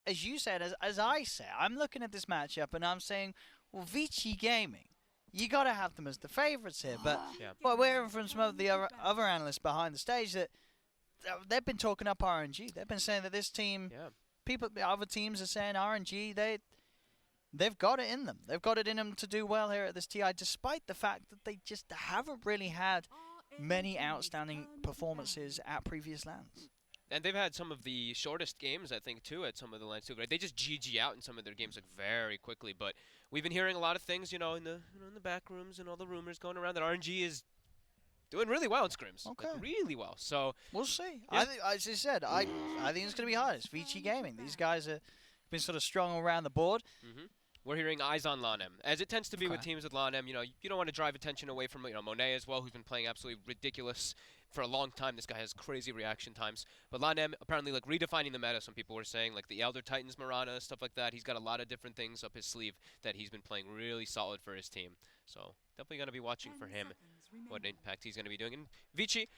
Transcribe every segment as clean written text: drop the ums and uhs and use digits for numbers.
as you said, as I say, I'm looking at this matchup and I'm saying, well, Vici Gaming, you got to have them as the favourites here. But Yeah. well, we're hearing from some of the other analysts behind the stage that they've been talking up RNG. They've been saying that this team, Yeah. the other teams are saying RNG, they've got it in them. They've got it in them to do well here at this TI, despite the fact that they just haven't really had many outstanding performances at previous lands. And they've had some of the shortest games, I think, too, at some of the lands too. Right? They just GG out in some of their games like very quickly. But we've been hearing a lot of things, in the back rooms and all the rumors going around that RNG is doing really well in scrims, Okay. like really well. So We'll see. Yeah. I think, as I said, I think it's going to be hard. It's Vici Gaming. These guys have been sort of strong around the board. we're hearing eyes on Lanem, as it tends to be with Okay. teams with Lanem. You don't want to drive attention away from Monet as well, who's been playing absolutely ridiculous for a long time. This guy has crazy reaction times. But Lanem apparently like redefining the meta. Some people were saying like the Elder Titans, Mirana, stuff like that. He's got a lot of different things up his sleeve that he's been playing really solid for his team. So definitely going to be watching for him, what impact he's going to be doing. And Vici,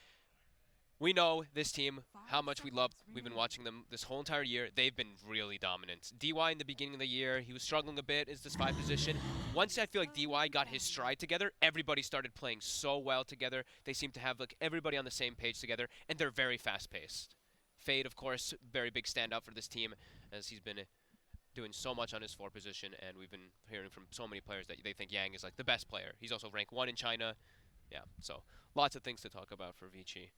we know this team, how much we love. We've been watching them this whole entire year. They've been really dominant. DY in the beginning of the year, he was struggling a bit as this 5 position. Once I feel like DY got his stride together, everybody started playing so well together. They seem to have like everybody on the same page together, and they're very fast-paced. Fade, of course, very big standout for this team, as he's been doing so much on his 4 position, and we've been hearing from so many players that they think Yang is like the best player. He's also ranked 1 in China. Yeah, so lots of things to talk about for Vici.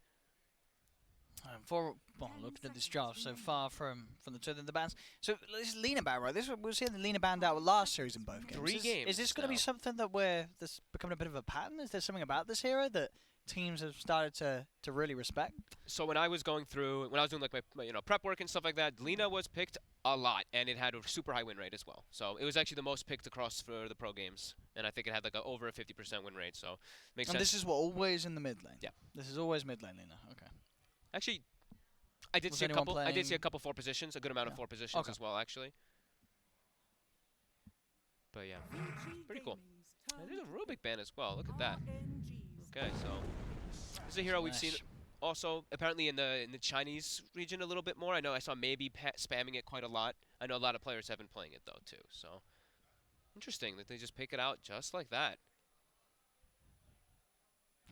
Looking at this draft so far from the two of the bands. So this is Lena Band, right? This we were seeing the Lena Band out last series in both games. 3 games. Is this going to be now. something that that's becoming a bit of a pattern? Is there something about this hero that teams have started to really respect? So when I was doing like my prep work and stuff like that, Lena was picked a lot, and it had a super high win rate as well. So it was actually the most picked across for the pro games, and I think it had like over a 50% win rate. So makes And sense. this is what always in the mid lane. Yeah. This is always mid lane, Lena. Okay. Actually, I did Was see a anyone couple. I did see a playing- couple 4 positions, a good amount of Yeah. 4 positions Okay. as well, actually. But yeah, pretty cool. And there's a Rubik band as well. Look at that. Okay, so this is a hero we've seen Nice. also apparently in the Chinese region a little bit more. I know I saw maybe spamming it quite a lot. I know a lot of players have been playing it though too. So interesting that they just pick it out just like that.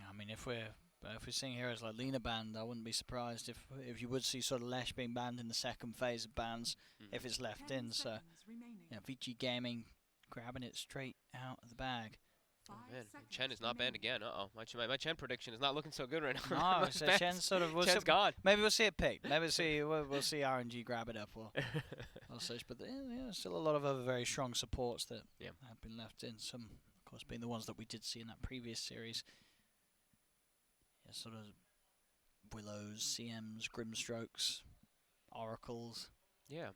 I mean, if we're seeing heroes like Lena banned, I wouldn't be surprised if you would see sort of Lesh being banned in the second phase of bans if it's left in. So, Vici Gaming grabbing it straight out of the bag. Oh man, Chen is not banned again. My Chen prediction is not looking so good right now. No, so Chen's sort of Chen's gone. Maybe we'll see it picked. Maybe we'll see RNG grab it up or such. But still a lot of other very strong supports that have been left in. Some, of course, being the ones that we did see in that previous series. Yeah, sort of Willows, CMs, Grimstrokes, Oracles. Yeah.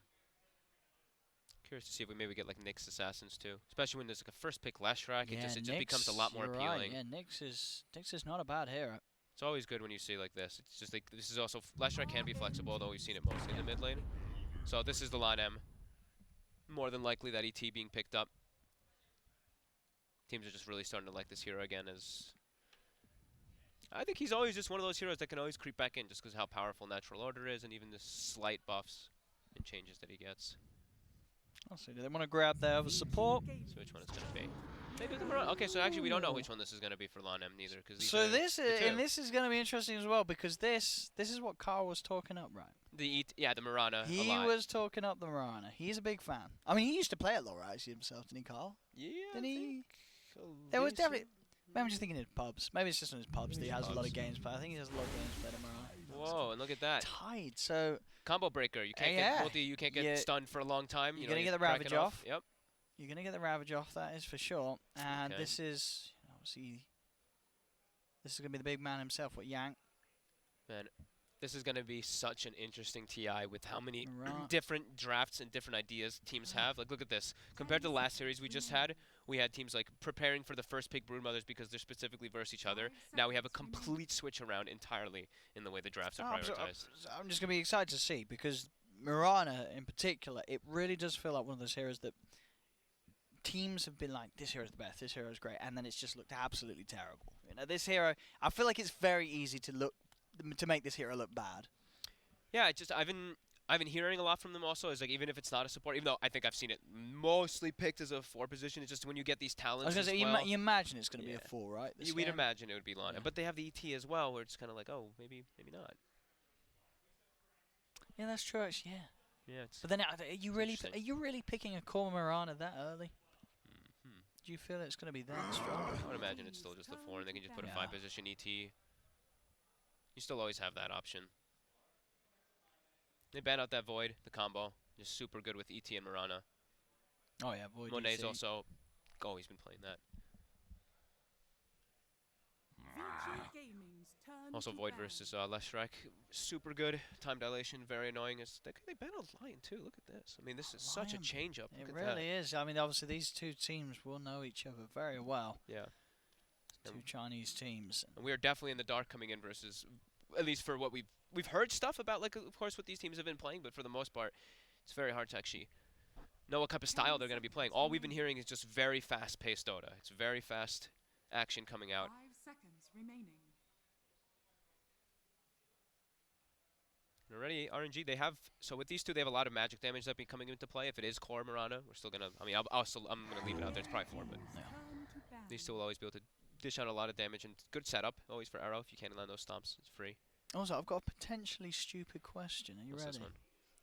Curious to see if we maybe get like Nyx Assassins too, especially when there's like a first pick Leshrac. Yeah, it just becomes a lot more you're appealing. Right. Yeah, Nyx is not a bad hero. It's always good when you see like this. It's just like this is also Leshrac can be flexible, although we've seen it mostly in the mid lane. So this is the line M. More than likely that ET being picked up. Teams are just really starting to like this hero again, as I think he's always just one of those heroes that can always creep back in just because how powerful Natural Order is and even the slight buffs and changes that he gets. I'll see. Do they want to grab their other support? So which one it's going to be? Maybe the Mirage. Okay, so actually we don't know which one this is going to be for Lon M neither. Cause So this is going to be interesting as well because this is what Carl was talking up, right? the Mirana. He a lot. was talking up the Mirana. He's a big fan. I mean, he used to play it a lot, right? Actually himself, didn't he, Carl? Yeah. Didn't I he? think There was Elisa- definitely. Maybe I'm just thinking in pubs. Maybe it's just in his pubs that he has a lot Pubs. of games played. I think he has a lot of games played at Mirana. Whoa, and look at that Tied. So combo breaker. You can't Yeah. get both of you can't get Yeah. stunned for a long time. You're You gonna know, get the cracking Ravage off. Yep. you're going to get the Ravage off, that is for sure. And Okay. this is obviously going to be the big man himself, what Yang. Man, this is going to be such an interesting TI with how many Right. different drafts and different ideas teams have. Like, look at this. Compared to the last series we just had, we had teams like preparing for the first pick Broodmothers because they're specifically versus each other. Now we have a complete switch around entirely in the way the drafts are prioritized. I'm just going to be excited to see because Mirana in particular, it really does feel like one of those heroes that teams have been like, this hero's the best, this hero's great, and then it's just looked absolutely terrible. You know, this hero, I feel like it's very easy to make this hero look bad. Yeah, I've been hearing a lot from them also is like even if it's not a support, even though I think I've seen it mostly picked as a 4 position, it's just when you get these I talents was gonna as say, well. you imagine it's gonna be a Yeah. 4, right? We'd imagine it would be Lana, Yeah. but they have the ET as well, where it's kind of like, oh, maybe not. Yeah, that's true. Actually, yeah. Yeah, it's. But then, are you really picking a core Mirana that early? Mhm. Do you feel it's gonna be that strong? I would imagine it's still just the 4, and they can just put a Yeah. 5 position ET. You still always have that option. They ban out that Void, the combo. Just super good with ET and Mirana. Oh yeah, Void. Monet's ET. also. Oh, he's been playing that. Also Void versus Leshrac. Super good. Time dilation, very annoying. They ban a Lion too. Look at this. I mean, this is such a Lion. change-up. It Look at really is. I mean, obviously these two teams will know each other very well. Yeah. Two Chinese teams. And we are definitely in the dark coming in versus, at least for what we've heard stuff about, like of course what these teams have been playing, but for the most part, it's very hard to actually know what type of style they're going to be playing. All we've been hearing is just very fast-paced Dota. It's very fast action coming out. 5 seconds remaining. And already RNG, they have, so with these two, they have a lot of magic damage that be coming into play. If it is core Mirana, we're still gonna, I mean, I'm gonna leave it out there. It's probably 4, but these two will always be able to dish out a lot of damage and good setup always for Arrow. If you can't land those stomps, it's free. Also, I've got a potentially stupid question. Are you What's ready? this one?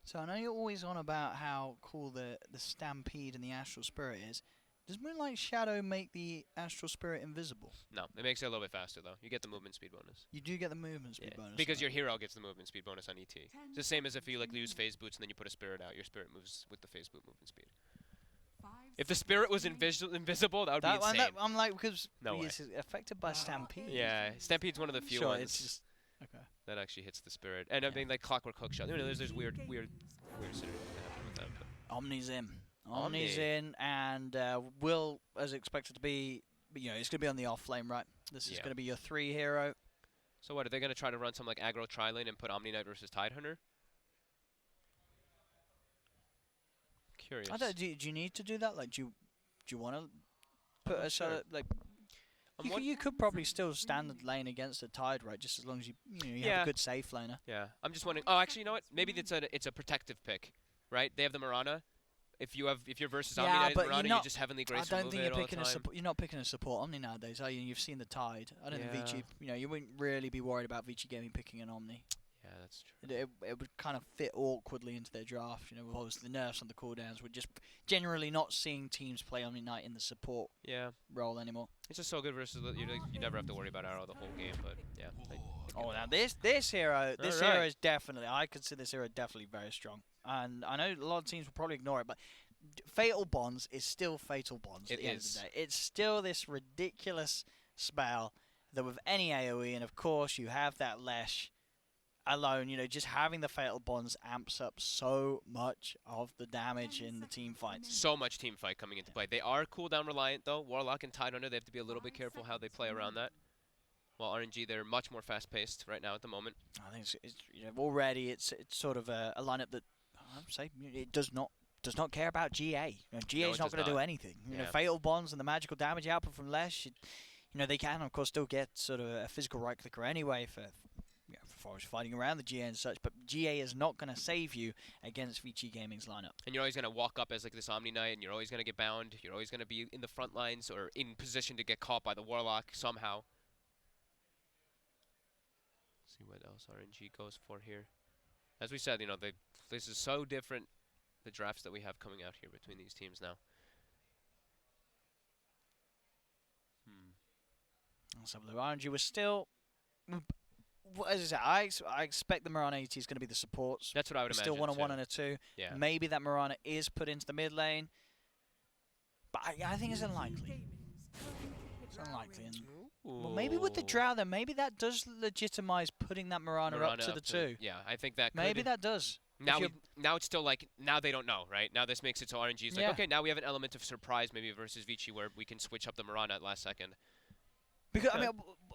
So I know you're always on about how cool the Stampede and the Astral Spirit is. Does Moonlight Shadow make the Astral Spirit invisible? No, it makes it a little bit faster though. You get the movement speed bonus. You do get the movement speed bonus. Because right? your hero gets the movement speed bonus on ET. It's the same as if you like use phase boots and then you put a spirit out. Your spirit moves with the phase boot movement speed. 5 If the spirit was seconds remaining. invisible, that would That be one, insane. I'm like, because No way. it's affected by Stampede. Yeah, Stampede's one of the few Sure, ones it's just okay. that actually hits the spirit. And I mean, like Clockwork Hookshot. You know, there's weird scenarios that happen with that. But Omni's in. Omni's Omni. in, and Will, as expected to be, you know, it's going to be on the off lane, right? This is Yeah. going to be your 3 hero. so what, are they going to try to run some like aggro tri-lane and put Omni Knight versus Tidehunter? Curious. I don't. Do you need to do that? Like, do you want to put not a sort sure. of like? I'm You could probably still standard lane against a Tide, right? Just as long as you have Yeah. a good safe laner. Yeah, I'm just wondering. Oh, actually, you know what? Maybe it's a protective pick, right? They have the Mirana. If you're versus Omni Yeah, Knight and but you're Mirana, you not- just Heavenly I Grace don't remove think it you're all picking the a time. support. You're not picking a support Omni nowadays, are you? You've seen the Tide. I don't think Vici. Yeah. You know, you wouldn't really be worried about Vici Gaming picking an Omni. Yeah, that's true. It would kind of fit awkwardly into their draft. You know, with obviously the nerfs on the cooldowns. We're just generally not seeing teams play Omni Knight in the support Yeah, role anymore. it's just so good versus you never have to worry about Arrow the whole game. But yeah, Oh, now this hero, hero Alright. is definitely. I consider this hero definitely very strong, and I know a lot of teams will probably ignore it, but Fatal Bonds is still Fatal Bonds. At It the end is. of the day, it's still this ridiculous spell that with any AOE, and of course you have that Lesh alone. You know, just having the Fatal Bonds amps up so much of the damage in the team fights. so much team fight coming into play. They are cooldown reliant though. Warlock and Tidehunter, they have to be a little bit careful how they play around that. While RNG, they're much more fast paced right now at the moment. I think it's you know already it's sort of a lineup that I'd say it does not care about GA. You know, GA is it not does going to do not. anything. You know, Yeah. Fatal Bonds and the magical damage output from Lesh. You know, they can of course still get sort of a physical right clicker anyway for Forest fighting around the GA and such. But GA is not going to save you against Vici Gaming's lineup. And you're always going to walk up as like this Omni Knight, and you're always going to get bound. You're always going to be in the front lines or in position to get caught by the Warlock somehow. See what else RNG goes for here. As we said, you know, this is so different, the drafts that we have coming out here between these teams now. So Blue RNG was still. As I said, I expect the Mirana AT is going to be the supports. That's what I would imagine. Still 1 on too. 1 and a 2. Yeah. Maybe that Mirana is put into the mid lane. But I think it's unlikely. It's unlikely. And well, maybe with the Ooh. Drow, then maybe that does legitimize putting that Mirana up to the 2. Yeah, I think that Maybe could. that does. Now, if now it's still like, now they don't know, right? Now this makes it so RNG is like, Yeah. okay, now we have an element of surprise maybe versus Vici where we can switch up the Mirana at last second. Because Okay. I mean,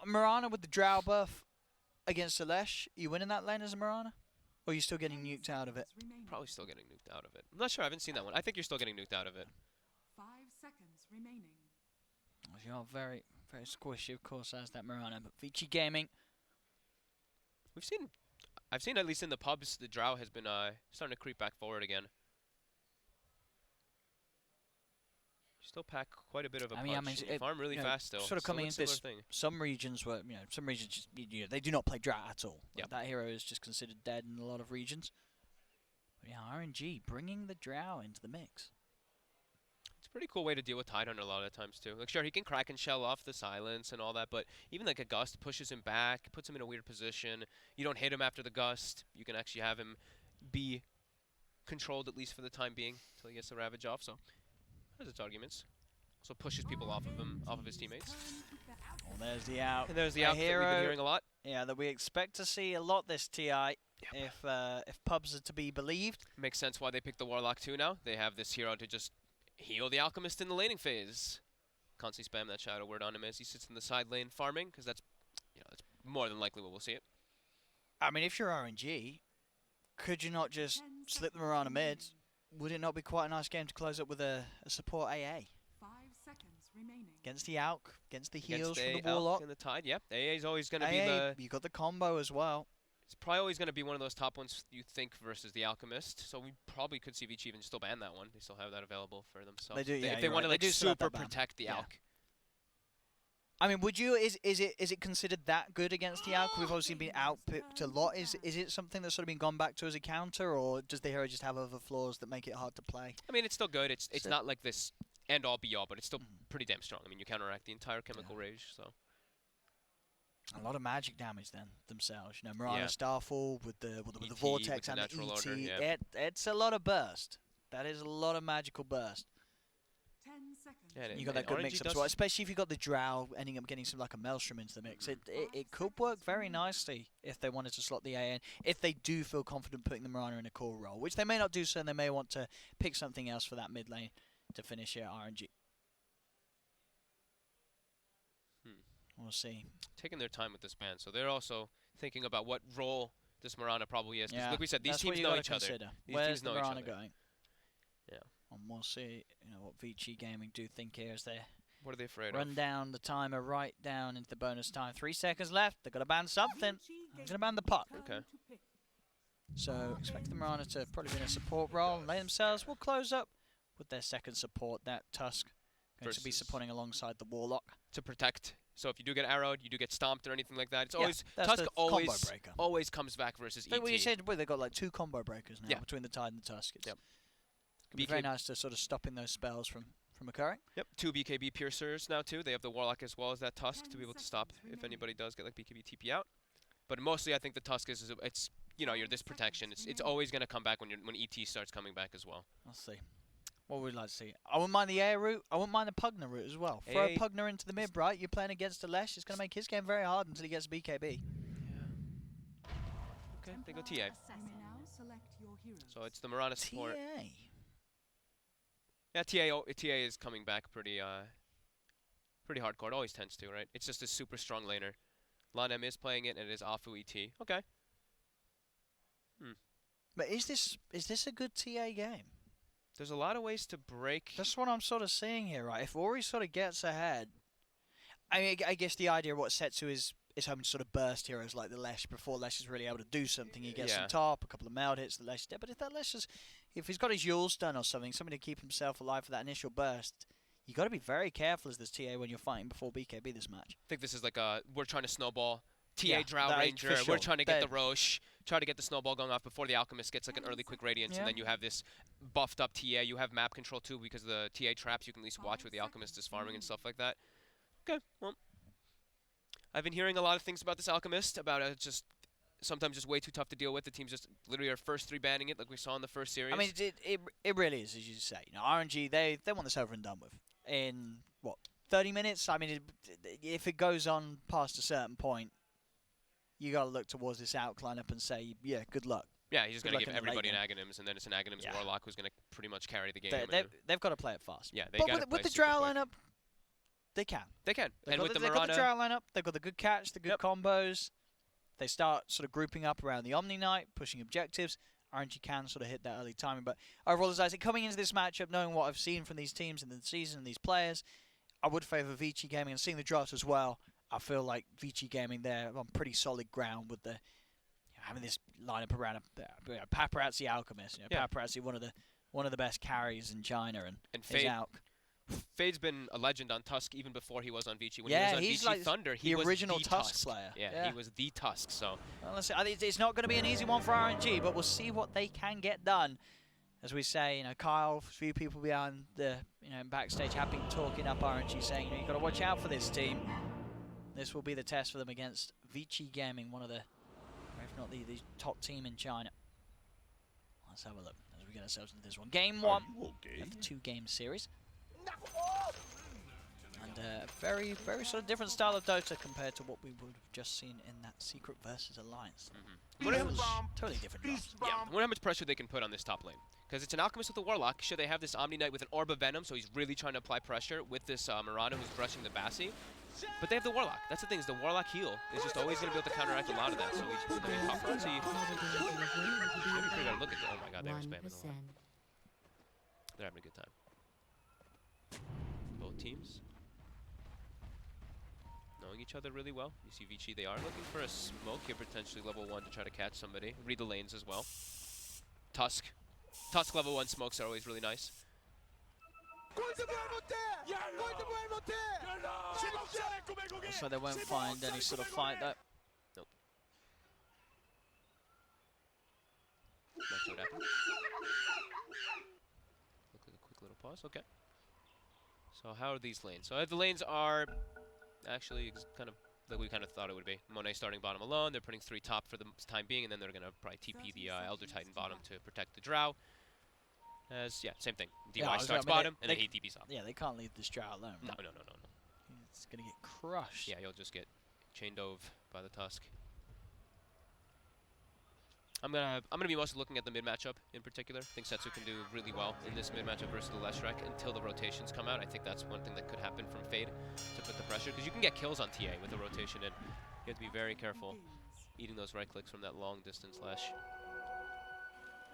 Mirana with the Drow buff against Alesh, you winning that lane as a Mirana? Or are you still getting nuked out of it? Probably still getting nuked out of it. I'm not sure. I haven't seen that one. I think you're still getting nuked out of it. 5 seconds remaining. You're very, very squishy, of course, as that Mirana. But Vici Gaming, We've seen I've seen at least in the pubs, the Drow has been starting to creep back forward again. Still pack quite a bit of a punch. And you farm really fast still. Sort of coming into this, thing. some regions were, some regions just, they do not play Drow at all. Yep. Like, that hero is just considered dead in a lot of regions. But yeah, RNG bringing the Drow into the mix. It's a pretty cool way to deal with Tidehunter a lot of times too. Like sure, he can crack and shell off the silence and all that, but even like a gust pushes him back, puts him in a weird position. You don't hit him after the gust. You can actually have him be controlled at least for the time being until he gets the Ravage off. So has its arguments. So pushes people off of him, off of his teammates. Well, there's the out. And there's the out that we've been hearing a lot. Yeah, that we expect to see a lot this TI. Yep. If pubs are to be believed. Makes sense why they picked the Warlock too now. They have this hero to just heal the Alchemist in the laning phase. Constantly spam that Shadow Word on him as he sits in the side lane farming, because that's, that's more than likely what we'll see it. I mean, if you're RNG, could you not just slip them around a mid? Would it not be quite a nice game to close up with a support AA? 5 seconds remaining. Against the Alk, against the heals Against from the Warlock. And the Tide, yep. AA is always going to be the... You got the combo as well. It's probably always going to be one of those top ones you think versus the Alchemist. So we probably could see Vici even still ban that one. They still have that available for themselves. They do, yeah. If they want to like super protect the Alk. I mean, would you? Is it considered that good against the Alk? We've obviously been outpicked a lot. Is it something that's sort of been gone back to as a counter, or does the hero just have other flaws that make it hard to play? I mean, it's still good. It's not like this end all be all, but it's still pretty damn strong. I mean, you counteract the entire chemical rage, so. A lot of magic damage then themselves. Mirana Starfall with the Vortex and the ET. Order, yeah. It's a lot of burst. That is a lot of magical burst. 10 seconds. Yeah, You got that good mix up as well, especially if you got the Drow ending up getting some like a Maelstrom into the mix. It could work very nicely if they wanted to slot the A in. If they do feel confident putting the Mirana in a core role, which they may not do so, and they may want to pick something else for that mid lane to finish your RNG. We'll see. Taking their time with this ban, so they're also thinking about what role this Mirana probably is. Because like we said, these teams know each other. These Where's teams know the each Mirana other. going? Yeah. And we'll see what Vici Gaming do think here as they What are they afraid run of? down the timer right down into the bonus time. 3 seconds left. They've got to ban something. They're going to ban the puck. Okay. So expect the Mirana to probably be in a support role and lay themselves. We'll close up with their second support, that Tusk, going to be supporting alongside the Warlock. To protect. So if you do get arrowed, you do get stomped or anything like that. It's always Tusk always comes back versus ET. Well, you said they've got like 2 combo breakers now between the Tide and the Tusk. It's going to be very nice to sort of stopping those spells from occurring. Yep, 2 BKB Piercers now too. They have the Warlock as well as that Tusk to be able to stop if anybody does get like BKB TP out. But mostly I think the Tusk is it's you're this protection. It's always going to come back when ET starts coming back as well. I'll see. What would we like to see? I wouldn't mind the air route. I wouldn't mind the Pugner route as well. Throw a Pugner into the mid, right? You're playing against a Lesh. It's going to make his game very hard until he gets BKB. Yeah. Okay, they go TA. So it's the Mirana support. TA. Yeah, TA is coming back pretty hardcore. It always tends to, right? It's just a super strong laner. LonM is playing it, and it is Afu ET. Okay. But is this a good TA game? There's a lot of ways to break. That's what I'm sort of seeing here, right? If Ori sort of gets ahead, I guess the idea of what Setsu is having to sort of burst heroes like the Lesh before Lesh is really able to do something. He gets some top, a couple of meld hits, the Lesh is dead. But if that Lesh if he's got his Yule stun or something to keep himself alive for that initial burst, you got to be very careful as this TA when you're fighting before BKB this match. I think this is like we're trying to snowball. TA Drow Ranger, sure. We're trying to get the Roche, try to get the snowball going off before the Alchemist gets like an early quick Radiance, and then you have this buffed up TA. You have map control too because the TA traps you can at least watch where the Alchemist is farming and stuff like that. Okay, well, I've been hearing a lot of things about this Alchemist, about just sometimes just way too tough to deal with. The teams just literally are first 3 banning it like we saw in the first series. I mean, it really is, as you say. RNG, they want this over and done with. In, 30 minutes? I mean, if it goes on past a certain point, you got to look towards this Alk lineup and say, yeah, good luck. Yeah, he's just going to give everybody an Aghanims, and then it's an Aghanims Warlock who's going to pretty much carry the game. They've got to play it fast. Yeah, they got to play with the Drow lineup, they can. They can. And with the Mirana, got the Drow lineup, they've got the good catch, the good combos. They start sort of grouping up around the Omni Knight, pushing objectives. RNG can sort of hit that early timing. But overall, as I said, coming into this matchup, knowing what I've seen from these teams in the season and these players, I would favour Vici Gaming, and seeing the drafts as well. I feel like Vici Gaming there on pretty solid ground with the having this lineup around Paparazzi Alchemist. You know, Yeah. Paparazzi, one of the best carries in China, and Fade, Alk. Fade's been a legend on Tusk even before he was on Vici. When Yeah, he was on he's Vici like Thunder, he the was original the Tusk Slayer. Yeah, he was the Tusk. So Well, listen, I think it's not going to be an easy one for RNG, but we'll see what they can get done. As we say, you know, Kyle, a few people behind the, backstage have been talking up RNG, saying, you've got to watch out for this team. This will be the test for them against Vici Gaming, one of the, if not the top team in China. Let's have a look as we get ourselves into this one. Game 1 of the 2-game series. And very, very sort of different style of Dota compared to what we would have just seen in that Secret versus Alliance. Totally different drops. yeah, I wonder how much pressure they can put on this top lane. Because it's an Alchemist with a Warlock. Should they have this Omni Knight with an Orb of Venom, so he's really trying to apply pressure with this Mirana who's rushing the Bassi. But they have the Warlock. That's the thing, is the Warlock heal is just always going to be able to counteract a lot of that. So he's going to be paparazzi. Maybe we gotta look at the, oh my god, they were spamming the line. They're having a good time. Both teams knowing each other really well. You see Vici, they are looking for a smoke here, potentially level 1 to try to catch somebody. Read the lanes as well. Tusk level 1 smokes are always really nice. So they won't find any sort of fight though. Nope. Not sure what happened. Look like a quick little pause. Okay. So how are these lanes? So the lanes are actually kind of like we kind of thought it would be. Monet starting bottom alone. They're putting 3 top for the time being, and then they're gonna probably TP the Elder Titan bottom to protect the Drow. Same thing. DY starts bottom, and then he TPs top. Yeah, they can't leave this Drow alone. No. It's gonna get crushed. Yeah, you'll just get chain dove by the Tusk. I'm gonna be mostly looking at the mid matchup in particular. I think Setsu can do really well in this mid matchup versus the Leshrac until the rotations come out. I think that's one thing that could happen from Fade to put the pressure, because you can get kills on TA with the rotation, and you have to be very careful eating those right clicks from that long distance Lesh.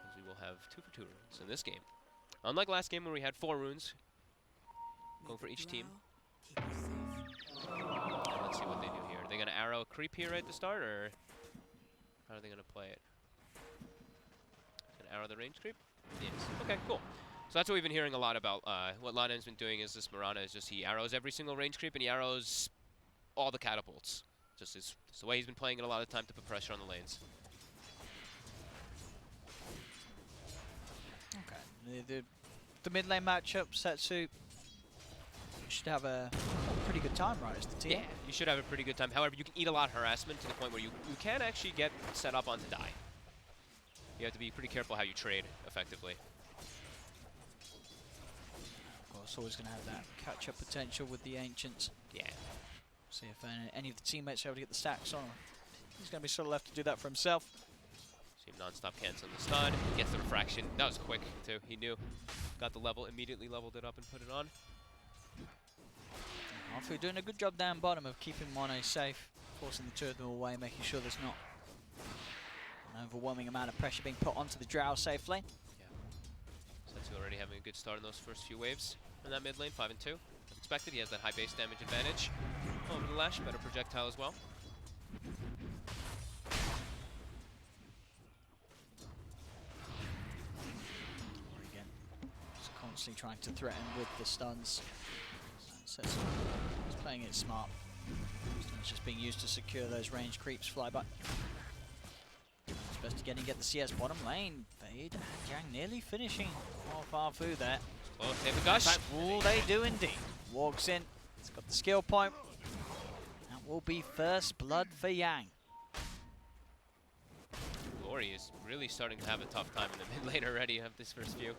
As we will have 2 for 2 runes in this game. Unlike last game where we had 4 runes going for each team. And let's see what they do here. Are they gonna arrow creep here at the start, or how are they gonna play it? Arrow the range creep? Yes. Okay, cool. So that's what we've been hearing a lot about. What LaNem's been doing is this Mirana is just he arrows every single range creep and he arrows all the catapults. Just it's the way he's been playing it a lot of the time to put pressure on the lanes. Okay. The mid lane matchup, Setsu should have a pretty good time, right, as the team? Yeah, you should have a pretty good time. However, you can eat a lot of harassment to the point where you can actually get set up on to die. You have to be pretty careful how you trade effectively. Of course, always going to have that catch-up potential with the Ancients. Yeah. See if any of the teammates are able to get the stacks on. He's going to be sort of left to do that for himself. See him non-stop canceling the stun. Gets the refraction. That was quick, too. He knew. Got the level, immediately leveled it up and put it on. Arfu doing a good job down bottom of keeping Monet safe, forcing the 2 of them away, making sure there's not an overwhelming amount of pressure being put onto the Drow safe lane. Yeah. Setsu already having a good start in those first few waves in that mid lane, 5 and 2. As expected, he has that high base damage advantage. Over the Lash, better projectile as well. Again, just constantly trying to threaten with the stuns. Setsu is playing it smart. It's just being used to secure those range creeps, fly by. Supposed to get the CS bottom lane. Fade and Yang nearly finishing off Arfu there. Oh, they have a gush. Oh, they do indeed. Walks in. It's got the skill point. That will be first blood for Yang. Glory is really starting to have a tough time in the mid lane already of this first few.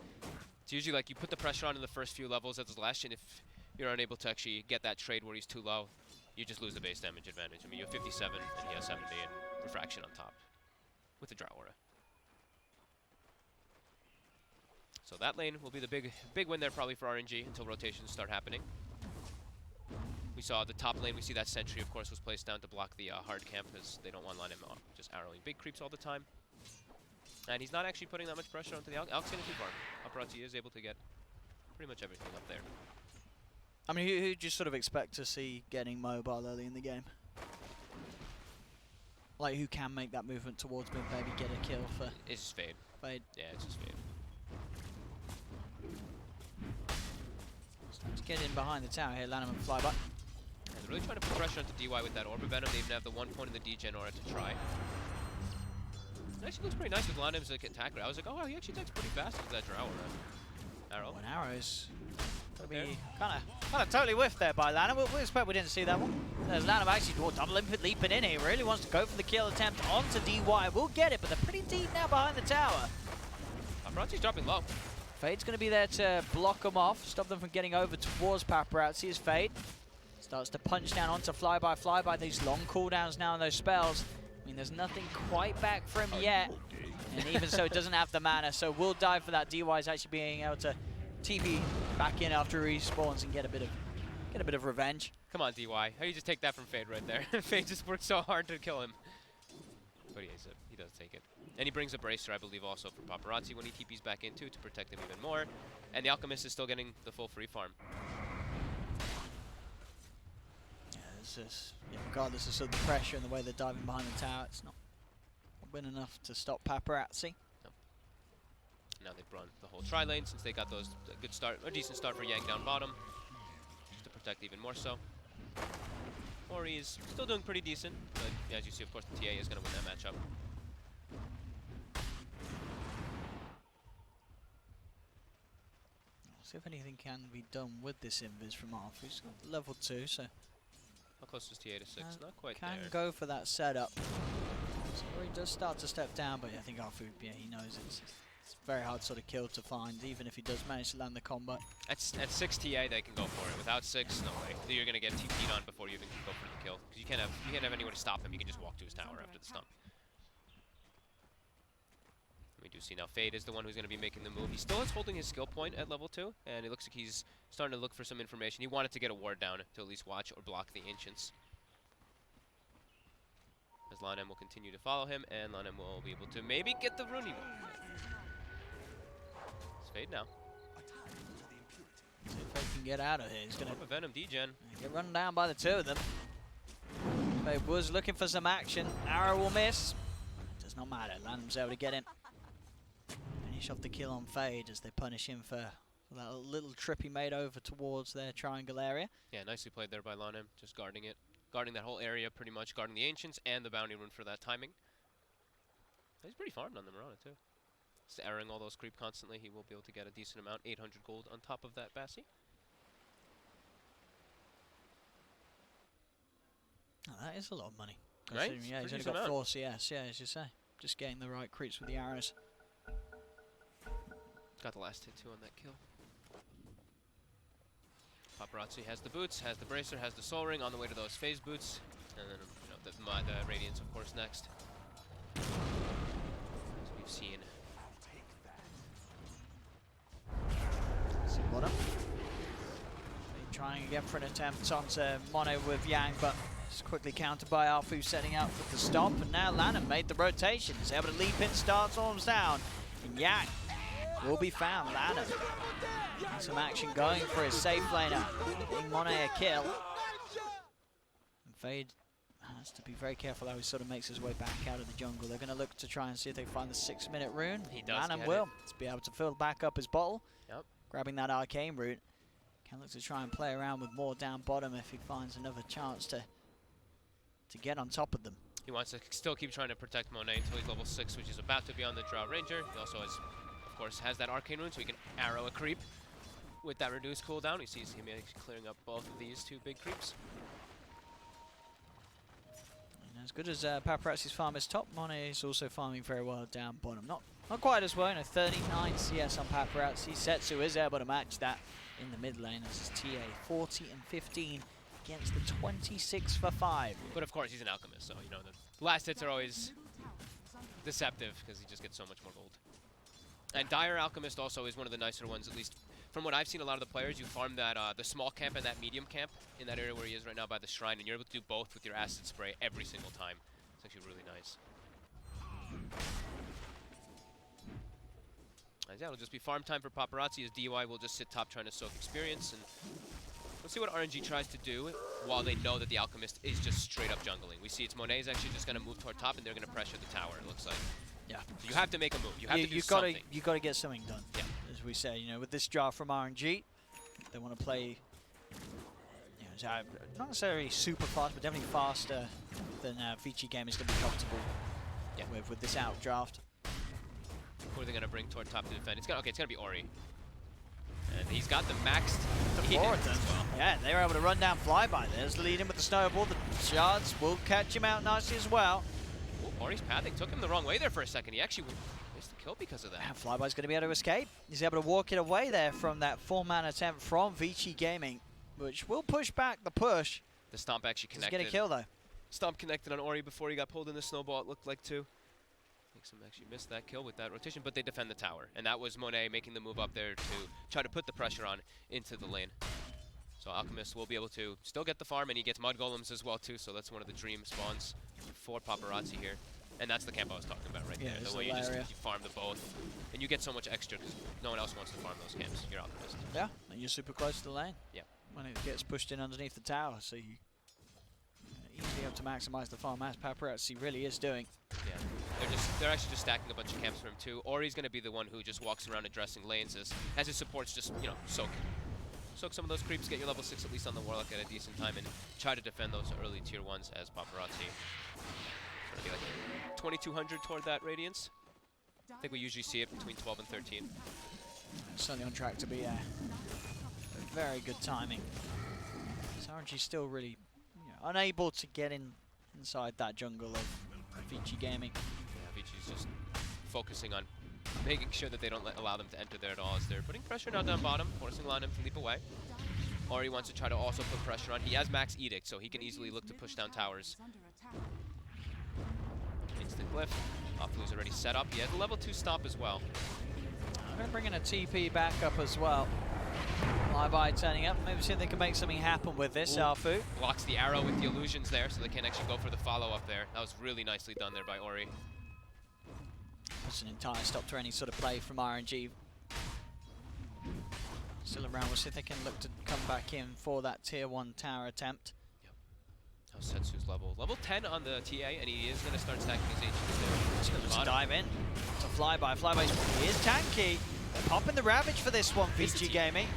It's usually like you put the pressure on in the first few levels as Lash, and if you're unable to actually get that trade where he's too low, you just lose the base damage advantage. I mean, you have 57 and he has 70 and refraction on top with the Drow Aura. So that lane will be the big win there probably for RNG until rotations start happening. We saw the top lane, we see that sentry of course was placed down to block the hard camp because they don't want LaNem just arrowing big creeps all the time. And he's not actually putting that much pressure onto the Alk's gonna keep farming. Paparazzi is able to get pretty much everything up there. I mean, who do you sort of expect to see getting mobile early in the game? like who can make that movement towards mid, maybe get a kill for It's just Fade. Fade. Yeah, it's just Fade. Starting to get in behind the tower here, Lanham and Flyby. Yeah, they're really trying to put pressure onto DY with that Orb of Venom. They even have the 1 point in the degen aura to try. It actually looks pretty nice with Lanham's like attacker. I was like, oh, he actually attacks pretty fast with that Drow arrow. One arrows. Gonna Okay. be kind of totally whiffed there by Lanham. We expect we didn't see that one. There's Lanham actually double leaping in here. Really wants to go for the kill attempt onto DY. We'll get it, but they're pretty deep now behind the tower. Paparazzi's dropping low. Fade's going to be there to block them off, stop them from getting over towards Paparazzi as Fade starts to punch down onto Flyby. These long cooldowns now on those spells. I mean, there's nothing quite back for him yet. And even so, it doesn't have the mana, so we'll dive for that. DY is actually being able to TP back in after he respawns and get a bit of revenge. Come on, DY. How do you just take that from Fade right there? Fade just worked so hard to kill him. But he does take it. And he brings a Bracer, I believe, also for Paparazzi when he TPs back into to protect him even more. And the Alchemist is still getting the full free farm. Yeah, regardless of sort of the pressure and the way they're diving behind the tower, it's not been enough to stop Paparazzi. Now they've run the whole tri-lane since they got those good start, or decent start for Yang down bottom, just to protect even more so. Ori is still doing pretty decent, but as you see, of course, the TA is going to win that matchup. See if anything can be done with this invis from Arthur. He's got level 2, so How close is TA to 6? Not quite can there. go for that setup. So he does start to step down, but I think Arthur, yeah, he knows it's very hard sort of kill to find, even if he does manage to land the combo. At 6 TA, they can go for it. Without 6, no way. You're going to get TP'd on before you even can go for the kill. Because you can't have anyone to stop him. You can just walk to his tower after the stump. We do see now Fade is the one who's going to be making the move. He still is holding his skill point at level 2, and it looks like he's starting to look for some information. He wanted to get a ward down to at least watch or block the Ancients. As Lanem will continue to follow him, and Lanem will be able to maybe get the Rooney. It's Fade now. See if they can get out of here. He's going to Venom degen. get run down by the two of them. Fade was looking for some action. Arrow will miss. Does not matter. Lanham's able to get in. Finish off the kill on Fade as they punish him for that little trip he made over towards their triangle area. Yeah, nicely played there by Lanem, just guarding it. Guarding that whole area pretty much, guarding the Ancients and the Bounty Rune for that timing. He's pretty farmed on the Mirana too. Just airing all those creep constantly, he will be able to get a decent amount, 800 gold on top of that Bassi. Oh, that is a lot of money. Right? Considering, yeah, he's only Pretty got decent 4 CS, yeah, as you say. Just getting the right creeps with the arrows. Got the last hit too on that kill. Paparazzi has the boots, has the bracer, has the soul ring on the way to those phase boots. And then, the Radiance, of course, next. As we've seen. See bottom. Trying again for an attempt onto Mono with Yang, but it's quickly countered by Arfu setting out with the stomp. And now Lanham made the rotation. He's able to leap in, starts arms down. And Yang will be found. Lanham some action going for his safe laner. Giving Mono a kill. And Fade has to be very careful how he sort of makes his way back out of the jungle. They're going to look to try and see if they find the 6-minute rune. He does Lanham get will. it. To be able to fill back up his bottle. Yep. Grabbing that arcane root. Can look to try and play around with more down bottom if he finds another chance to get on top of them. He wants to still keep trying to protect Monet until he's level 6, which is about to be on the Drow Ranger. He also has, of course, has that arcane rune, so he can arrow a creep with that reduced cooldown. He sees him clearing up both of these 2 big creeps. And as good as Paparazzi's farm is top, Monet is also farming very well down bottom. Not quite as well, 39 CS on Paparazzi. Setsu is able to match that in the mid lane as his TA 40 and 15 against the 26 for 5. But of course, he's an alchemist, so the last hits are always deceptive because he just gets so much more gold. And Dire Alchemist also is one of the nicer ones, at least from what I've seen. A lot of the players, you farm that the small camp and that medium camp in that area where he is right now by the shrine, and you're able to do both with your acid spray every single time. It's actually really nice. Yeah, it'll just be farm time for Paparazzi as DY will just sit top trying to soak experience, and Let's see what RNG tries to do while they know that the Alchemist is just straight up jungling. We see it's Monet is actually just going to move toward top, and they're going to pressure the tower, it looks like. Yeah. So you have to make a move. You have to do you've something. You've got to get something done. Yeah. As we say, you know, with this draft from RNG, they want to play, you know, not necessarily super fast, but definitely faster than Vici Game is going to be comfortable with this out draft. Who are they going to bring toward top to defend? It's going to be Ori. And he's got the maxed Forward as well. Yeah, they were able to run down Flyby. There's leading with the snowball. The shards will catch him out nicely as well. Oh, Ori's pathing took him the wrong way there for a second. He actually missed the kill because of that. And Flyby's going to be able to escape. He's able to walk it away there from that 4-man attempt from Vici Gaming, which will push back the push. The stomp actually connected. He's going to kill though. Stomp connected on Ori before he got pulled in the snowball, it looked like too. Makes him actually miss that kill with that rotation, but they defend the tower. And that was Monet making the move up there to try to put the pressure on into the lane. So Alchemist will be able to still get the farm, and he gets Mud Golems as well too, so that's one of the dream spawns for Paparazzi here. And that's the camp I was talking about right there. The way you farm the both. And you get so much extra because no one else wants to farm those camps. You're Alchemist. Yeah, and you're super close to the lane. Yeah. When it gets pushed in underneath the tower, so you easily able to maximize the farm, as Paparazzi really is doing. Yeah, they're actually just stacking a bunch of camps for him too. Ori's going to be the one who just walks around addressing lanes as his supports just, you know, soak some of those creeps, get your level 6 at least on the Warlock at a decent time, and try to defend those early tier 1s as Paparazzi. So it'll be like 2,200 toward that Radiance. I think we usually see it between 12 and 13. Certainly on track to be a very good timing. RNG still really unable to get inside that jungle of Vici Gaming. Yeah, Vici's just focusing on making sure that they don't allow them to enter there at all, as they're putting pressure now down bottom, forcing Linem to leap away. Ori wants to try to also put pressure on. He has max Edict, so he can easily look to push down towers. Instant glyph. Aphlu's already set up. He has a level 2 stomp as well. I'm going to bring in a TP back up as well. Flyby turning up. Maybe see if they can make something happen with this. Aphlu blocks the arrow with the illusions there, so they can actually go for the follow-up there. That was really nicely done there by Ori. That's an entire stop to any sort of play from RNG. Still around. We'll see if they can look to come back in for that tier 1 tower attempt. Yep. How's Setsu's level? Level 10 on the TA, and he is going to start stacking his HPs there. He's going to dive in to Flyby. Flyby's is tanky. They're popping the Ravage for this one, Vici Gaming.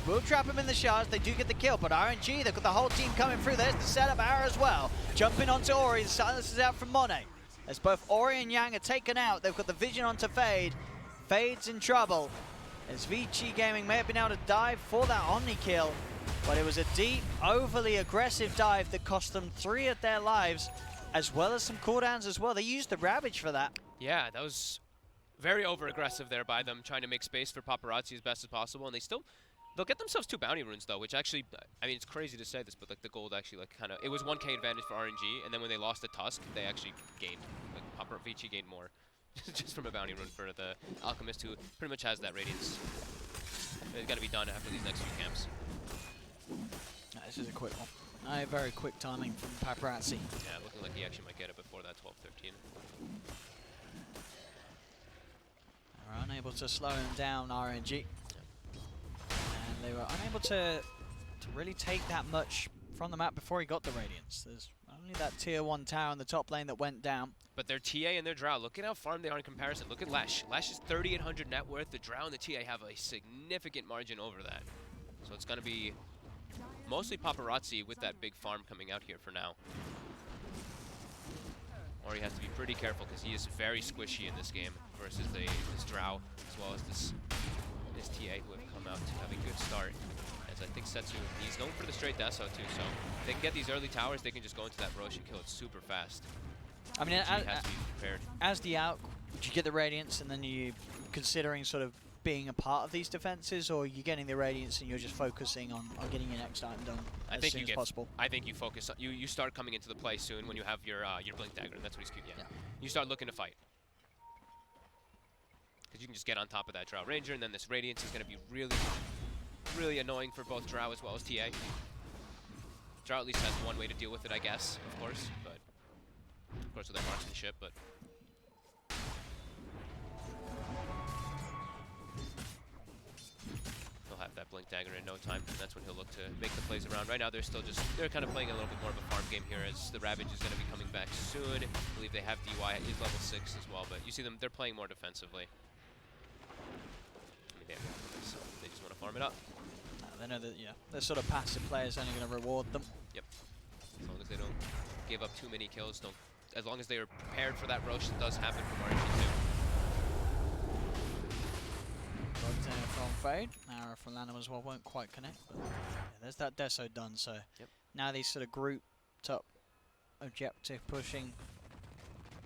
We'll trap him in the shards. They do get the kill, but RNG, they've got the whole team coming through. There's the setup arrow as well. Jumping onto Ori. The silence is out from Monet. As both Ori and Yang are taken out, they've got the vision onto Fade. Fade's in trouble. As Vici Gaming may have been able to dive for that Omni kill, but it was a deep, overly aggressive dive that cost them 3 of their lives, as well as some cooldowns as well. They used the Ravage for that. Yeah, that was very over-aggressive there by them, trying to make space for Paparazzi as best as possible, and they'll get themselves 2 bounty runes though, which actually, I mean, it's crazy to say this, but like the gold actually like kind of, it was 1k advantage for RNG, and then when they lost the Tusk, they actually gained, like Vici gained more, just from a bounty rune for the Alchemist, who pretty much has that Radiance. It's got to be done after these next few camps. This is a quick one. Very quick timing from Paparazzi. Yeah, looking like he actually might get it before that 12-13. They were unable to slow him down, RNG. And they were unable to really take that much from the map before he got the Radiance. There's only that tier 1 tower in the top lane that went down. But their TA and their Drow, look at how farmed they are in comparison. Look at Lesh. Lesh is 3,800 net worth. The Drow and the TA have a significant margin over that. So it's going to be mostly Paparazzi with that big farm coming out here for now. Or he has to be pretty careful because he is very squishy in this game versus this Drow, as well as this TA who have come out to have a good start. As I think Setsu, he's going for the straight Deso too, so if they can get these early towers, they can just go into that Rosh and kill it super fast. I mean, has to be prepared. As the out, would you get the Radiance and then you considering sort of being a part of these defenses, or are you getting the Radiance and you're just focusing on getting your next item done as soon as possible? I think you focus on, you start coming into the play soon when you have your Blink Dagger, and that's what he's keeping. Yeah. You start looking to fight. Because you can just get on top of that Drow Ranger, and then this Radiance is going to be really, really annoying for both Drow as well as TA. Drow at least has one way to deal with it, I guess, of course, but of course with their marksmanship, but they'll have that Blink Dagger in no time, and that's when he'll look to make the plays around. Right now, they're kind of playing a little bit more of a farm game here, as the Ravage is going to be coming back soon. I believe they have DY is level 6 as well, but you see them, they're playing more defensively. I mean, they have Alchemist, so they just want to farm it up. They know that, yeah, their sort of passive players only going to reward them. Yep. As long as they don't give up too many kills, as long as they are prepared for that Rosh that does happen from RNG2. Logged in from Fade. Arrow from Lanham as well won't quite connect. But yeah, there's that Deso done. So now these sort of grouped up objective pushing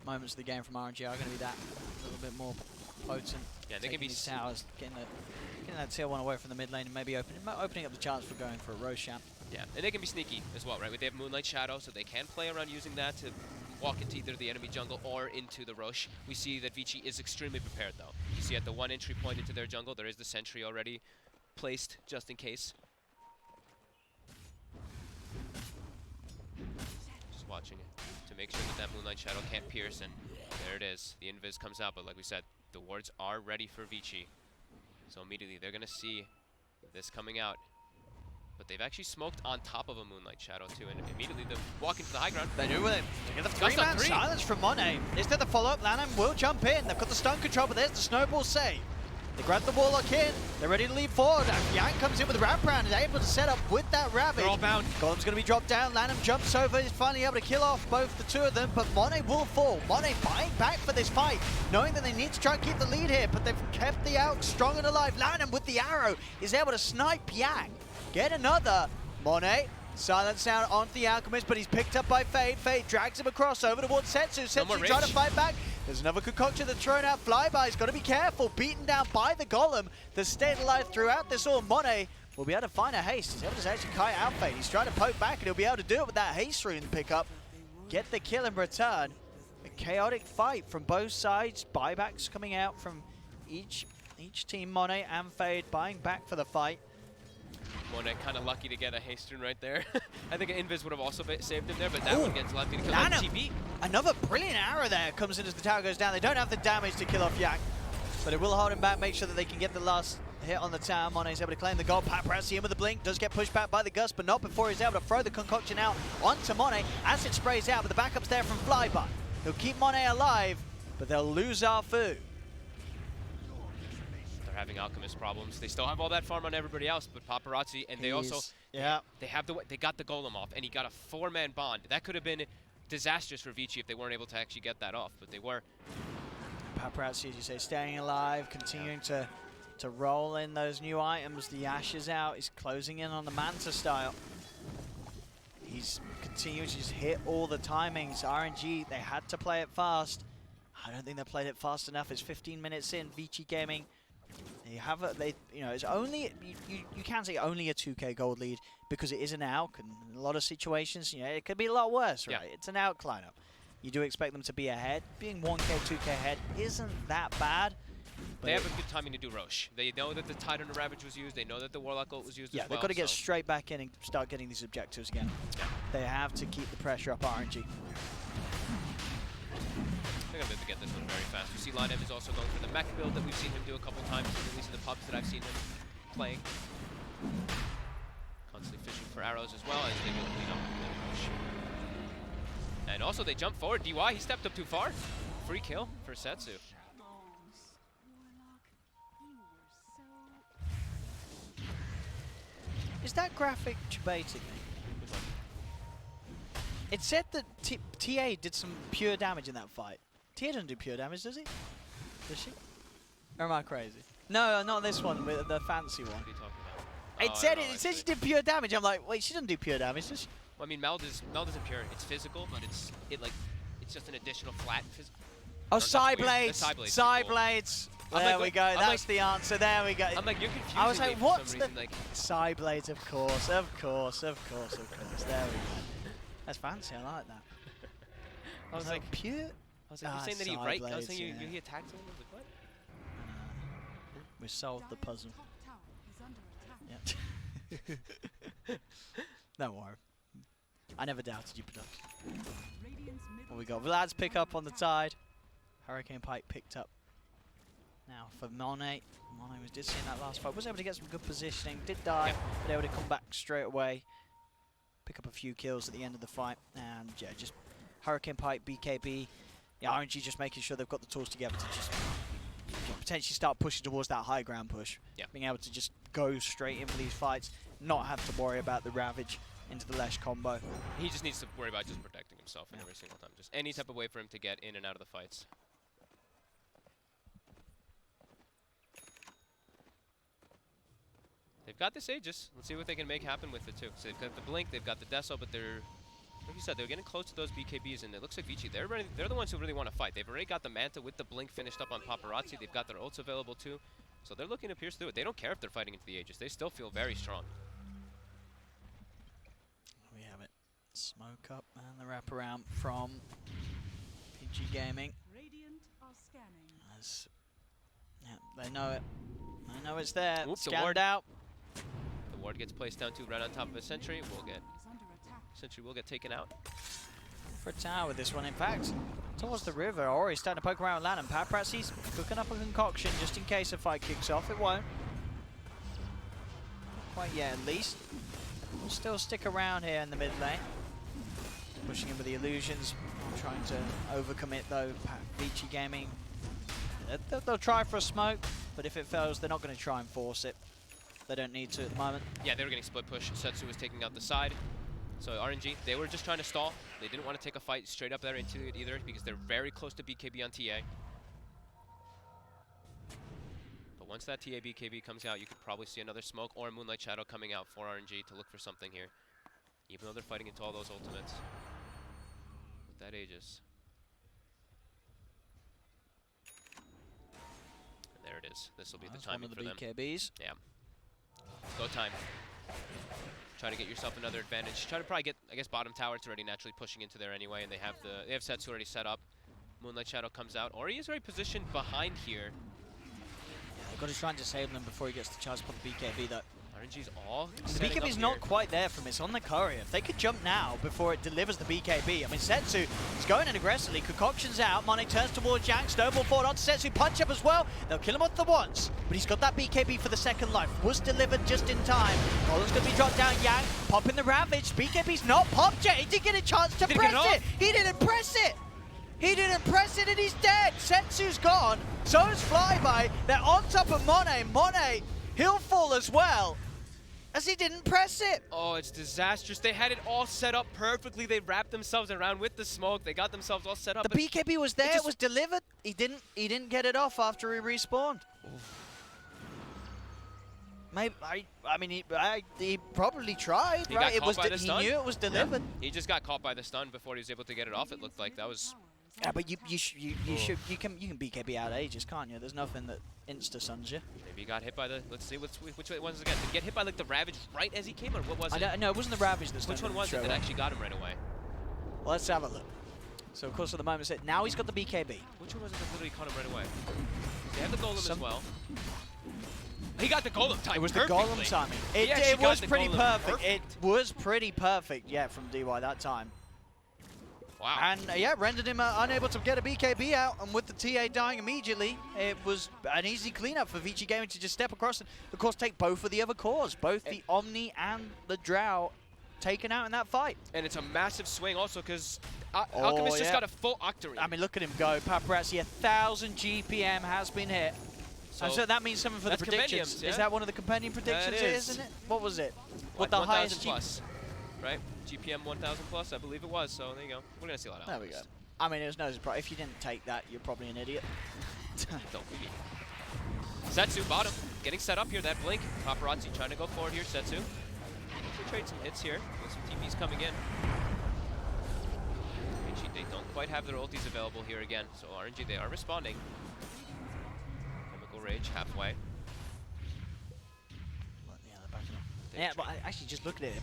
moments of the game from RNG are going to be that a little bit more potent. Yeah, they can be these towers, getting that tier 1 away from the mid lane and maybe opening up the chance for going for a Roshan. Yeah, and they can be sneaky as well, right? They have Moonlight Shadow, so they can play around using that to walk into either the enemy jungle or into the Rosh. We see that Vici is extremely prepared, though. You see at the one entry point into their jungle, there is the sentry already placed just in case. Just watching it to make sure that that Moonlight Shadow can't pierce, and there it is. The invis comes out, but like we said, the wards are ready for Vici. So immediately they're going to see this coming out. But they've actually smoked on top of a Moonlight Shadow too, and immediately they walk into the high ground. They do with it. They get the Just a three-man three. silence from Monet. Is there the follow-up? Lanham will jump in. They've got the stun control, but there's the snowball save. They grab the Warlock in. They're ready to leap forward. Yang comes in with the Ramp Round, is able to set up with that Ravage. They're all bound. Golem's going to be dropped down. Lanham jumps over. He's finally able to kill off both the two of them, but Monet will fall. Monet buying back for this fight, knowing that they need to try and keep the lead here, but they've kept the Elk strong and alive. Lanham with the arrow is able to snipe Yang. Get another. Monet, silence down onto the Alchemist, but he's picked up by Fade. Fade drags him across over towards Setsu. Setsu trying to fight back. There's another concoction that's thrown out. Flyby's got to be careful. Beaten down by the Golem that stayed alive throughout this all. Monet will be able to find a haste. He's able to actually kite out Fade. He's trying to poke back, and he'll be able to do it with that haste rune pickup. Get the kill in return. A chaotic fight from both sides. Buybacks coming out from each team. Monet and Fade buying back for the fight. Monet kind of lucky to get a haste rune right there. I think an Invis would have also saved him there, but that one gets lucky to kill off TP. Another brilliant arrow there comes in as the tower goes down. They don't have the damage to kill off Yang, but it will hold him back, make sure that they can get the last hit on the tower. Monet's able to claim the gold. Paparazzi in with the blink, does get pushed back by the Gust, but not before he's able to throw the concoction out onto Monet as it sprays out, but the backup's there from Flyby. They'll keep Monet alive, but they'll lose Arfu. Having Alchemist problems. They still have all that farm on everybody else, but Paparazzi, and they got the Golem off, and he got a 4-man bond. That could have been disastrous for Vici if they weren't able to actually get that off, but they were. Paparazzi, as you say, staying alive, continuing to roll in those new items. The Ash is out. He's closing in on the Manta style. He's continuing to just hit all the timings. RNG, they had to play it fast. I don't think they played it fast enough. It's 15 minutes in. Vici Gaming. It's only, you can say only a 2k gold lead because it is an ALK, and in a lot of situations, it could be a lot worse, right? It's an ALK lineup. You do expect them to be ahead. Being 1k, 2k ahead isn't that bad. They have a good timing to do Rosh. They know that the Titan and Ravage was used. They know that the Warlock ult was used as well. Yeah, they've got to get straight back in and start getting these objectives again. Yeah. They have to keep the pressure up RNG. They're going to be able to get this one very fast. We see Lanham is also going for the mech build that we've seen him do a couple times, at least in the pubs that I've seen him playing. Constantly fishing for arrows as well as they will clean up the Rosh. And also they jump forward. DY, he stepped up too far. Free kill for Setsu. Is that graphic debating me? It said that TA did some pure damage in that fight. TA doesn't do pure damage, does he? Does she? Or am I crazy? No, not this one, with the fancy one. What are you talking about? It said she did pure damage. I'm like, wait, she doesn't do pure damage, does she? Well, I mean, Meld isn't pure. It's physical, but it's just an additional flat physical. Oh, Psyblades. Psyblades. There we go. That's the answer. There we go. I'm like, you're confusing I was like, me what's for the some reason, Psyblades? Of course. There we go. That's fancy. I like that. I was like, pure. I was like, you're saying that he right? I was saying he attacked someone. I was like, what? We solved the puzzle. Top tower is under attack. Yeah. Don't worry. I never doubted you, production. Radiant's middle What we got? Vlad's pick up on the tide. Hurricane Pike picked up. Now Now for Monet. Monet was did see in that last fight. Was able to get some good positioning. Did die, but able to come back straight away. Pick up a few kills at the end of the fight. And yeah, just Hurricane Pike, BKB. Yeah, RNG just making sure they've got the tools together to just potentially start pushing towards that high ground push. Yeah. Being able to just go straight in for these fights, not have to worry about the Ravage into the Lesh combo. He just needs to worry about just protecting himself every single time. Just any type of way for him to get in and out of the fights. They've got this Aegis. Let's see what they can make happen with it too. So they've got the Blink, they've got the Deso, but they're, like you said, they're getting close to those BKBs, and it looks like Vici, they're the ones who really want to fight. They've already got the Manta with the Blink finished up on Paparazzi. They've got their ults available too. So they're looking to pierce through it. They don't care if they're fighting into the Aegis. They still feel very strong. We have it. Smoke up and the wraparound from PG Gaming. Radiant are scanning. As, yeah, they know it. They know it's there. Oops, the Scanned ward. out. The ward gets placed down too, right on top of a Sentry. We'll get, Is under attack. Sentry will get taken out. For a tower with this one, in fact. Towards the river. Ori starting to poke around with Lanham. Paparazzi's cooking up a concoction just in case a fight kicks off. It won't. Not quite yet, at least. We'll still stick around here in the mid lane. Pushing in with the illusions. Trying to overcommit though. Vici Gaming. They'll try for a smoke, but if it fails, they're not going to try and force it. They don't need to at the moment. Yeah, they were getting split push. Setsu was taking out the side. So RNG, they were just trying to stall. They didn't want to take a fight straight up there into it either because they're very close to BKB on TA. But once that TA BKB comes out, you could probably see another smoke or a Moonlight Shadow coming out for RNG to look for something here. Even though they're fighting into all those ultimates. With that Aegis. And there it is. This will be the timing for them. One of the BKBs. Yeah. Go time. Try to get yourself another advantage. Try to probably get, I guess, bottom tower. It's already naturally pushing into there anyway, and they have Setsu already set up. Moonlight Shadow comes out. Ori is already positioned behind here. Yeah, they've got to try and disable him before he gets the chance to put the BKB though. RNG's all The setting up BKB's here. not quite there from it. It's on the courier. If they could jump now before it delivers the BKB. I mean, Setsu is going in aggressively. Concoction's out. Money turns towards Yang. Snowball forward onto Setsu. Punch up as well. They'll kill him with the once. But he's got that BKB for the second life. Was delivered just in time. Colin's going to be dropped down. Yang popping the Ravage. BKB's not popped yet. He did get a chance to press it. He didn't press it. He didn't press it and he's dead. Setsu's gone. So is Flyby. They're on top of Monet. Monet, he'll fall as well, as he didn't press it. Oh, it's disastrous. They had it all set up perfectly. They wrapped themselves around with the smoke. They got themselves all set up. The BKB was there. It was delivered. He didn't get it off after he respawned. Maybe I mean he probably tried. He right? got caught by the He stun. knew it was delivered. He just got caught by the stun before he was able to get it off. It looked like that was. Yeah, but you can BKB out Aegis, can't you? There's nothing that insta stuns you. Maybe he got hit by the. Let's see which ones again. Did he get hit by like the Ravage right as he came, or what was it? No, it wasn't the Ravage that stunned Which one was it that actually got him right away? Well, let's have a look. So of course at the moment it's now he's got the BKB. Which one was it that literally caught him right away? They have the Golem as well. He got the Golem time. It was perfectly. the Golem timing. He actually It got was the pretty Golem perfect. It was pretty perfect, yeah, from DY that time. Wow. And yeah, rendered him unable to get a BKB out, and with the TA dying immediately, it was an easy cleanup for Vici Gaming to just step across and, of course, take both of the other cores, both the Omni and the Drow taken out in that fight. And it's a massive swing also because Alchemist just got a full Octarine. I mean, look at him go. Paparazzi, 1,000 GPM has been hit. So and so that means something for the that's predictions. compendiums, yeah? Is that one of the compendium predictions, That is. isn't it? What was it? What, the 1,000 highest plus, right? GPM 1,000 plus, I believe it was. So there you go. We're gonna see a lot of There we go. Alchemist. I mean, there's no surprise. If you didn't take that, you're probably an idiot. Don't be. Setsu bottom, getting set up here. That blink. Paparazzi trying to go forward here. Setsu. Should trade some hits here. With some TPs coming in. They don't quite have their ultis available here again. So RNG, they are responding. Chemical Rage halfway. Yeah, they're backing up. Yeah, but actually, just look at it.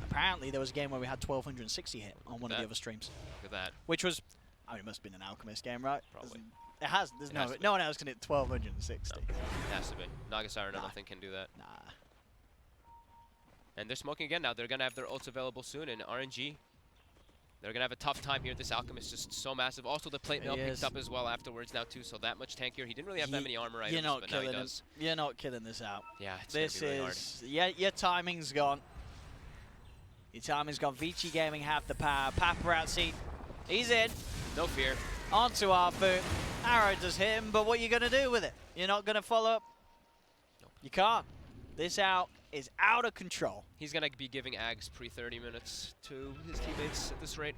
Apparently, there was a game where we had 1,260 hit on one of the other streams. Look at that. Which was, I mean, it must have been an Alchemist game, right? Probably. It has. There's no one else can hit 1,260. No, it has to be. Nagasara, I don't think can do that. Nah. And they're smoking again now. They're going to have their ults available soon. And RNG, They're going to have a tough time here. This Alchemist is just so massive. Also, the plate mail picked up as well afterwards now, too, so that much tankier. He didn't really have that many armor items, but now he does. You're not killing this out. Yeah, it's this gonna be really is... Yeah, your timing's gone. Your timing's gone. Vici Gaming have the power. Paparazzi, he's in. No fear. Onto Arfu. Arrow does hit him, but what are you going to do with it? You're not going to follow up? Nope. You can't. This out is out of control. He's going to be giving Ags pre-30 minutes to his teammates at this rate.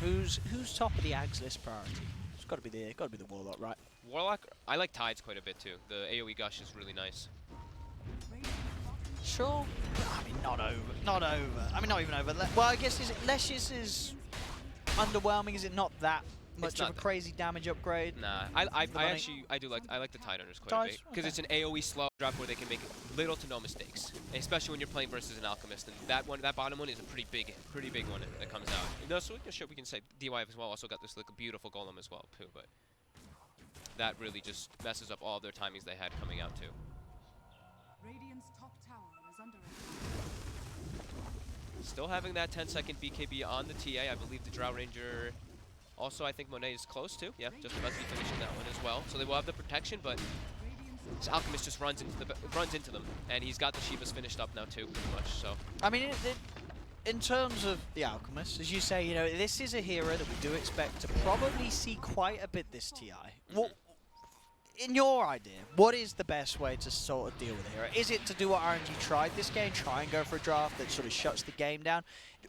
Who's top of the Ags list priority? It's got to be the Warlock, right? Warlock, I like Tides quite a bit too. The AoE gush is really nice. Sure. I mean, not over. I mean, not even over. Well, I guess Leshes is underwhelming. Is it not that much of a crazy damage upgrade? Nah, I like the Tidehunters quite a bit because it's an AoE slow drop where they can make little to no mistakes, especially when you're playing versus an Alchemist. And that bottom one is a pretty big one that comes out. And also, we can say DY as well also got this like a beautiful golem as well too, but that really just messes up all their timings they had coming out too. Radiant's top tower is under attack. Still having that 10-second BKB on the TA. I believe the Drow Ranger. Also, I think Monet is close too. Yeah, just about to be finishing that one as well. So they will have the protection, but this Alchemist just runs into them, and he's got the Shivas finished up now too, pretty much. So I mean, in terms of the Alchemist, as you say, you know, this is a hero that we do expect to probably see quite a bit this TI. What, in your idea, what is the best way to sort of deal with a hero? Is it to do what RNG tried this game, try and go for a draft that sort of shuts the game down?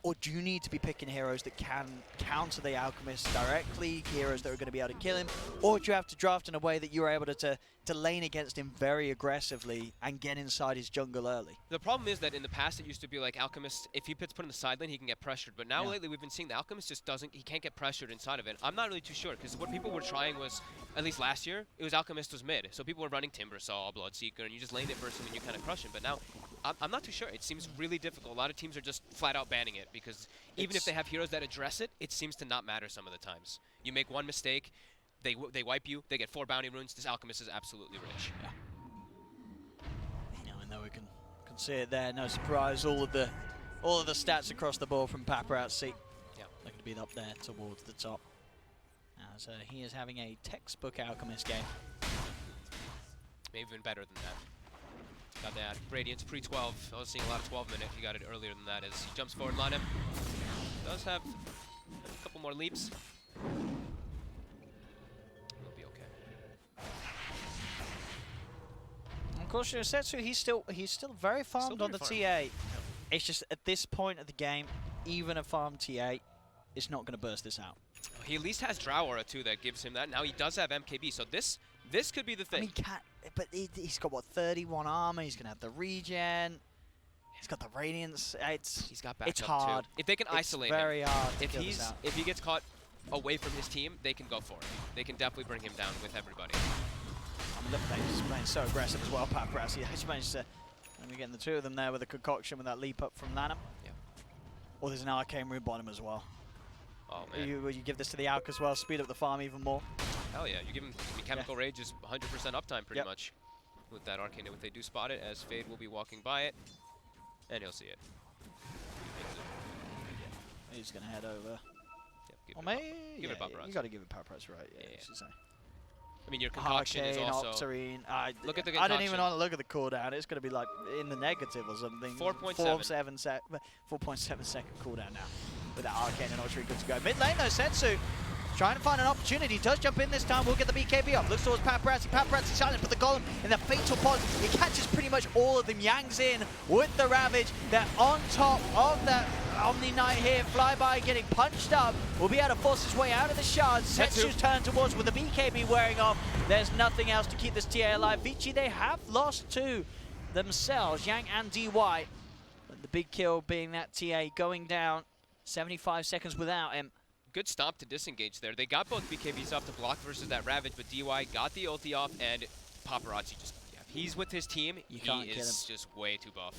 Or do you need to be picking heroes that can counter the Alchemist directly, heroes that are going to be able to kill him? Or do you have to draft in a way that you're able to lane against him very aggressively and get inside his jungle early? The problem is that in the past it used to be like Alchemist, if he puts put in the side lane, he can get pressured. But now lately we've been seeing the Alchemist just he can't get pressured inside of it. I'm not really too sure, because what people were trying was, at least last year, it was Alchemist was mid. So people were running Timbersaw, Bloodseeker, and you just lane it versus him and you kind of crush him. But now, I'm not too sure. It seems really difficult. A lot of teams are just flat out banning it, because even if they have heroes that address it, it seems to not matter some of the times. You make one mistake, they wipe you, they get 4 bounty runes. This Alchemist is absolutely rich. Yeah. I know we can see it there. No surprise, all of the stats across the board from Paparazzi. Yeah, looking to be up there towards the top. As he is having a textbook Alchemist game. Maybe even better than that. Got that Radiance pre-12. I was seeing a lot of 12-minute. He got it earlier than that as he jumps forward. Lanem does have a couple more leaps. He'll be okay. Of course, Setsu, he's still very farmed on the TA. Yep. It's just at this point of the game, even a farm TA is not going to burst this out. He at least has Drow Aura too that gives him that. Now he does have MKB, so this could be the thing. I mean, but he's got what, 31 armor. He's going to have the regen. He's got the Radiance. He's got backup it's hard. Too. If they can isolate him, very hard. If he gets caught away from his team, they can go for it. They can definitely bring him down with everybody. I mean, look, he's playing so aggressive as well, Paparazzi. He's managed to. We're getting the two of them there with a concoction with that leap up from Lanham. Yeah. Or there's an Arcane Rune bottom as well. Oh man. Will you give this to the Alk as well? Speed up the farm even more. Hell yeah! You give him Chemical Rage is 100% uptime pretty much with that Arcane. If they do spot it, as Fade will be walking by it, and he'll see it. He's gonna head over. Yep, Or maybe give it Paparazzi. You got to give it Paparazzi, right? Yeah. I mean, your concoction is also. Octarine. Look at the concoction. I don't even want to look at the cooldown. It's going to be like in the negative or something. 4.7 second cooldown now. With that Arcane and Octarine good to go. Mid lane though, Setsu trying to find an opportunity. Does jump in this time. We'll get the BKB up. Looks towards Paparazzi. Paparazzi silent, but the Golem in the fatal pod. He catches pretty much all of them. Yang's in with the Ravage. They're on top of that Omni Knight here. Flyby getting punched up. Will be able to force his way out of the shards. Setsu's turned towards with the BKB wearing off. There's nothing else to keep this TA alive. Vici, they have lost two themselves, Yang and DY. But the big kill being that TA going down. 75 seconds without him. Good stomp to disengage there. They got both BKBs off to block versus that Ravage, but DY got the ulti off, and Paparazzi just, he's with his team. He is just way too buff.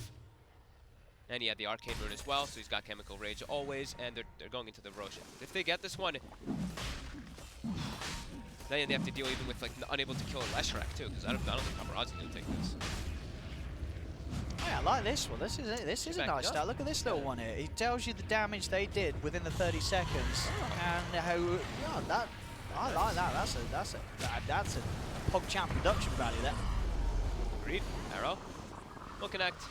And he had the Arcane Rune as well, so he's got Chemical Rage always, and they're going into the Roshan. If they get this one, then they have to deal even with like unable to kill a Leshrac too, because I don't think Paparazzi's gonna take this. Yeah, like this one. This is it. This is a nice start. Look at this little one here. It tells you the damage they did within the 30 seconds, and how that I like that. That's a PogChamp production value there. Agreed. Arrow. Will connect.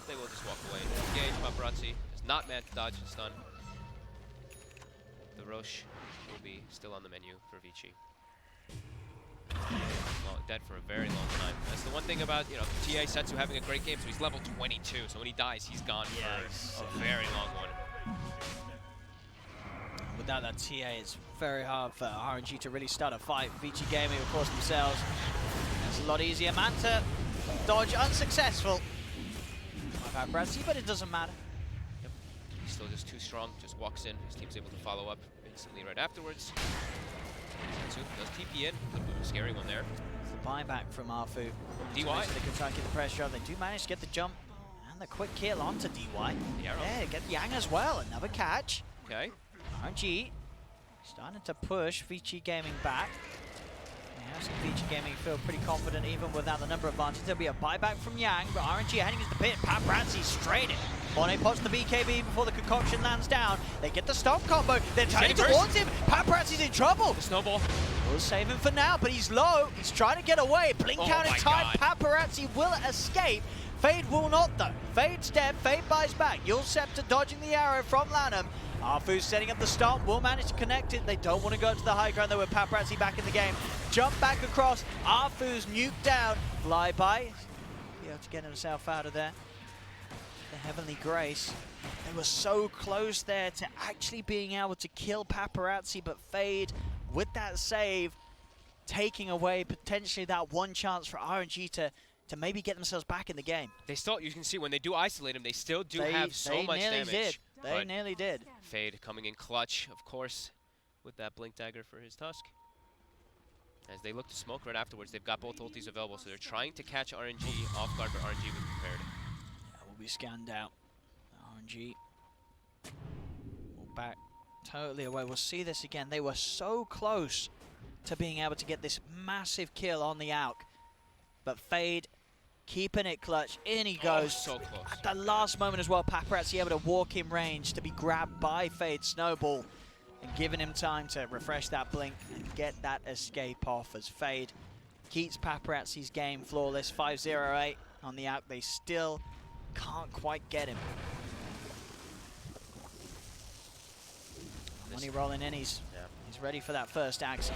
They will just walk away. Engage. Paparazzi is not meant to dodge and stun. The Roche will be still on the menu for Vici. Well, dead for a very long time. That's the one thing about, you know, TA Setsu having a great game, so he's level 22, so when he dies, he's gone for a very long one. Without that TA, it's very hard for RNG to really start a fight. Vici Gaming, of course, themselves. It's a lot easier. Manta, dodge unsuccessful. My bad, Bradley, but it doesn't matter. Yep. He's still just too strong, just walks in. His team's able to follow up instantly right afterwards. Setsu does TP in, a scary one there. It's the buyback from Arfu. DY. So they can try and keep the pressure on. They do manage to get the jump and the quick kill onto DY. Yeah, get Yang as well. Another catch. Okay. RNG starting to push Vici Gaming back. Yeah, so Vici Gaming feel pretty confident even without the number advantage. There'll be a buyback from Yang, but RNG heading into the pit. Paparazzi straight in. Monet pots the BKB before the concoction lands down. They get the stomp combo. They're turning towards him. Paparazzi's in trouble. The snowball. We'll save him for now, but he's low. He's trying to get away. Blink out in time. Paparazzi will escape. Fade will not, though. Fade's dead. Fade buys back. Yul Scepter dodging the arrow from Lanham. Arfu's setting up the stomp. Will manage to connect it. They don't want to go to the high ground, though, with Paparazzi back in the game. Jump back across. Arfu's nuked down. Fly by. Be able to get himself out of there. The Heavenly Grace. They were so close there to actually being able to kill Paparazzi, but Fade, with that save, taking away potentially that one chance for RNG to maybe get themselves back in the game. They still, you can see when they do isolate him, they still do have so much damage. They nearly did. Fade coming in clutch, of course, with that Blink Dagger for his Tusk. As they look to smoke right afterwards, they've got both ultis available, so they're trying to catch RNG off guard, but RNG was prepared. Yeah, will be scanned out. RNG will back totally away. We'll see this again. They were so close to being able to get this massive kill on the Auk, but Fade keeping it clutch. In he goes. So close. At the last moment as well, Paparazzi able to walk in range to be grabbed by Fade Snowball and giving him time to refresh that blink and get that escape off as Fade keeps Paparazzi's game flawless. 5-0-8 on the Auk. They still can't quite get him. Money rolling in, he's ready for that first axe.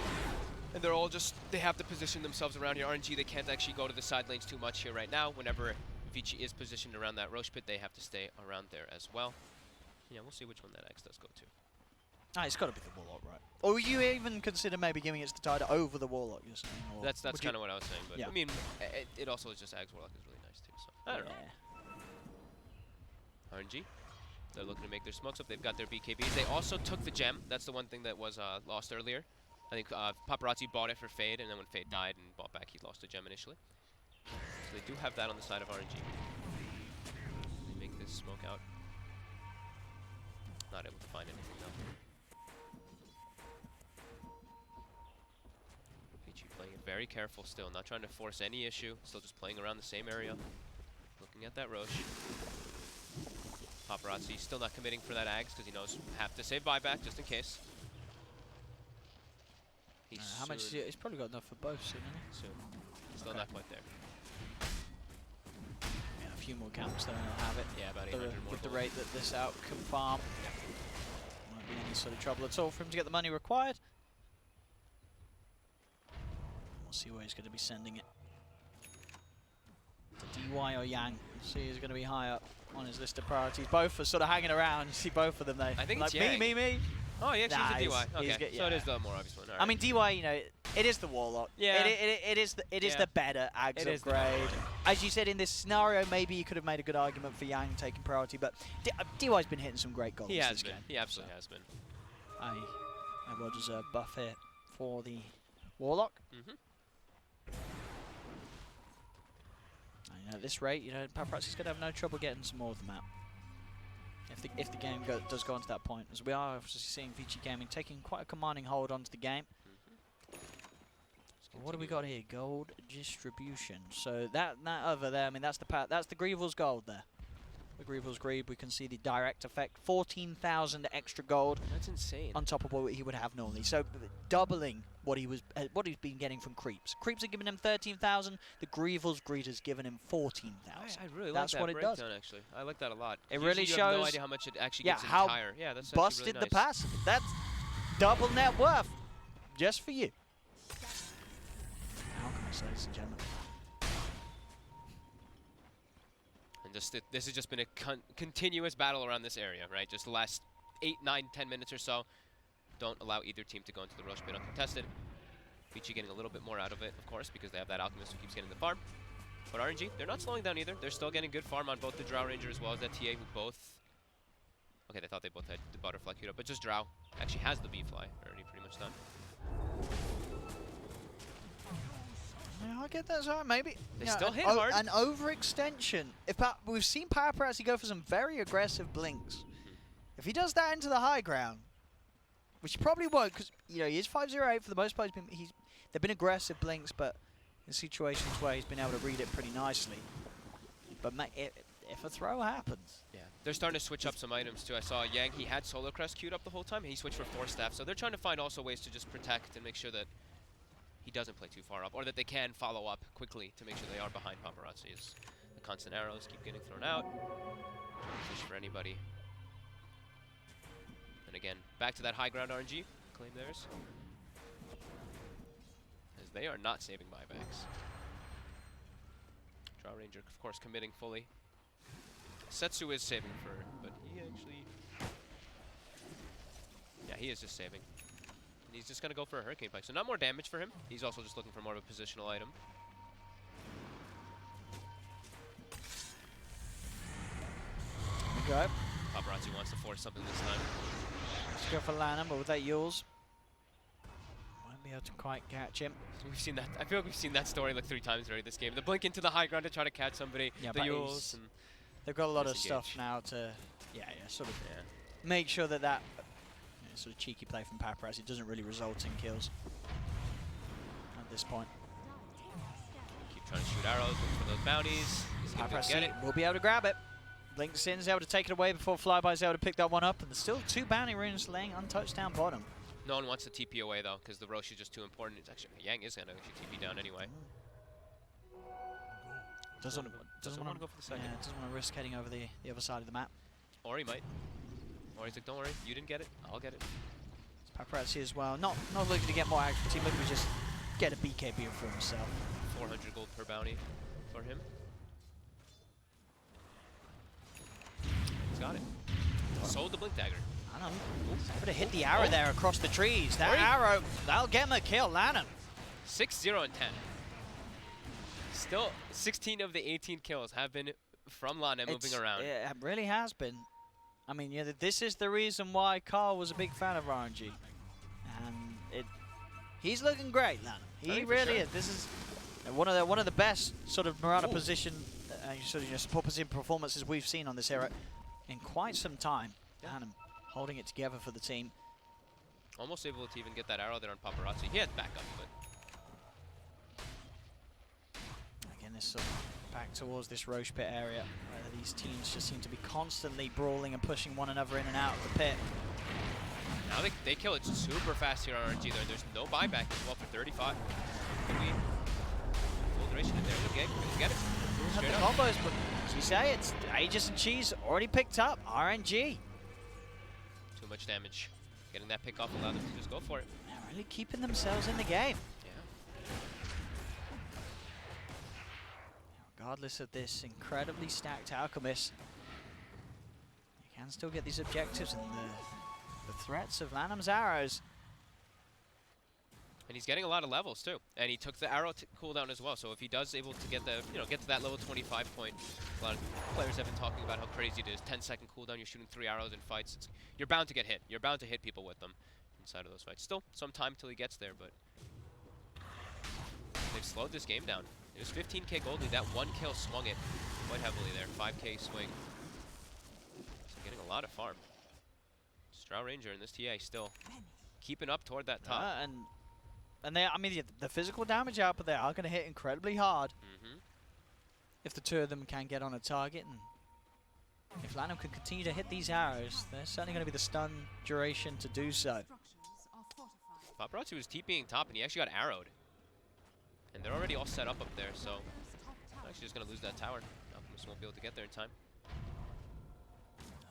And they're all just, they have to position themselves around here. RNG, they can't actually go to the side lanes too much here right now. Whenever Vici is positioned around that Roche pit, they have to stay around there as well. Yeah, we'll see which one that axe does go to. Ah, it's got to be the Warlock, right? Or you even consider maybe giving it to Tida over the Warlock, you're saying? Or That's kind of what I was saying, but yeah. I mean, it also is just Ags Warlock is really nice too, so I don't know. RNG, they're looking to make their smokes up. They've got their BKBs. They also took the gem. That's the one thing that was lost earlier. I think Paparazzi bought it for Fade, and then when Fade died and bought back, he lost the gem initially. So they do have that on the side of RNG. They make this smoke out. Not able to find anything though. Vici playing it very careful still, not trying to force any issue. Still just playing around the same area. Looking at that Roche. Paparazzi still not committing for that Ags because he knows have to save buyback just in case. How much is he? He's probably got enough for both soon, isn't he? Soon. Still not quite there. Yeah, a few more camps there and he'll have it. Yeah, about 800 more. With the rate that this out can farm. Won't be any sort of trouble at all for him to get the money required. We'll see where he's going to be sending it. To DY or Yang. We'll see who's going to be high up on his list of priorities. Both are sort of hanging around. You see both of them there. I think like, it's Yang. me. Oh, he actually is a DY. Okay, yeah. so it is the more obvious one. All right. I mean, DY, you know, it is the Warlock. Yeah. It is the better Ags upgrade. As you said, in this scenario, maybe you could have made a good argument for Yang taking priority, but DY's been hitting some great goals this game. He absolutely has been. A well-deserved buff here for the Warlock. And at this rate, you know, Paparazzi's going to have no trouble getting some more of them out. If the game does go on to that point, as we are obviously seeing Vici Gaming taking quite a commanding hold onto the game. Just What do we got here? Gold distribution. So that over there, I mean, that's the Greevil's gold there. The Greevil's greed. We can see the direct effect. 14,000 extra gold. That's insane. On top of what he would have normally. So doubling what he's been getting from Creeps. Creeps are giving him 13,000. The Greevil's greed has given him 14,000. I really That's like that what it does. breakdown, actually. I like that a lot. It Usually really you shows. have no idea how much it actually gets how entire. Yeah, that's busted actually really the nice. passive. That's double net worth, just for you. Alchemist, ladies and gentlemen. And this has just been a continuous battle around this area, right? Just the last 8, 9, 10 minutes or so. Don't allow either team to go into the Rosh pit uncontested. Vici getting a little bit more out of it, of course, because they have that Alchemist who keeps getting the farm. But RNG, they're not slowing down either. They're still getting good farm on both the Drow Ranger as well as that TA, who both... Okay, they thought they both had the Butterfly queued up, but just Drow actually has the B-Fly already pretty much done. Yeah, I get that, sorry, maybe. They Yeah, still an hit hard. An overextension. We've seen Paparazzi go for some very aggressive blinks. If he does that into the high ground, which he probably won't, because he is 508 for the most part. They've been aggressive blinks, but in situations where he's been able to read it pretty nicely. But if a throw happens, Yeah, they're starting to switch up some items too. I saw Yang, he had Solar Crest queued up the whole time. He switched for Force Staff, so they're trying to find also ways to just protect and make sure that he doesn't play too far up, or that they can follow up quickly to make sure they are behind Paparazzi. As the constant arrows keep getting thrown out. Fish for anybody. And again, back to that high ground RNG. Claim theirs. As they are not saving buybacks. Drow Ranger, of course, committing fully. Setsu is saving for, but he actually... Yeah, he is just saving. And he's just going to go for a Hurricane Pike. So not more damage for him. He's also just looking for more of a positional item. okay. Paparazzi wants to force something this time. Let's go for Lanham, but with that Yules, won't be able to quite catch him. We've seen that. I feel like we've seen that story like 3 times already this game. The blink into the high ground to try to catch somebody. Yeah, the but Yules. And they've got a lot of disengage. stuff now to, sort of yeah. make sure that sort of cheeky play from Paparazzi doesn't really result in kills at this point. Keep trying to shoot arrows, look for those bounties. He's gonna get it. Paparazzi will be able to grab it. Blinks in, is able to take it away before Flyby's able to pick that one up, and there's still 2 bounty runes laying untouched down bottom. No one wants to TP away though, because the Rosh is just too important. It's actually Yang is gonna actually TP down anyway. Doesn't want want to go for the second. Yeah, doesn't want to risk heading over the other side of the map. Or he might. Or he's like, don't worry, you didn't get it, I'll get it. It's Paparazzi as well. Not looking to get more action, but looking to just get a BKB for himself. 400 gold per bounty for him. He's got it. Sold the Blink Dagger. I don't know. Able to hit the arrow there across the trees. That Ori. arrow, that'll get him a kill. Lanham. 6-0 and 10. Still, 16 of the 18 kills have been from Lana moving around. It really has been. I mean, this is the reason why Carl was a big fan of RNG. And he's looking great, Lanham. He really is. This is one of the best sort of Mirana position, sort of support position performances we've seen on this era in quite some time. Yeah. Lanham holding it together for the team. Almost able to even get that arrow there on Paparazzi. He had backup, but Again, this sort of back towards this Rosh pit area where these teams just seem to be constantly brawling and pushing one another in and out of the pit. now they kill it super fast here on RNG. There's no buyback as well for 35. Could be full duration in there. Okay, get it. Have Straight the up. combos, but as you say, it's Aegis and Cheese already picked up. RNG. Too much damage. Getting that pick off allowed them to just go for it. They're really keeping themselves in the game. Yeah. Regardless of this incredibly stacked Alchemist, you can still get these objectives and the threats of Lanham's arrows. And he's getting a lot of levels too. And he took the arrow cooldown as well. So if he does able to get the, get to that level 25 point, a lot of players have been talking about how crazy it is. 10-second cooldown, you're shooting 3 arrows in fights. You're bound to get hit. You're bound to hit people with them inside of those fights. Still some time till he gets there, but they've slowed this game down. It was 15k gold lead. That 1 kill swung it quite heavily there. 5k swing. So getting a lot of farm. Drow Ranger and this TA still keeping up toward that top. And And I mean, the physical damage output there are going to hit incredibly hard Mm-hmm. if the two of them can get on a target. And if LaNm can continue to hit these arrows, there's certainly going to be the stun duration to do so. Structures are fortified. Paparazzi was TPing top, and he actually got arrowed. And they're already all set up there, so Radiant's top tower actually just going to lose that tower. Alchemist won't be able to get there in time.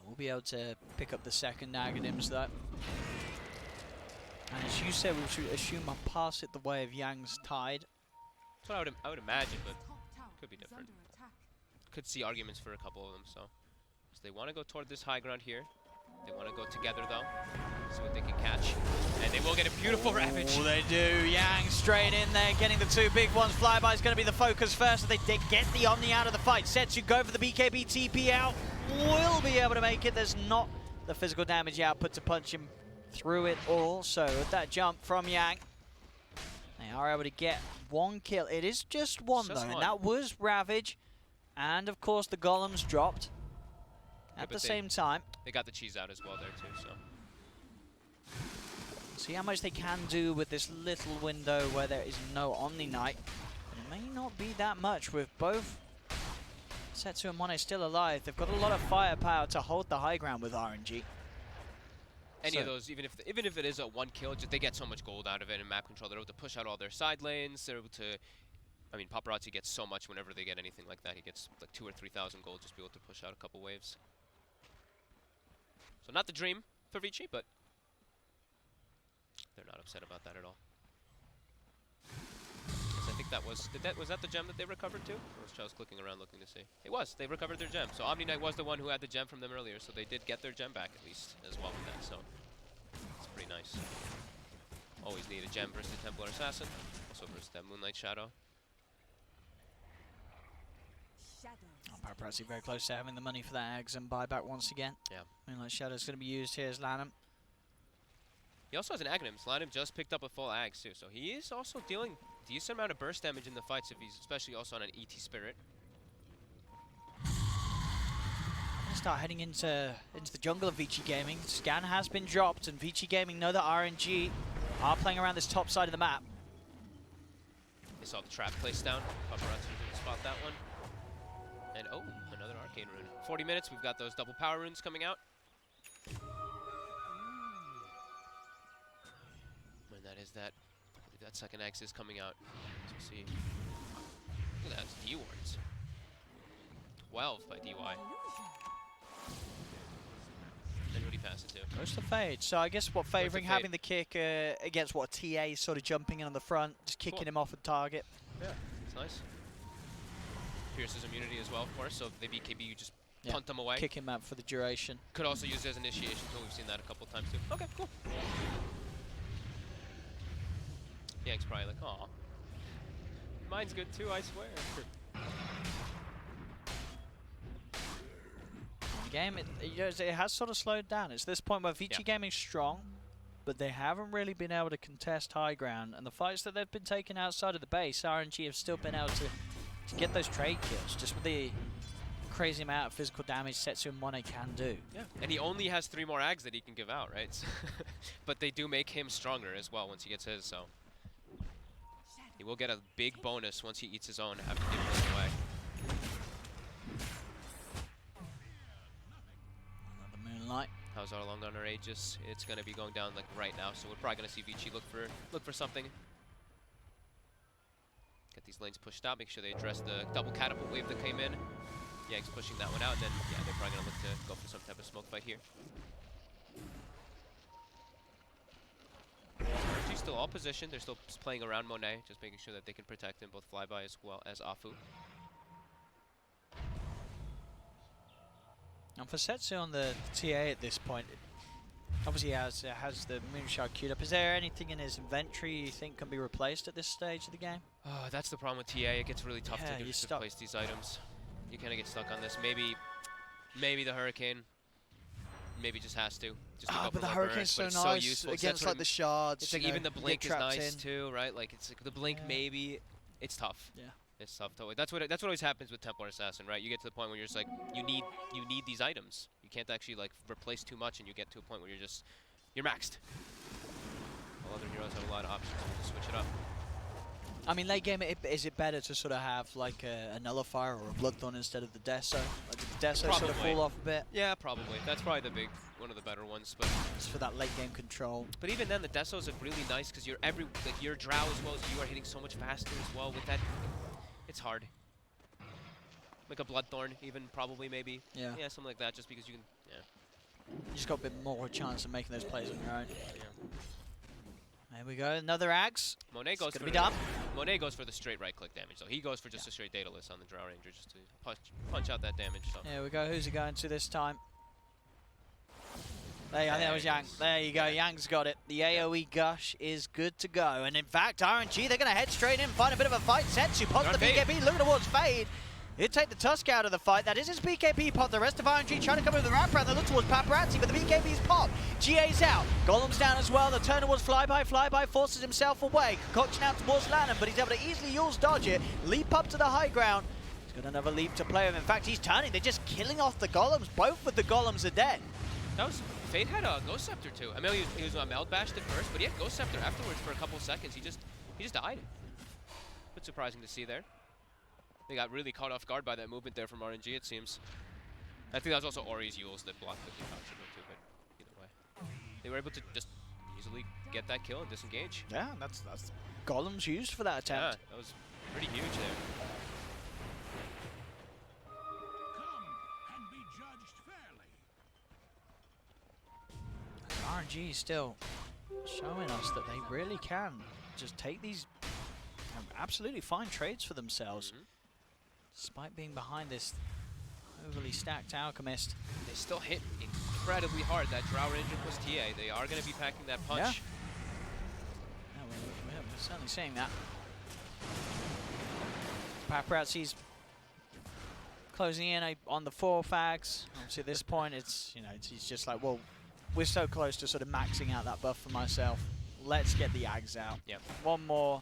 We'll be able to pick up the second Naganims though. And as you said, we should assume I'll pass it the way of Yang's Tide. That's what I would imagine, but top tower could be is different. under attack. could see arguments for a couple of them. So they want to go toward this high ground here. They want to go together though, see what they can catch. And they will get a beautiful Ravage. Oh, they do. Yang straight in there, getting the two big ones. Flyby is going to be the focus first. They did get the Omni out of the fight. Setsu go for the BKB TP out. Will be able to make it. There's not the physical damage output to punch him through it all. So with that jump from Yang, they are able to get one kill. It is just one though, and that was Ravage. And of course the golems dropped at the same time. They got the cheese out as well there too, so. See how much they can do with this little window where there is no Omni Knight. But it may not be that much with both Setsu and Monet still alive. They've got a lot of firepower to hold the high ground with RNG. Any of those, even if it is a one kill, just they get so much gold out of it in map control. They're able to push out all their side lanes. They're able to, I mean, Paparazzi gets so much whenever they get anything like that. He gets like 2,000 or 3,000 gold just to be able to push out a couple waves. So not the dream for Vici, but they're not upset about that at all. I think that was that the gem that they recovered too? Or was Charles clicking around looking to see? It was. They recovered their gem. So Omni Knight was the one who had the gem from them earlier, so they did get their gem back at least as well with that. So it's pretty nice. Always need a gem versus the Templar Assassin, also versus that Moonlight Shadow. Shadows. Oh, Paparazzi very close to having the money for that Ags and buyback once again. Yeah. Moonlight Shadow is going to be used here as LaNm. He also has an Aghanim. LaNm just picked up a full Ags too, so he is also dealing decent amount of burst damage in the fights if he's especially also on an ET Spirit. Start heading into the jungle of Vici Gaming. Scan has been dropped, and Vici Gaming know that RNG are playing around this top side of the map. They saw the trap placed down. Paparazzi didn't spot that one. And oh, another arcane rune. 40 minutes, we've got those double power runes coming out. And that is that. I believe that second X is coming out. Let's see. Look at that, it's D-Wards. 12 by DY. Then what he pass it to? Goes to Fade. So I guess what favouring having the kick against what TA sort of jumping in on the front, just kicking him off at target. Yeah, it's nice. Pierce's immunity as well, of course, so if they BKB, you just punt them away. Kick him out for the duration. Could also use it as initiation tool. We've seen that a couple times too. Okay, cool. Yang's probably like, aw. Mine's good too, I swear. The game, it has sort of slowed down. It's this point where Vici Gaming's strong, but they haven't really been able to contest high ground. And the fights that they've been taking outside of the base, RNG have still been able to get those trade kills, just with the crazy amount of physical damage Setsu and Monet can do. Yeah, and he only has 3 more Ags that he can give out, right? But they do make him stronger as well once he gets his, so. He will get a big bonus once he eats his own, having given this away. Another Moonlight. How's our long on our Aegis? It's going to be going down like right now, so we're probably going to see Vici look for something. Get these lanes pushed out, make sure they address the double catapult wave that came in. Yang's pushing that one out, and then they're probably going to look to go for some type of smoke fight here. RNG's still all positioned, they're still playing around Monet, just making sure that they can protect him, both Flyby as well as Afu. And for Setsu on the TA at this point, obviously has the Moonshard queued up. Is there anything in his inventory you think can be replaced at this stage of the game? Oh, that's the problem with TA. It gets really tough to place these items. You kind of get stuck on this. Maybe the Hurricane. Maybe just has to. Just but the Hurricane's so nice against like the shards. It's like even the Blink is nice too, right? Like it's like the Blink maybe. It's tough. Yeah. It's tough to. That's what always happens with Templar Assassin, right? You get to the point where you're just like you need these items. You can't actually like replace too much, and you get to a point where you're maxed. while other heroes have a lot of options to switch it up. I mean, late game, is it better to sort of have like a Nullifier or a Bloodthorn instead of the Deso? Like, did the Deso sort of Probably. fall off a bit? Yeah, probably. That's probably one of the better ones. But Just for that late game control. But even then, the Desos are really nice because your Drow as well as you are hitting so much faster as well. With that, it's hard. Like a Bloodthorn, even probably maybe. Yeah. Yeah, something like that. Just because you can. Yeah. You just got a bit more chance of making those plays on your own. Yeah. There we go, another Axe. Monet goes for be done. Monet goes for the straight right-click damage, so he goes for just a straight Daedalus on the Drow Ranger just to punch out that damage. So. There we go. Who's he going to this time? There, I think that was Yang. There you go. Yang's got it. The AoE gush is good to go. And in fact, RNG, they're going to head straight in, find a bit of a fight. Setsu pops the BKB, looking towards Fade. He'll take the Tusk out of the fight. That is his BKB pop. The rest of RNG trying to come in with the wraparound. They look towards Paparazzi, but the BKB's pop. GA's out. Golem's down as well. The turn towards Flyby. Flyby forces himself away. Concoction out towards Lanham, but he's able to easily Yule's dodge it. Leap up to the high ground. He's got another leap to play with. In fact, he's turning. They're just killing off the Golems. Both of the Golems are dead. That was Fade had a Ghost Scepter too. I mean, he was on Meld Bashed at first, but he had Ghost Scepter afterwards for a couple of seconds. He just died. Bit surprising to see there. They got really caught off guard by that movement there from RNG, it seems. I think that was also Ori's Yules that blocked the concoction too, but either way. They were able to just easily get that kill and disengage. Yeah, that's Golems used for that attempt. Yeah, that was pretty huge there. Come and be judged fairly. RNG still showing us that they really can just take these absolutely fine trades for themselves. Despite being behind this overly stacked Alchemist. They still hit incredibly hard. That Drow Ranger plus TA, they are going to be packing that punch. Yeah, we're certainly seeing that. Paparazzi's closing in on the 4 fags. Obviously at this point it's, he's just like, well, we're so close to sort of maxing out that buff for myself. Let's get the Ags out. Yep. One more.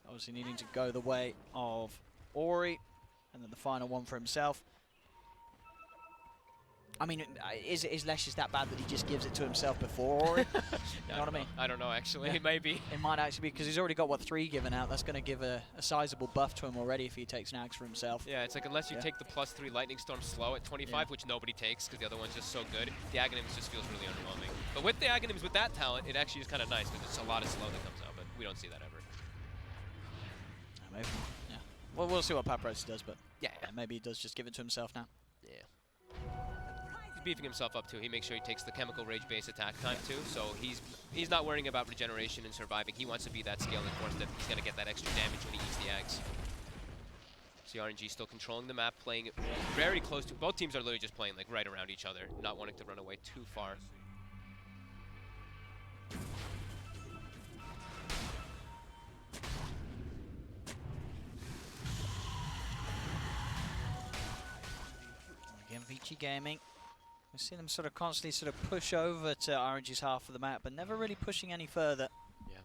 Obviously needing to go the way of Ori. And then the final one for himself. I mean, is Lesh just that bad that he just gives it to himself before Ori? You know what I mean? I don't know, actually. Yeah. Maybe. It might actually be, because he's already got, 3 given out. That's going to give a sizable buff to him already if he takes an Axe for himself. Yeah, it's like unless you take the +3 Lightning Storm slow at 25, which nobody takes because the other one's just so good, the Aghanims just feels really underwhelming. But with the Aghanims, with that talent, it actually is kind of nice because it's a lot of slow that comes out, but we don't see that ever. Maybe, yeah. Well, we'll see what Paparazzi does, but yeah, maybe he does just give it to himself now. Yeah. He's beefing himself up too. He makes sure he takes the Chemical Rage base attack time too, so he's not worrying about regeneration and surviving. He wants to be that scaling force that he's going to get that extra damage when he eats the eggs. See RNG still controlling the map, playing very close to. Both teams are literally just playing like right around each other, not wanting to run away too far. Again, Vici Gaming. We see them sort of constantly sort of push over to RNG's half of the map, but never really pushing any further. Yeah.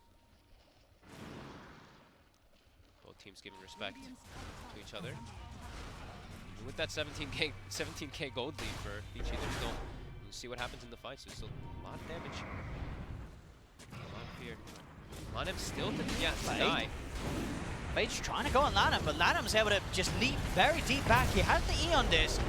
Both teams giving respect to each other. And with that 17k gold lead for Vici, there's still, you see what happens in the fights. There's still a lot of damage. A lot of fear. Lanham still to die. Fade's trying to go on Lanham, but Lanham's able to just leap very deep back. He has the Eon Disc.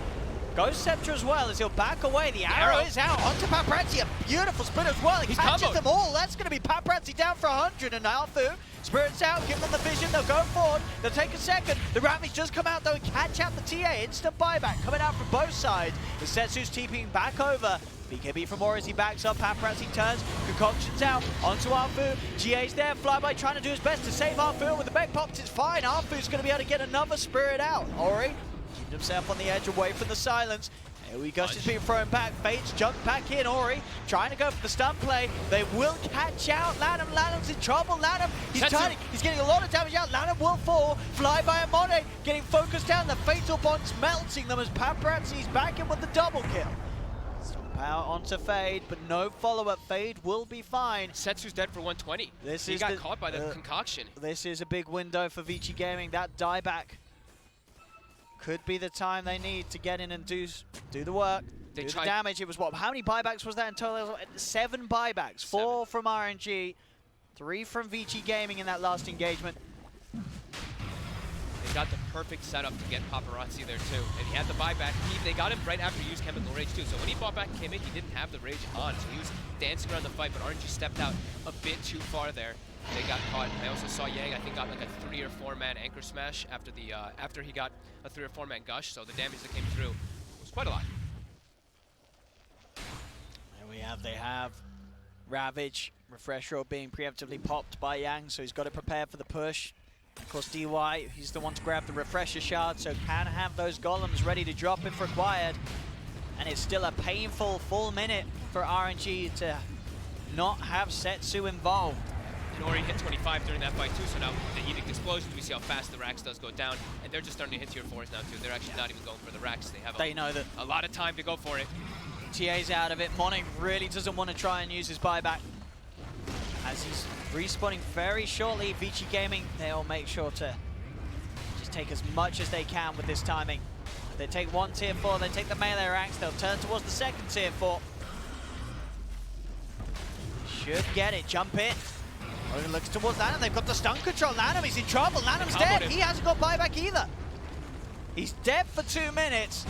Ghost Scepter as well as he'll back away. The arrow is out onto Paparazzi. A beautiful split as well. He catches them all. That's going to be Paparazzi down for 100. And Alfu, Spirit's out. Give them the vision. They'll go forward. They'll take a second. The Ravage just come out though and catch out the TA. Instant buyback coming out from both sides. The Setsu's TPing back over. BKB from Ori as he backs up. Paparazzi turns. Concoction's out onto Arfu. GA's there. Flyby trying to do his best to save Arfu. With the back popped, it's fine. Arfu's going to be able to get another Spirit out. Ori keeping himself on the edge away from the silence. Here we go, she's being thrown back. Fade's jumped back in. Ori trying to go for the stun play. They will catch out Lanham. Lanham's in trouble. Lanham, he's turning. He's getting a lot of damage out. Lanham will fall. Flyby and Monet getting focused down. The Fatal Bond's melting them as Paparazzi's back in with the double kill. Out onto Fade, but no follow-up. Fade will be fine. Setsu's dead for 120. He got caught by the concoction. This is a big window for Vici Gaming. That dieback could be the time they need to get in and do the work, do the damage. It was what? How many buybacks was that in total? 7 buybacks. 4 from RNG, 3 from Vici Gaming in that last engagement. They got the perfect setup to get Paparazzi there too, and he had the buyback. They got him right after he used Chemical Rage too, so when he bought back and came in, he didn't have the Rage on, so he was dancing around the fight, but RNG stepped out a bit too far there. They got caught. I also saw Yang, I think, got like a 3 or 4 man anchor smash after the after he got a 3 or 4 man gush, so the damage that came through was quite a lot. There they have Ravage, Refresher being preemptively popped by Yang, so he's got to prepare for the push. Of course, DY, he's the one to grab the Refresher shard, so can have those golems ready to drop if required. And it's still a painful full minute for RNG to not have Setsu involved. And Ori hit 25 during that fight too, so now the Edict Explosions, we see how fast the Rax does go down, and they're just starting to hit tier 4s now too. They're actually not even going for the Rax. They have Know that a lot of time to go for it. TA's out of it. Monik really doesn't want to try and use his buyback, as he's respawning very shortly. Vici Gaming, they'll make sure to just take as much as they can with this timing. They take one tier 4, they take the melee Rax, they'll turn towards the second tier 4. Should get it, jump in. Oh, looks towards Lanham, they've got the stun control. Lanham, he's in trouble, Lanham's dead. He hasn't got buyback either. He's dead for 2 minutes.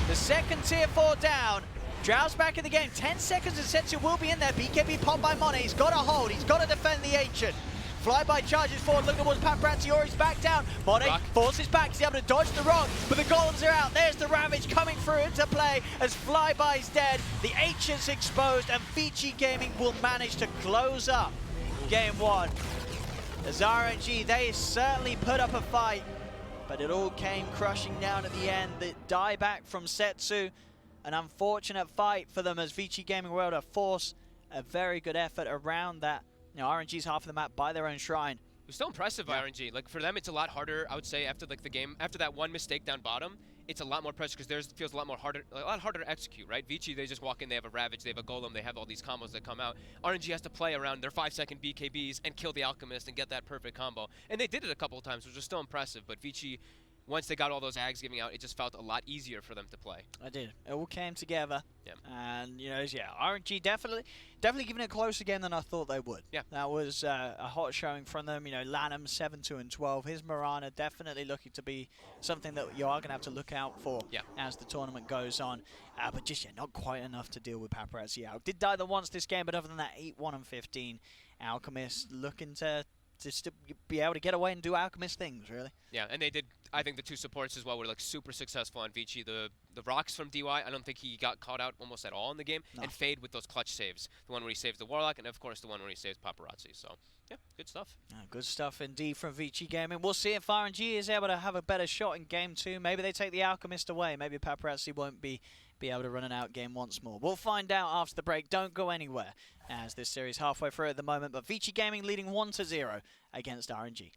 The second tier 4 down. Drow's back in the game. 10 seconds and Setsu will be in there. BKB popped by Monet. He's got to hold. He's got to defend the Ancient. Flyby charges forward. Look towards Paparazzi. Ori's back down. Monet forces back. He's able to dodge the rock, but the golems are out. There's the Ravage coming through into play as Flyby's dead. The Ancient's exposed, and Vici Gaming will manage to close up game 1. As RNG, they certainly put up a fight, but it all came crushing down at the end. The dieback from Setsu. An unfortunate fight for them as Vici Gaming were able to force a very good effort around that. You know, RNG's half of the map by their own shrine. It was still impressive by RNG. Like for them, it's a lot harder, I would say, after like the game, after that one mistake down bottom, it's a lot more pressure because theirs feels a lot harder to execute, right? Vici, they just walk in, they have a Ravage, they have a Golem, they have all these combos that come out. RNG has to play around their 5-second BKBs and kill the Alchemist and get that perfect combo. And they did it a couple of times, which was still impressive, but Vici, once they got all those ags giving out, it just felt a lot easier for them to play. I did. It all came together. Yeah. And, you know, yeah, RNG definitely giving it a closer game than I thought they would. Yeah. That was a hot showing from them. You know, Lanham 7-2-12. His Mirana definitely looking to be something that you are going to have to look out for as the tournament goes on. But just, not quite enough to deal with Paparazzi out. Did die the once this game, but other than that, 8-1-15. Alchemist looking to still be able to get away and do Alchemist things, really. Yeah, and they did. I think the 2 supports as well were like super successful on Vici. The rocks from DY, I don't think he got caught out almost at all in the game. No. And Fade with those clutch saves. The one where he saves the Warlock, and of course the one where he saves Paparazzi. So, yeah, good stuff. Good stuff indeed from Vici Gaming. We'll see if RNG is able to have a better shot in game 2. Maybe they take the Alchemist away. Maybe Paparazzi won't be able to run an out game once more. We'll find out after the break. Don't go anywhere, as this series halfway through at the moment. But Vici Gaming leading 1-0 against RNG.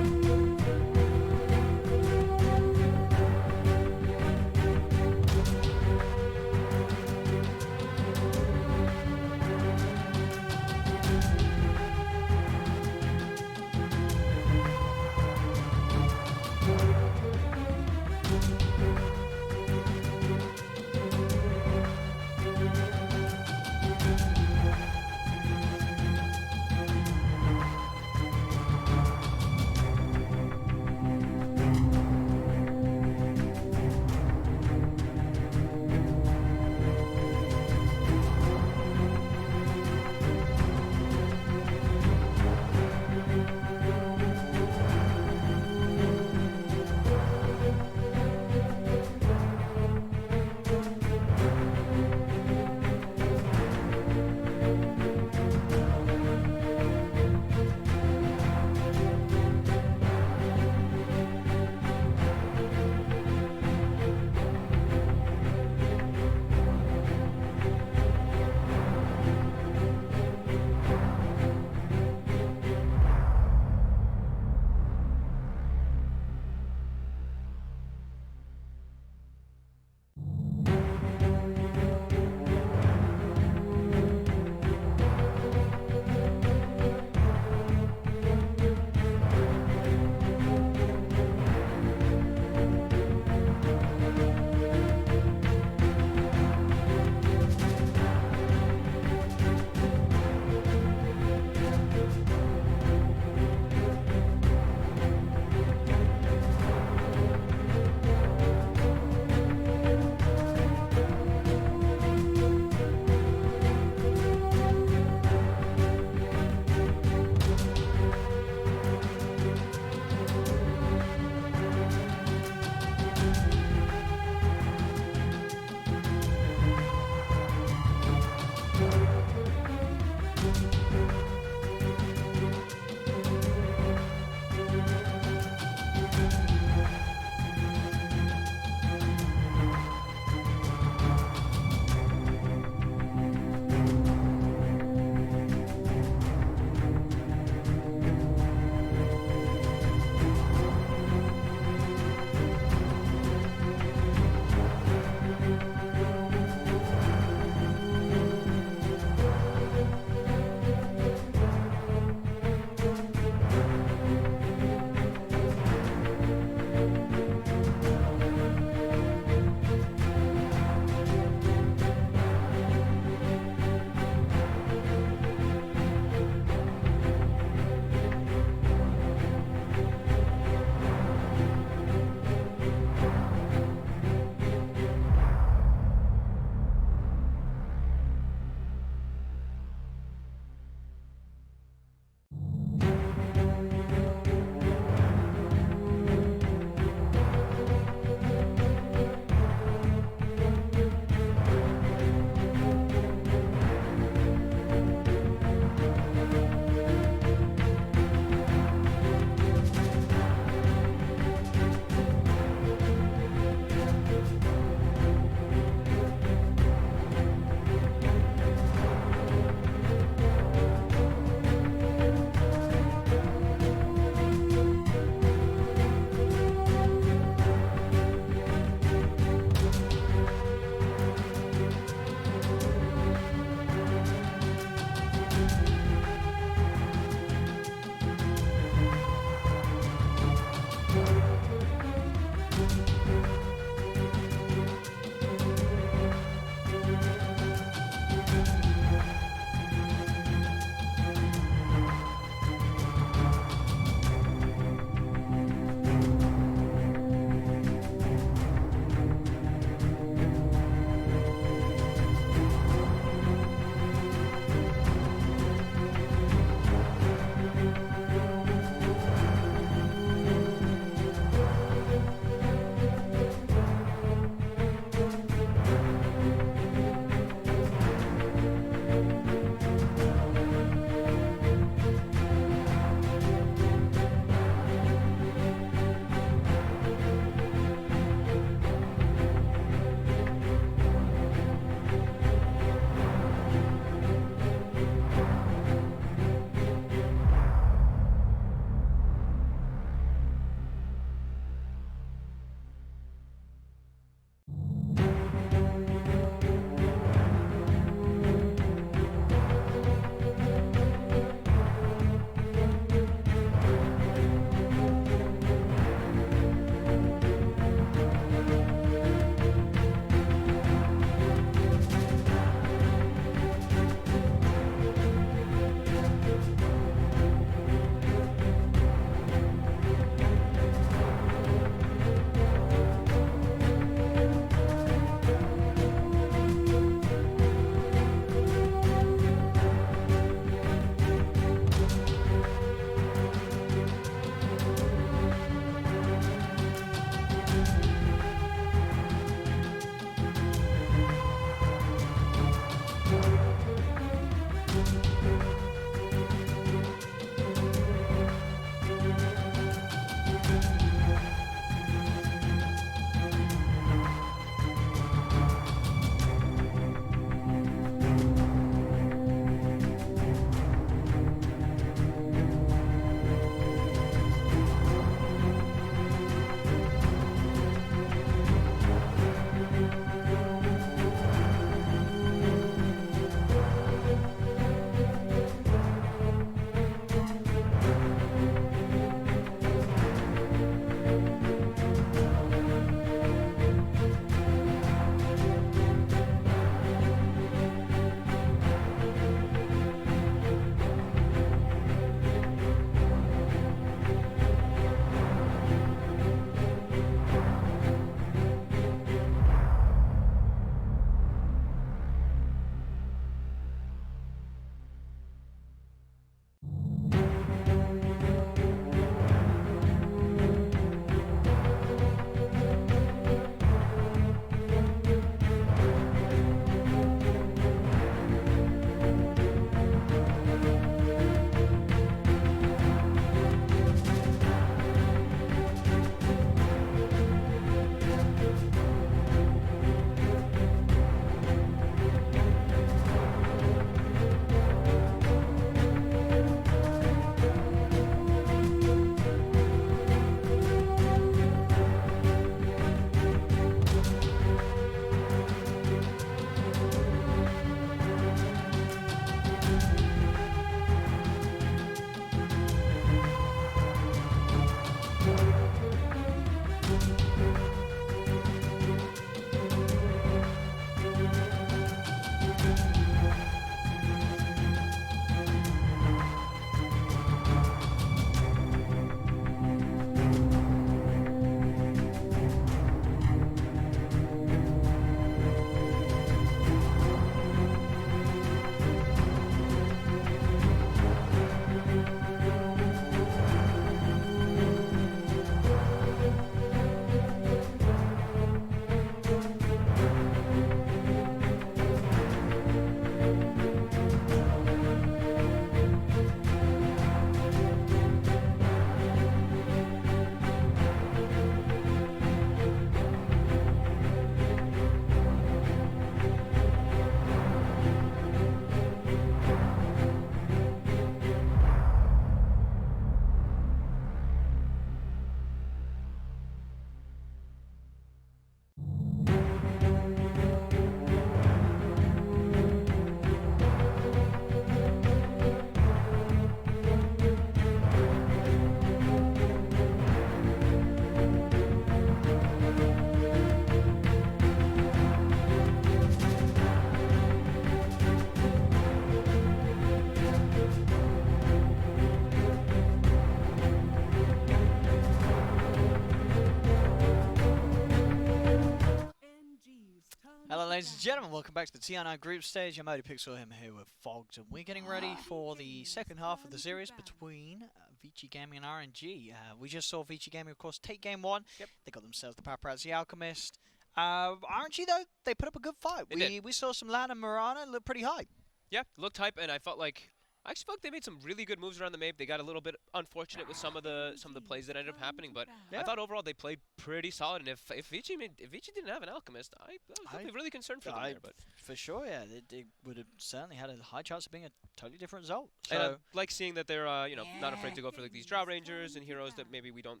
ladies and gentlemen, welcome back to the TR9 group stage. I'm ODPixel here with Fogged, and we're getting ready for the second half of the series between Vici Gaming and RNG. We just saw Vici Gaming, of course, take game one. Yep. They got themselves the Paparazzi Alchemist. RNG, though, they put up a good fight. We saw some Lan and Mirana look pretty high. Yeah, looked hype, and I felt like I actually felt like they made some really good moves around the map. They got a little bit unfortunate with some of the plays that ended up happening, but Yeah. I thought overall they played pretty solid. And if Vici didn't have an Alchemist, I was definitely really concerned for them there. But For sure, yeah, they would have certainly had a high chance of being a totally different result. and I So like seeing that they're not afraid to go for like these Drow Rangers and heroes that maybe we don't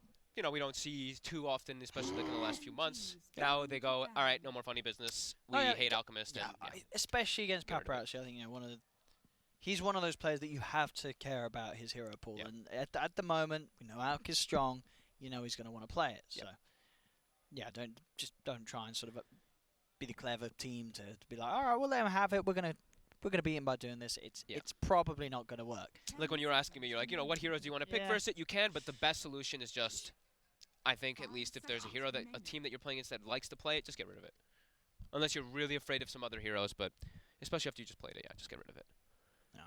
see too often, especially like in the last few months. Now they go, all right, no more funny business. We yeah, hate Alchemist. yeah, And, especially against Get rid of it. Paparazzi, I think he's one of those players that you have to care about his hero pool. Yeah. And at the moment, we know Alk is strong. You know he's going to want to play it. Yep. So yeah, don't try and sort of be the clever team to be like, all right, we'll let him have it. We're gonna beat him by doing this. It's probably not going to work. like when you were asking me, you're like, what heroes do you want to pick Yeah. versus it? You can, but the best solution is just, I think at least if there's a hero a team that you're playing against that likes to play it, just get rid of it. Unless you're really afraid of some other heroes, but especially after you just played it, just get rid of it.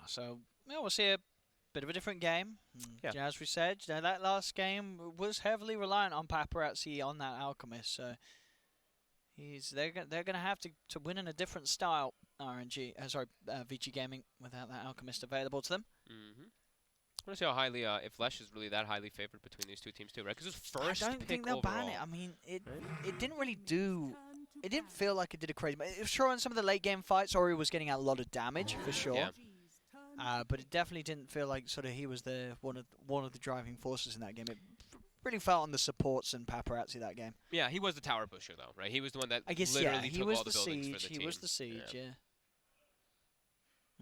So we'll see a bit of a different game. Yeah. As we said, that last game was heavily reliant on Paparazzi on that Alchemist. So they're going to have to win in a different style. Vici Gaming without that Alchemist available to them. Mm-hmm. I want to see how highly, if Lesh is really that highly favored between these two teams too, right? Because it was first I don't pick think they'll overall. ban it. I mean, it didn't really do. It didn't feel like it did a crazy. Sure, in some of the late game fights, Ori was getting out a lot of damage for sure. Yeah. But it definitely didn't feel like sort of he was one of the driving forces in that game. It really felt on the supports and Paparazzi that game. Yeah, he was the tower pusher though, right? He was the one that I guess literally he took was all the the buildings siege. for the He team. was the siege, yeah.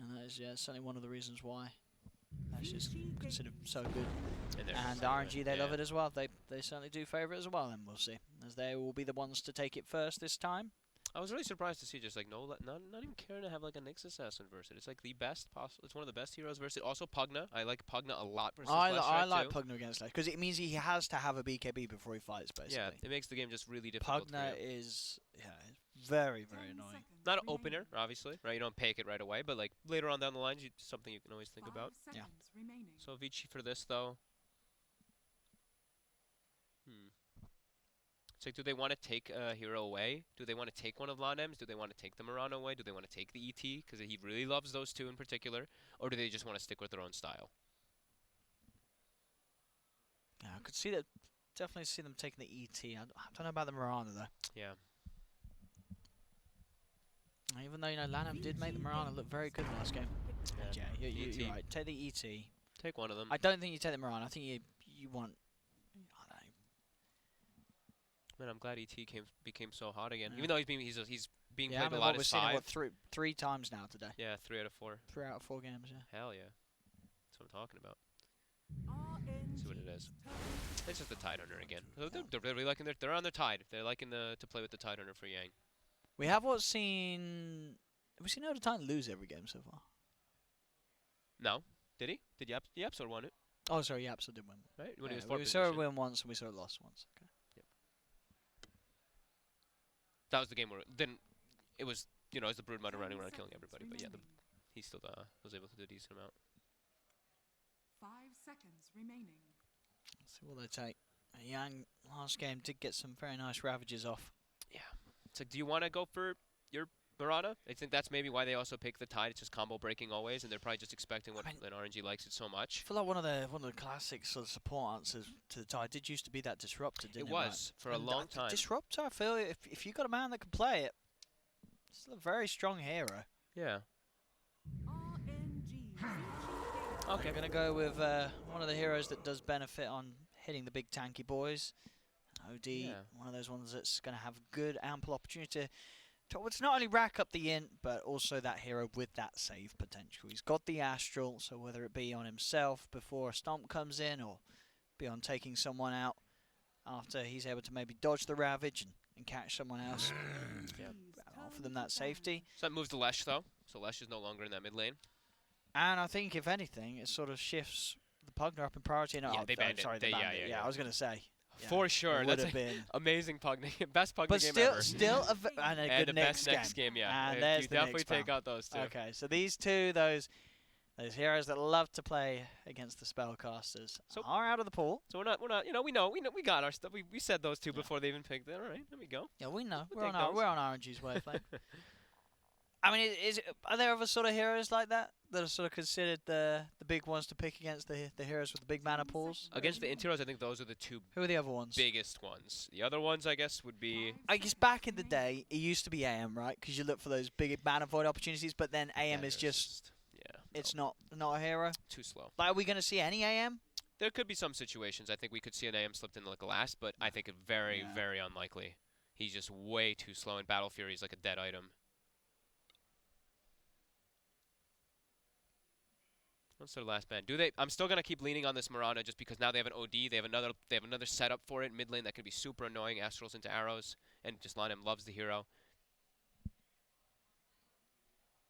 And that is certainly one of the reasons why that's just considered so good. And RNG, they love it as well. They certainly do favour it as well, and we'll see, as they will be the ones to take it first this time. I was really surprised to see just like not even caring to have like a Nyx assassin versus it. It's like the best possible. It's one of the best heroes versus it. Also Pugna. I like Pugna a lot versus I Fleshrat like too. Pugna against Lesh because it means he has to have a BKB before he fights. Basically, Yeah, it makes the game just really difficult. Pugna for you. is very annoying. Not an opener, obviously, right? You don't pick it right away, but like later on down the line, something you can always think about. Yeah. So Vici for this though. It's like, do they want to take a hero away? Do they want to take one of Lanem's? Do they want to take the Mirana away? Do they want to take the ET? Because he really loves those two in particular. Or do they just want to stick with their own style? Yeah, I could see that. Definitely see them taking the ET. I don't know about the Mirana though. Yeah. Even though Lanham did make the Mirana look very good in the last game. Yeah, you're right. Take the ET. Take one of them. I don't think you take the Mirana. I think you want. I don't know. Man, I'm glad ET became so hot again. Even though he's being Yeah, played a lot we've as seen 5. it three times now today. Yeah, 3 out of 4. 3 out of 4 games. Yeah. Hell yeah. That's what I'm talking about. See what it is. It's just the Tidehunter again. So they're really liking they're on their Tide. They're liking to play with the Tidehunter for Yang. We have seen. Have we seen Elder Titan lose every game so far? No. Did he? Did Yapsor won it? Oh, sorry, Yapsor did win. Right? When he was Yeah, 4th we saw it position. win once and we saw it lost once. Okay. That was the game where it was, it was the Broodmother running around killing everybody. But yeah, he still was able to do a decent amount. 5 seconds remaining. Let's see what they take. Yang last game did get some very nice ravages off. Yeah. It's like, do you want to go for your Mirana? I think that's maybe why they also pick the Tide. It's just combo breaking always, and they're probably just expecting what an RNG likes it so much. I feel like one of the classic sort of support answers to the Tide did used to be that Disruptor, didn't it? It was for a long time. Disruptor, I feel if you got a man that can play it, it's a very strong hero. Yeah. Okay, I'm gonna go with one of the heroes that does benefit on hitting the big tanky boys. OD, one of those ones that's gonna have good ample opportunity to not only rack up the int, but also that hero with that save potential. He's got the Astral, so whether it be on himself before a stomp comes in, or be on taking someone out after he's able to maybe dodge the Ravage and catch someone else. Offer them that safety. So that moves to Lesh, though. So Lesh is no longer in that mid lane. And I think, if anything, it sort of shifts the Pugna up in priority. No, Yeah, they banned it. sorry, they banned it. Yeah, I was going to say. For sure. It That's would have been. amazing Pugny. Best Pugny But game still, ever. and a And good the best Nyx next game, yeah. And You there's the definitely Nyx take bound. out those two. Okay, so these two, those heroes that love to play against the spellcasters So- are out of the pool. So we're not, we got our stuff. We said those two before they even picked it. All right, there we go. Yeah, we know. We'll take those. We're on RNG's wavelength. I mean, are there other sort of heroes like that are sort of considered the big ones to pick against the heroes with the big mana pools? Against the Intiros, I think those are the two Who are the other ones? biggest ones. The other ones, I guess, would be I guess back in the day, it used to be AM, right? Because you look for those big mana void opportunities, but then AM is just it's not a hero. too slow. Like, are we going to see any AM? There could be some situations. I think we could see an AM slipped in like a last, but I think it very, Yeah. very unlikely. He's just way too slow, and Battle Fury is like a dead item. What's their last ban? I'm still gonna keep leaning on this Mirana just because now they have an OD. They have another setup for it mid lane that can be super annoying. Astrals into arrows, and just LaNm loves the hero.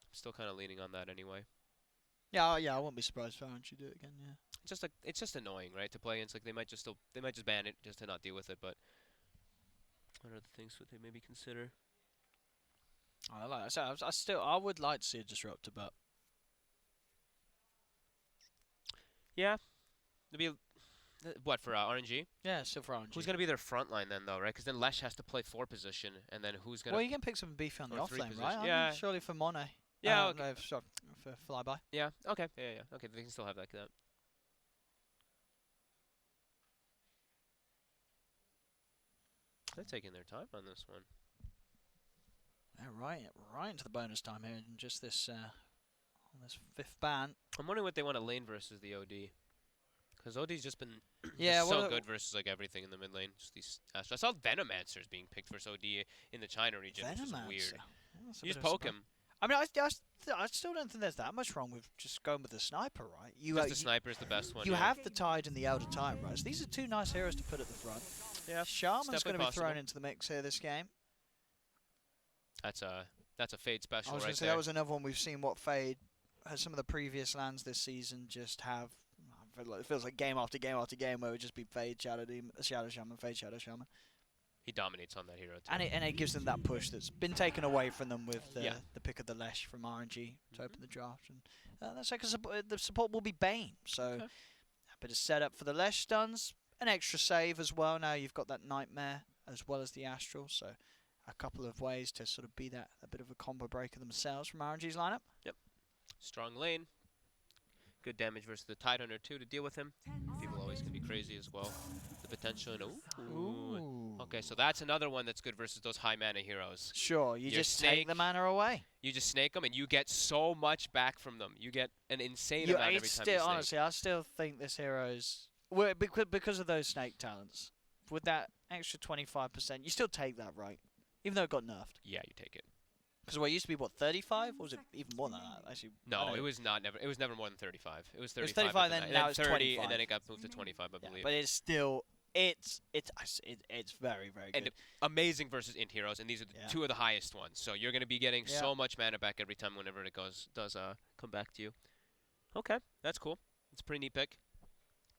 I'm still kind of leaning on that anyway. Yeah, I wouldn't be surprised if RNG do it again. Yeah. It's just annoying, right? To play, and it's like they might just ban it just to not deal with it. But what are the things that they maybe consider? I like. I would like to see a disruptor, but Yeah, it'll be what for RNG? yeah, still for RNG. Who's gonna be their front line then, though, right? Because then Lesh has to play 4 position, and then who's gonna? Well, you can pick some beefy on the or off 3 lane, position. right? Yeah. Surely for Monet. Yeah, okay. No, sorry, for flyby. Yeah. Okay. Yeah. Okay. They can still have that. They're taking their time on this one. Yeah, right into the bonus time here, and just this on this 5th ban. I'm wondering what they want to lane versus the OD. Because OD's just been Yeah, just what so are- good versus like everything in the mid lane. Just these Astros. I saw Venomancers being picked versus OD in the China region, which is weird. Venomancer. Yeah, that's a You bit just of a poke surprise. him. I mean, I still don't think there's that much wrong with just going with the sniper, right? Just the sniper's the best one. You yeah. have the Tide and the Elder Time, right? So these are two nice heroes to put at the front. Yeah, Shaman's it's going to definitely be thrown possible. into the mix here this game. That's a Fade special I was right going to say there. that was another one we've seen what Fade has some of the previous lands this season just have. It feels like game after game after game where it would just be Fade, Shadow Shaman, Fade, Shadow Shaman. He dominates on that hero too. And it gives them that push that's been taken away from them with Yeah. the pick of the Lesh from RNG to open the draft. And that's like the support will be Bane. So Okay. a bit of setup for the Lesh stuns. An extra save as well. Now you've got that Nightmare as well as the Astral. So a couple of ways to sort of be that a bit of a combo breaker themselves from RNG's lineup. Strong lane. Good damage versus the Tidehunter too to deal with him. People always can be crazy as well. The potential and ooh. Okay, so that's another one that's good versus those high mana heroes. Sure, you Your just take snake- the mana away. You just snake them and you get so much back from them. You get an insane amount every It's time still, you snake. honestly, I still think this hero's because of those snake talents. With that extra 25%, you still take that, right? Even though it got nerfed. Yeah, you take it. Because it used to be what 35, or was it even more than that? Actually, I No, don't it know. was not never. It was never more than 35. It was 35. was 35 at the then, night, now and it's 30, 25. and then it got moved to 25, I Yeah, believe. but it's still it's very very good. And amazing versus int heroes, and these are the Yeah. two of the highest ones. So you're going to be getting Yeah. so much mana back every time whenever it does come back to you. Okay, that's cool. It's a pretty neat pick.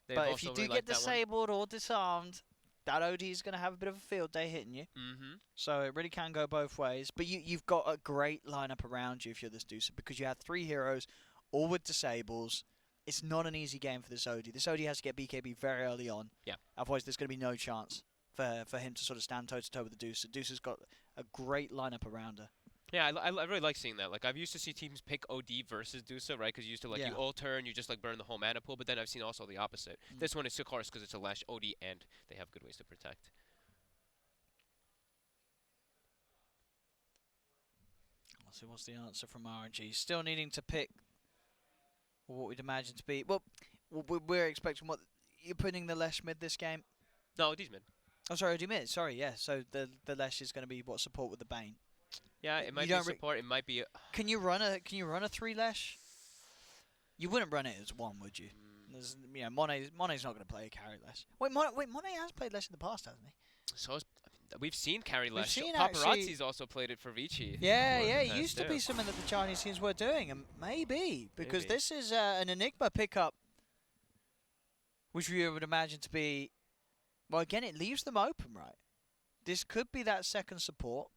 They've But if also you do really get liked that one. disabled or disarmed, that OD is going to have a bit of a field day hitting you. Mm-hmm. So it really can go both ways. But you've got a great lineup around you if you're this Deucer because you have 3 heroes, all with disables. It's not an easy game for this OD. This OD has to get BKB very early on. Yeah. Otherwise, there's going to be no chance for him to sort of stand toe-to-toe with the Deucer. Deucer's got a great lineup around her. Yeah, I really like seeing that. Like, I've used to see teams pick OD versus Dusa, right? Because you used to, like, Yeah. you ult turn, you just, like, burn the whole mana pool. But then I've seen also the opposite. Mm. This one is, of course, because it's a Lash OD, and they have good ways to protect. Let's see what's the answer from RNG. Still needing to pick what we'd imagine to be. Well, we're expecting what you're putting the Lesh mid this game. No, OD's mid. Oh, sorry, OD mid. Sorry, yeah. So the Lesh is going to be what support with the Bane. Yeah, it might You be don't support. It might be... Can you run a 3 Lesh? You wouldn't run it as 1, would you? There's, you know, Monet's not going to play a carry Lesh. Monet has played Lesh in the past, hasn't he? So we've seen carry We've Lash. seen Paparazzi's also played it for Vici. Yeah, before yeah. the It past used to too. be something that the Chinese teams were doing, and maybe because Maybe. this is an Enigma pickup, which we would imagine to be Well, again, it leaves them open, right? This could be that second support.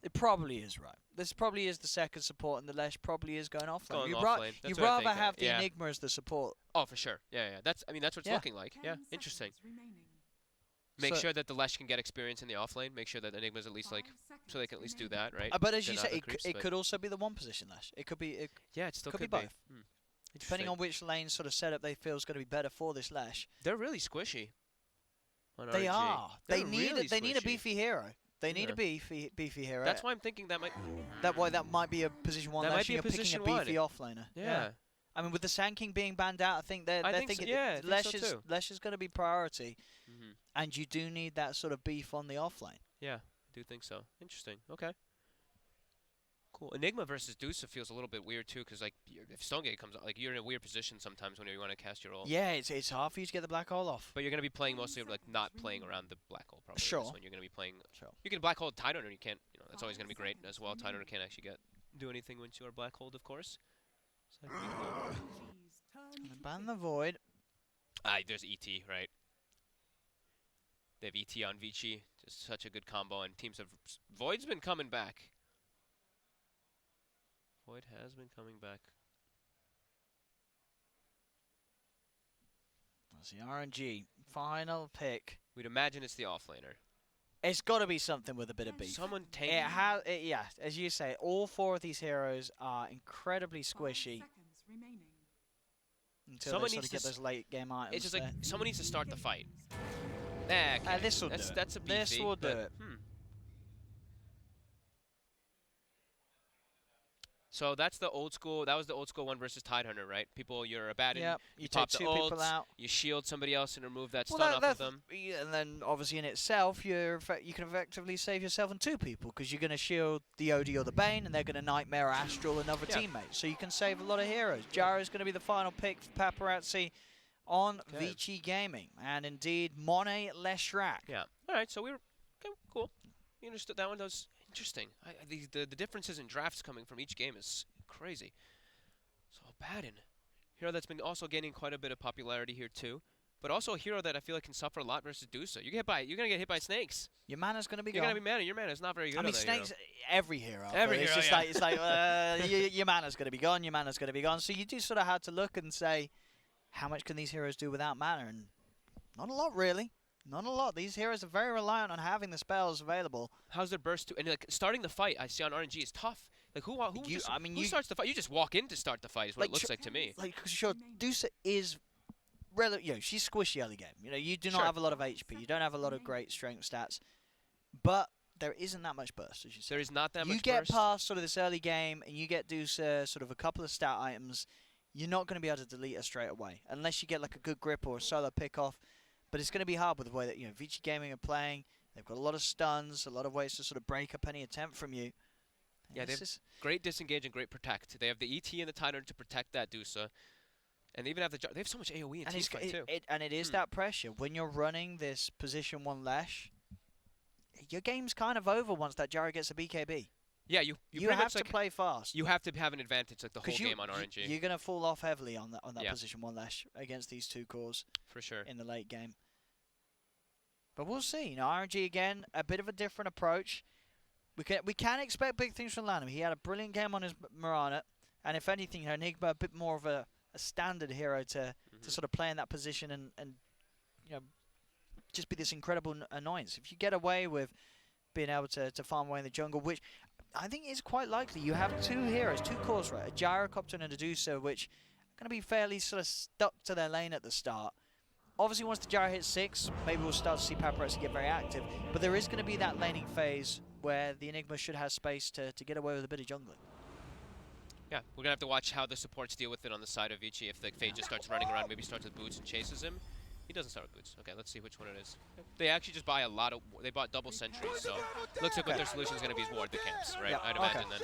It probably is, right? This probably is the second support, and the Lesh probably is going offlane. Going You'd offlane. That's you'd what I rather think, have the yeah. Enigma as the support. Oh, for sure. Yeah, yeah. That's what it's Yeah. looking like. 10 Yeah, interesting. seconds remaining. Make So- sure that the Lesh can get experience in the offlane. Make sure that Enigma's at least like, 5 seconds so they can at least do remaining. that, right? But as Then you have say, the it, creeps, it but- could also be the one position Lesh. It could be Yeah, it still could could be be. both. Hmm. depending Interesting. on which lane sort of setup they feel is going to be better for this Lesh. They're really squishy. On They RNG. are. They're They need really they need a squishy. beefy hero. They need Yeah. a beefy hero. That's why I'm thinking that might. that might be a position one That Lesh. might be You're a picking a position beefy one. offlaner. Yeah. I mean, with the Sand King being banned out, I think they're I think so, thinking yeah, I think Lesh so is too. Lesh is going to be priority, Hmm. and you do need that sort of beef on the offlane. Yeah, I do think so. Interesting. Okay. Cool. Enigma versus Dusa feels a little bit weird too, because like if Stonegate comes out, like you're in a weird position sometimes when you want to cast your ult. Yeah, it's hard for you to get the black hole off. But you're gonna be playing mostly like not playing around the black hole probably. Sure. This one you're gonna be playing. Sure. You can black hole Tidehunter and you can't. You know that's always gonna be great as well. Tidehunter can't actually do anything once you are black holed, of course. So that'd be cool. Please turn to Ban the Void. There's ET, right? They have ET on Vici. Just such a good combo, and teams have. Void's been coming back. Void has been coming back. That's the RNG final pick. We'd imagine it's the offlaner. It's got to be something with a bit of beef. Someone tank. It has, yeah, as you say, all four of these heroes are incredibly 5 squishy seconds remaining. until Someone they sort needs of get to those late game items. It's just like there. someone needs to start the fight. Games. Okay. This will do that's it. that's a beefy. This will do but, it. So that's the old school. That was the old school one versus Tidehunter, right? People, you're a baddie. Yep, you take pop the two people ults, out. You shield somebody else and remove that Well, stun off of that's- them. yeah, and then obviously in itself, you can effectively save yourself and two people because you're going to shield the OD or the Bane, and they're going to Nightmare Astral another Yeah. teammate. So you can save a lot of heroes. Gyro's going to be the final pick for Paparazzi on Okay. Vici Gaming, and indeed Monet Leshrak. Yeah. All right. So we were okay, cool. You understood that one. That was interesting. The differences in drafts coming from each game is crazy. So Baden, hero that's been also gaining quite a bit of popularity here too, but also a hero that I feel like can suffer a lot versus Dusa. You're gonna get hit by snakes. Your mana's going to be You're gone. gonna be mana. Your mana is not very good. I mean, on that hero. Snake's every hero. Every but it's hero, just yeah. like it's like your mana's going to be gone. Your mana's going to be gone. So you do sort of have to look and say, how much can these heroes do without mana? And not a lot, really. Not a lot. These heroes are very reliant on having the spells available. How's their burst to and like starting the fight? I see on RNG is tough. Like who You- I mean, who you- starts the fight? You just walk in to start the fight. Is what Like, it looks sure- like to me. Like, sure, Dusa is, she's squishy early game. You know, you do not Sure. have a lot of HP. You don't have a lot of great strength stats. But there isn't that much burst, as you say. There is not that You much get burst. past sort of this early game and you get Dusa sort of a couple of stat items, you're not going to be able to delete her straight away unless you get like a good grip or a solo pick off. But it's going to be hard with the way that Vici Gaming are playing. They've got a lot of stuns, a lot of ways to sort of break up any attempt from you. Yeah, This they've is- great disengage and great protect. They have the ET and the Tidehunter to protect that Dusa, and they even have they have so much AOE and and it's, teamfight too. it is that pressure when you're running this position one Lesh. Your game's kind of over once that Gyro gets a BKB. Yeah, you You pretty have much to like play fast. you have to have an advantage like the whole 'Cause game on RNG You're going to fall off heavily on that Yeah. position one Lesh against these two cores for sure. in the late game. But we'll see. RNG again, a bit of a different approach. We can expect big things from Lanham. He had a brilliant game on his Mirana, and if anything, Enigma a bit more of a standard hero to sort of play in that position and just be this incredible annoyance. If you get away with being able to farm away in the jungle, which I think is quite likely. You have two heroes, two cores, right? A Gyrocopter and a Dusa, which are going to be fairly sort of stuck to their lane at the start. Obviously, once the Gyro hits 6, maybe we'll start to see Paparazzi get very active. But there is going to be that laning phase where the Enigma should have space to get away with a bit of jungling. Yeah, we're gonna have to watch how the supports deal with it on the side of Vici. If the Fade just starts running around, maybe starts with boots and chases him. He doesn't start with boots. Okay, let's see which one it is. They actually just buy a lot of. They bought double sentries, so looks like what their solution is gonna be is ward the camps, right? Yeah, I'd okay. imagine then.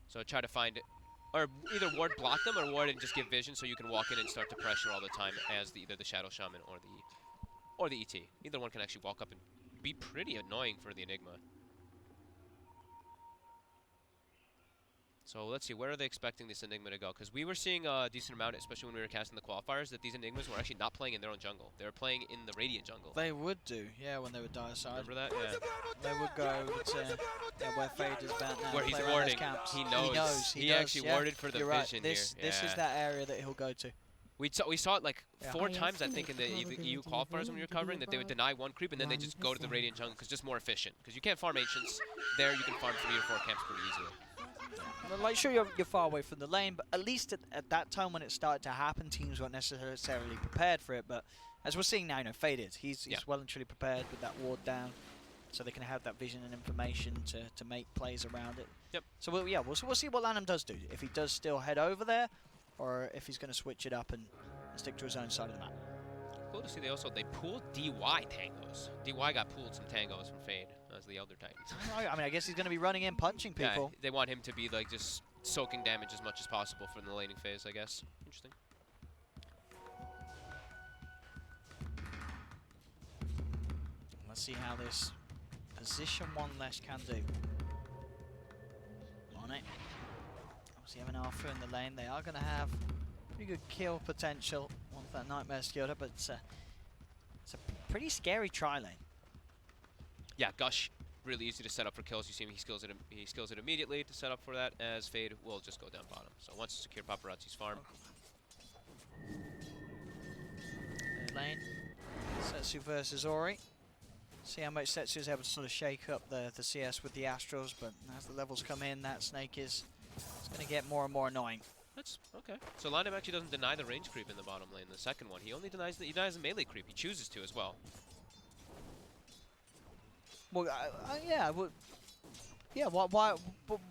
So try to find it, or either ward block them or ward and just give vision, so you can walk in and start to pressure all the time as either the Shadow Shaman or the ET. Either one can actually walk up and be pretty annoying for the Enigma. So let's see, where are they expecting this Enigma to go? Because we were seeing a decent amount, especially when we were casting the qualifiers, that these Enigmas were actually not playing in their own jungle. They were playing in the Radiant jungle. They would do, yeah, when they would die aside. Remember that? Yeah. They would go to where Fade is about now. Where he's play around those warding. camps. He knows. He He does, actually yeah. warded for the You're right. vision This here. is Yeah. that area that he'll go to. We saw it like Yeah. 4 times, I think, in the EU qualifiers when we were covering, that they would deny one creep and then they just go to the Radiant jungle because it's just more efficient. Because you can't farm Ancients. There you can farm 3 or 4 camps pretty easily. Well, like, sure, you're far away from the lane, but at least at that time when it started to happen, teams weren't necessarily prepared for it. But as we're seeing now, you know, Fade is. He's well and truly prepared with that ward down, so they can have that vision and information to make plays around it. Yep. So we'll see what LaNm does do. If he does still head over there, or if he's going to switch it up and stick to his own side of the map. Cool to see they pulled DY tangos. DY got pulled some tangos from Fade as the Elder Titans. I mean, I guess he's going to be running in, punching people. Yeah, they want him to be like just soaking damage as much as possible for the laning phase, I guess. Interesting. Let's see how this position 1 less can do. On it. Obviously having Arthur in the lane, they are going to have pretty good kill potential once that Nightmare skilled up, but it's a pretty scary tri-lane. Yeah, Gush, really easy to set up for kills. You see him, he skills it immediately to set up for that, as Fade will just go down bottom. So once you secure Paparazzi's farm. Third lane, Setsu versus Ori. See how much Setsu is able to sort of shake up the CS with the Astrals, but as the levels come in, that Snake is going to get more and more annoying. That's okay. So LaNm actually doesn't deny the range creep in the bottom lane. The second one, he only denies the melee creep. He chooses to as well. Well, yeah, yeah. Why?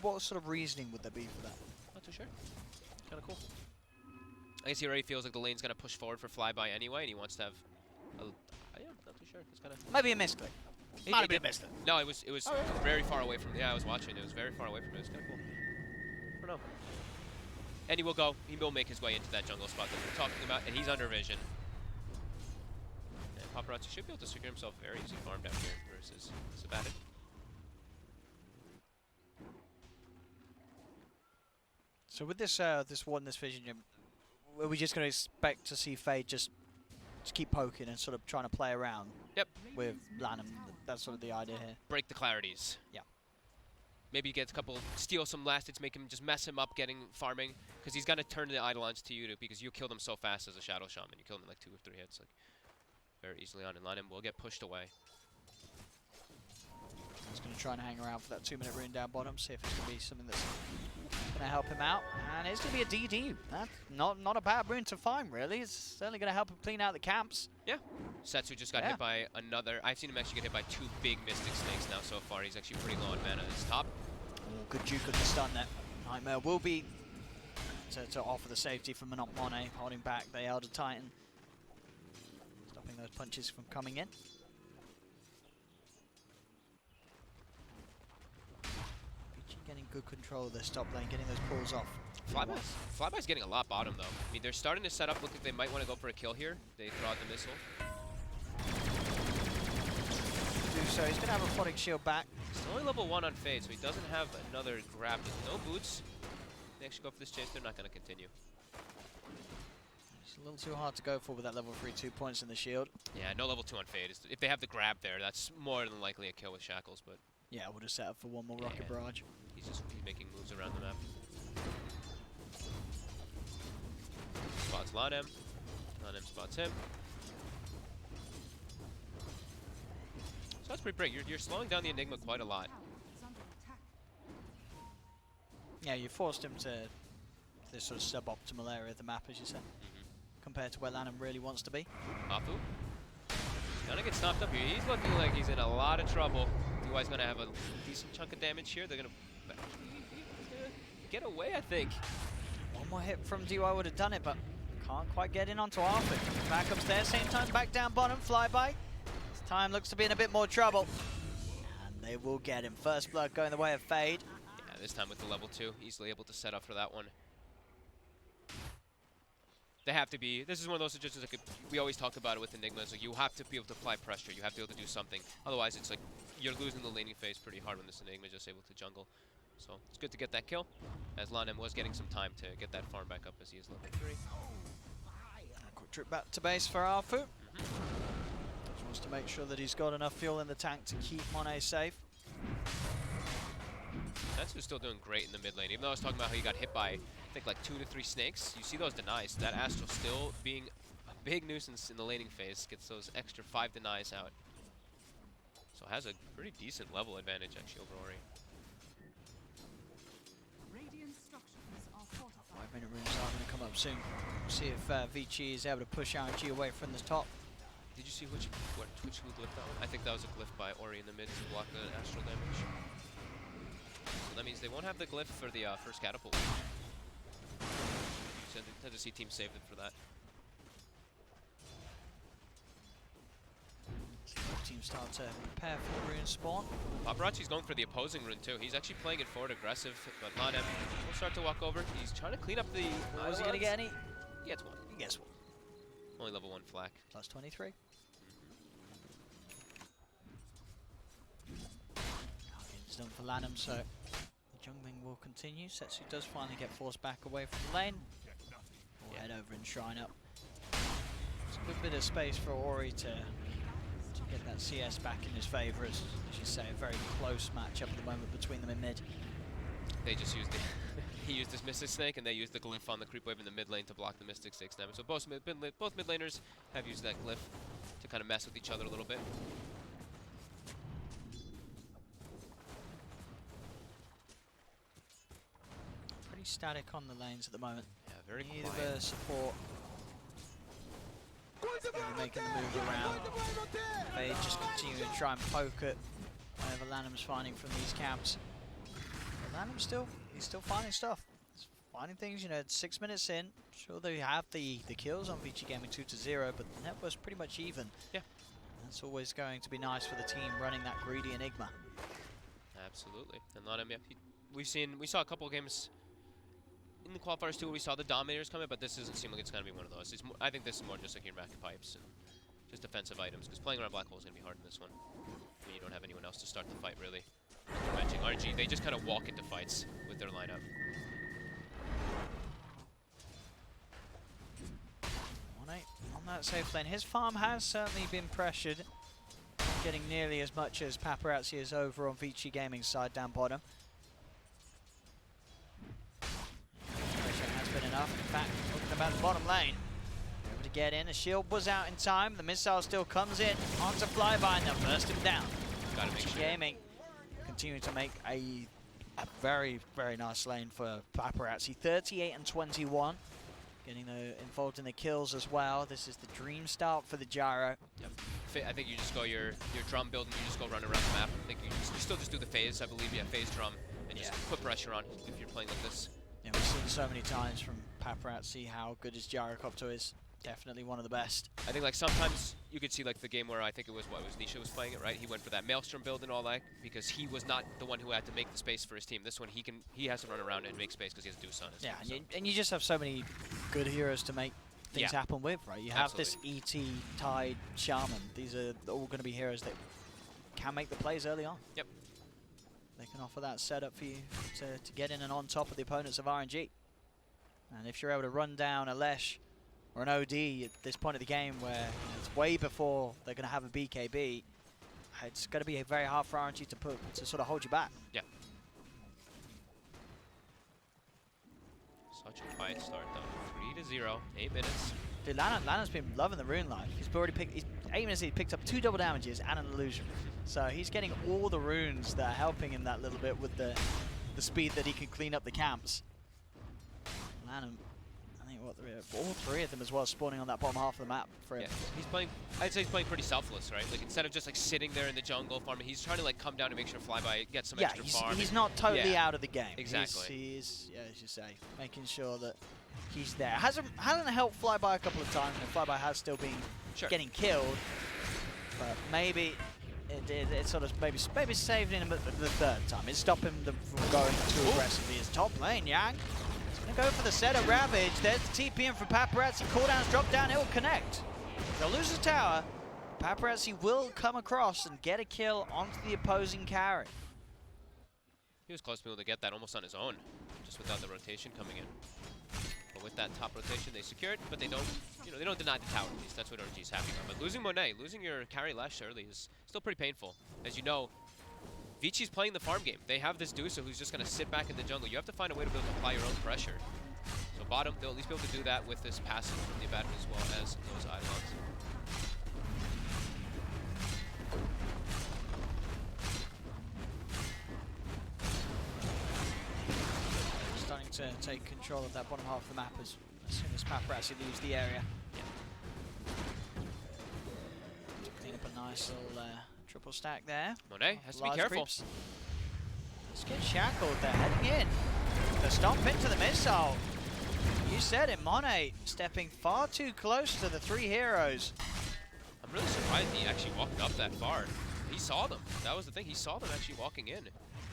What sort of reasoning would there be for that? Not too sure. Kind of cool. I guess he already feels like the lane's gonna push forward for flyby anyway, and he wants to have. Yeah, not too sure. It's kind of. Maybe a misclick. Might have been a misclick. No, it was very far away from. Yeah, I was watching. It was very far away from it. It was kind of cool. I don't know. And he will go. He will make his way into that jungle spot that we were talking about, and he's under vision. And Paparazzi should be able to secure himself very easy farm down here versus Sabatic. So with this this vision, are we just going to expect to see Fade just keep poking and sort of trying to play around? Yep. With LaNm, that's sort of the idea here. Break the clarities. Yeah. Maybe get a couple, steal some last hits, make him just mess him up getting farming, because he's gonna turn the Eidolons to you because you killed him so fast as a Shadow Shaman. You killed him in like 2 or 3 hits, like very easily on, and LaNm will get pushed away. He's going to try and hang around for that 2-minute rune down bottom, see if it's going to be something that's going to help him out. And it's going to be a DD. That's not a bad rune to find, really. It's certainly going to help him clean out the camps. Yeah. Setsu just got hit by another. I've seen him actually get hit by 2 big Mystic Snakes now so far. He's actually pretty low on mana at his top. Oh, good juke of the stun there. Nightmare will be to offer the safety from Monet, holding back the Elder Titan. Stopping those punches from coming in. Getting good control of their top lane, getting those pulls off. Flyby's getting a lot bottom though. I mean, they're starting to set up, look like they might want to go for a kill here. They throw out the missile. Do so, he's going to have a Photic Shield back. He's only level 1 on Fade, so he doesn't have another grab. No boots. They actually go for this chase, they're not going to continue. It's a little too hard to go for with that level 3 2 points in the shield. Yeah, no level 2 on Fade. If they have the grab there, that's more than likely a kill with Shackles, but... Yeah, we'll just set up for one more Rocket Barrage. He's making moves around the map. Spots LaNm. LaNm spots him. So that's pretty big. You're slowing down the Enigma quite a lot. Yeah, you forced him to this sort of suboptimal area of the map, as you said, compared to where LaNm really wants to be. Afu. Gonna get stopped up here. He's looking like he's in a lot of trouble. DY's gonna have a decent chunk of damage here. They're gonna get away, I think. One more hit from DY would have done it, but can't quite get in onto Arthur. Back upstairs, same time back down bottom, flyby. This time looks to be in a bit more trouble. And they will get him. First blood going the way of Fade. Yeah, this time with the level 2, easily able to set up for that one. They have to be, this is one of those situations like we always talk about it with Enigmas, like you have to be able to apply pressure, you have to be able to do something. Otherwise it's like, you're losing the laning phase pretty hard when this Enigma is just able to jungle. So it's good to get that kill, as LaNm was getting some time to get that farm back up as he is level 3. Quick trip back to base for Arfu. Just wants to make sure that he's got enough fuel in the tank to keep Monet safe. Setsu's still doing great in the mid lane, even though I was talking about how he got hit by, I think, like 2 to 3 snakes. You see those denies. That Astral still being a big nuisance in the laning phase, gets those extra 5 denies out. So has a pretty decent level advantage actually over Ori. Radiant structures are fortified. 5-minute runes are going to come up soon. See if Vici is able to push RNG away from the top. Did you see which who glyphed that one? I think that was a glyph by Ori in the mid to block the astral damage. So that means they won't have the glyph for the first catapult. So they tend to see teams save it for that. So both teams start to prepare for the rune spawn. Paparazzi's going for the opposing rune too. He's actually playing it forward aggressive, but LaNm will start to walk over. He's trying to clean up the... Was he going to get any? He gets one. He gets one. Only level 1 flak. Plus 23. It's done for LaNm, so the jungling will continue. Setsu does finally get forced back away from the lane. We'll head over and shrine up. It's a good bit of space for Ori to get that CS back in his favour. As you say, a very close matchup at the moment between them in mid. They just used the he used his Mystic Snake, and they used the glyph on the creep wave in the mid lane to block the Mystic Snake's damage. So both mid laners have used that glyph to kind of mess with each other a little bit. Pretty static on the lanes at the moment. Yeah, very Neither quiet. support. Really making the move around. They just continue to try and poke at whatever LaNm's finding from these camps. But LaNm's he's still finding stuff. He's finding things, you know, it's 6 minutes in. Sure, they have the kills on Vici Gaming 2-0, but the net was pretty much even. Yeah. That's always going to be nice for the team running that greedy Enigma. Absolutely. And LaNm, yeah, we saw a couple of games in the qualifiers too, we saw the Dominators coming, but this doesn't seem like it's going to be one of those. It's I think this is more just like your back pipes and just defensive items, because playing around Black Hole is going to be hard in this one. I mean, you don't have anyone else to start the fight, really. Mentioning RNG, they just kind of walk into fights with their lineup. On that safe lane, his farm has certainly been pressured. Not getting nearly as much as Paparazzi is over on Vici Gaming's side down bottom. Pressure has been enough. In fact, talking about the bottom lane, able to get in. The shield was out in time. The missile still comes in onto Flyby and they'll burst him down. Gotta make Vici sure. Gaming continuing to make a very, very nice lane for Paparazzi. 38 and 21. Getting involved in the kills as well. This is the dream start for the Gyro. Yep. I think you just go your drum build and you just go run around the map. I think you still just do the phase, I believe, yeah, phase drum, and just put pressure on if you're playing like this. Yeah, we've seen so many times from Paparazzi how good his Gyrocopter is. Definitely one of the best. I think like sometimes you could see like the game where I think it was Nisha was playing it, right? He went for that Maelstrom build and all that because he was not the one who had to make the space for his team. This one he has to run around and make space because he has Deuce on his team. Yeah, and you just have so many good heroes to make things happen with, right? You have this ET, Tide, Shaman. These are all going to be heroes that can make the plays early on. Yep. They can offer that setup for you to get in and on top of the opponents of RNG. And if you're able to run down a Lesh or an OD at this point of the game where it's way before they're going to have a BKB, it's going to be very hard for RNG to sort of hold you back. Yeah. Such a quiet start though. 3-0, 8 minutes. Dude, LaNm's been loving the rune life. He's already picked, 8 minutes, he picked up 2 double damages and an illusion. So he's getting all the runes that are helping him that little bit with the speed that he can clean up the camps. LaNm, I think all 3 of them as well spawning on that bottom half of the map for him. Yeah, he's playing, I'd say he's playing pretty selfless, right? Like instead of just like sitting there in the jungle farming, he's trying to like come down and make sure Flyby gets some extra farm. He's not totally out of the game. Exactly. He's yeah, as you say, making sure that he's there. Hasn't helped Flyby a couple of times, and Flyby has still been getting killed. But maybe it sort of maybe saved him the 3rd time. It's stopping them from going too aggressively. His top lane, Yang. He's going to go for the setup Ravage. There's the TP in from Paparazzi. Cooldowns drop down. It will connect. They'll lose the tower. Paparazzi will come across and get a kill onto the opposing carry. He was close to being able to get that almost on his own, just without the rotation coming in. But with that top rotation, they secured, but they don't, they don't deny the tower. At least that's what RNG's happy about. But losing Monet, losing your carry Lash early is still pretty painful. As you know, Vici's playing the farm game. They have this Dusa who's just going to sit back in the jungle. You have to find a way to be able to apply your own pressure. So bottom, they'll at least be able to do that with this passive from the Abaddon as well as those Eidolons. Starting to take control of that bottom half of the map as soon as Paparazzi leaves the area. Clean up a nice little triple stack there. Monet has to be Large careful. creeps. Let's get shackled. They're heading in. The stomp into the missile. You said it, Monet stepping far too close to the three heroes. I'm really surprised he actually walked up that far. He saw them. That was the thing. He saw them actually walking in.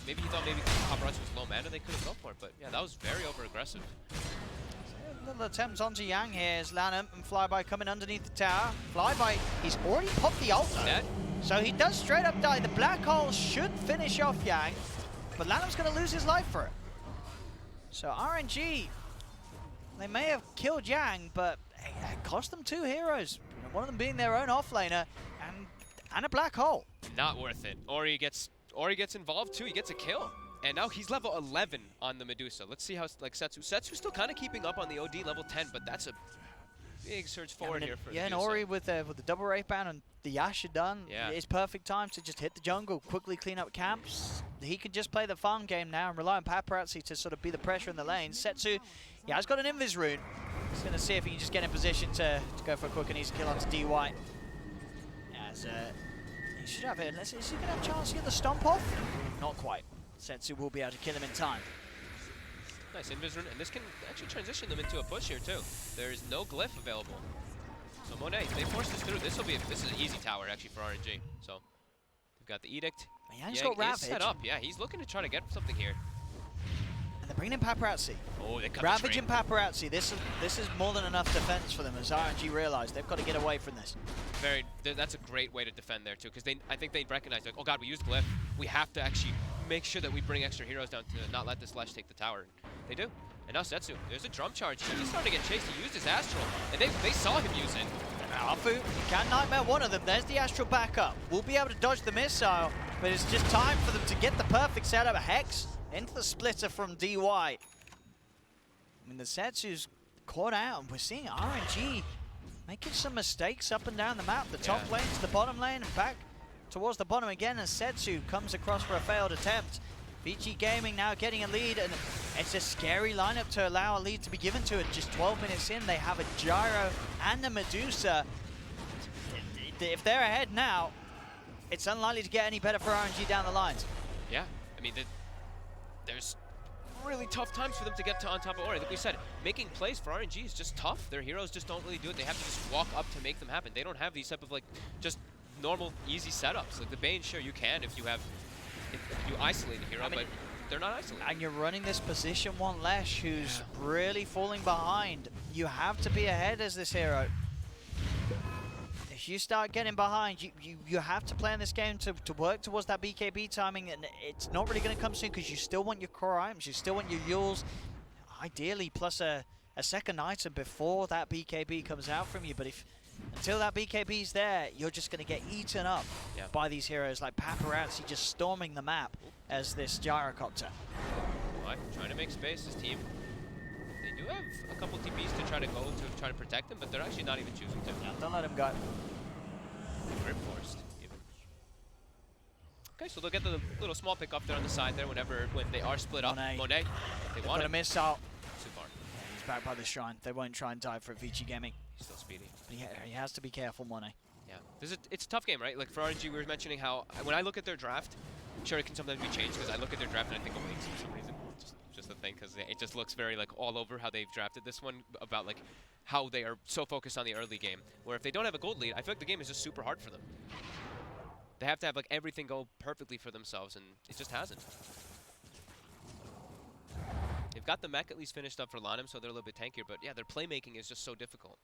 Maybe he thought maybe Paparazzi was low mana, they couldn't go for it. But yeah, that was very over-aggressive. Little attempt onto Yang here as Lanham and Flyby coming underneath the tower. Flyby, he's already popped the ult though. Dead. So he does straight up die. The black hole should finish off Yang, but Lanham's going to lose his life for it. So RNG, they may have killed Yang, but it cost them two heroes. One of them being their own offlaner and a black hole. Not worth it. Ori gets involved too. He gets a kill. And now he's level 11 on the Medusa. Let's see how, like, Setsu's still kind of keeping up on the OD level 10, but that's a big surge forward here for Yeah, and Medusa. Ori with the double Wraith Band and the Yasha done, Yeah. it's perfect time to just hit the jungle, quickly clean up camps. He can just play the farm game now and rely on Paparazzi to sort of be the pressure in the lane. Setsu, yeah, has got an Invis rune. He's going to see if he can just get in position to go for a quick and easy kill onto DY. As he should have it. Is he going to have a chance to get the stomp off? Not quite. Setsu will be able to kill him in time. Nice Invis rune, and this can actually transition them into a push here too. There's no glyph available. So Monet, they forced this through. This is an easy tower actually for RNG. So we've got the Edict. Yang's got Yang is set Ravage. up. Yeah, he's looking to try to get something here. And they're bringing in Paparazzi. Oh, they cut Ravage the and Paparazzi, this is more than enough defense for them as RNG realize they've got to get away from this. That's a great way to defend there too, because I think they recognize, like, oh god, we used glyph. We have to actually make sure that we bring extra heroes down to not let this Lash take the tower. They do. And now Setsu, there's a drum charge. He's starting to get chased. He used his Astral, and they saw him use it. Alfu can Nightmare one of them. There's the Astral backup. We'll be able to dodge the missile, but it's just time for them to get the perfect setup. Hex into the splitter from DY. I mean, the Setsu's caught out, and we're seeing RNG making some mistakes up and down the map. The top lane to the bottom lane and back towards the bottom again as Setsu comes across for a failed attempt. Vici Gaming now getting a lead, and it's a scary lineup to allow a lead to be given to it. Just 12 minutes in, they have a Gyro and a Medusa. If they're ahead now, it's unlikely to get any better for RNG down the lines. Yeah, I mean, there's really tough times for them to get to on top of Ori. Like we said, making plays for RNG is just tough. Their heroes just don't really do it. They have to just walk up to make them happen. They don't have these type of, like, just normal, easy setups. Like the Bane, sure, you can if you isolate a hero, but they're not isolated. And you're running this position one Lash who's really falling behind. You have to be ahead as this hero. If you start getting behind, you have to play in this game to work towards that BKB timing, and it's not really going to come soon because you still want your core items, you still want your Yules, ideally plus a second item before that BKB comes out from you. But until that BKB's there, you're just going to get eaten up by these heroes like Paparazzi just storming the map as this Gyrocopter. Trying to make space, this team. They do have a couple TPs to try to go to try to protect them, but they're actually not even choosing to. Yeah, don't let him go. Grip forced, even. Okay, so they'll get the little small pick up there on the side there when they are split up. Monet, they want a missile. Too far. He's back by the shrine. They won't try and dive for Vici Gaming. He's still speedy. But he has to be careful, Monet. Yeah, it's a tough game, right? Like for RNG, we were mentioning how when I look at their draft, sure it can sometimes be changed because I look at their draft and I think of Wings for some reason. Just a thing, because it just looks very like all over how they've drafted this one about like how they are so focused on the early game. Where if they don't have a gold lead, I feel like the game is just super hard for them. They have to have like everything go perfectly for themselves, and it just hasn't. They've got the mech at least finished up for Lanham, so they're a little bit tankier. But yeah, their playmaking is just so difficult.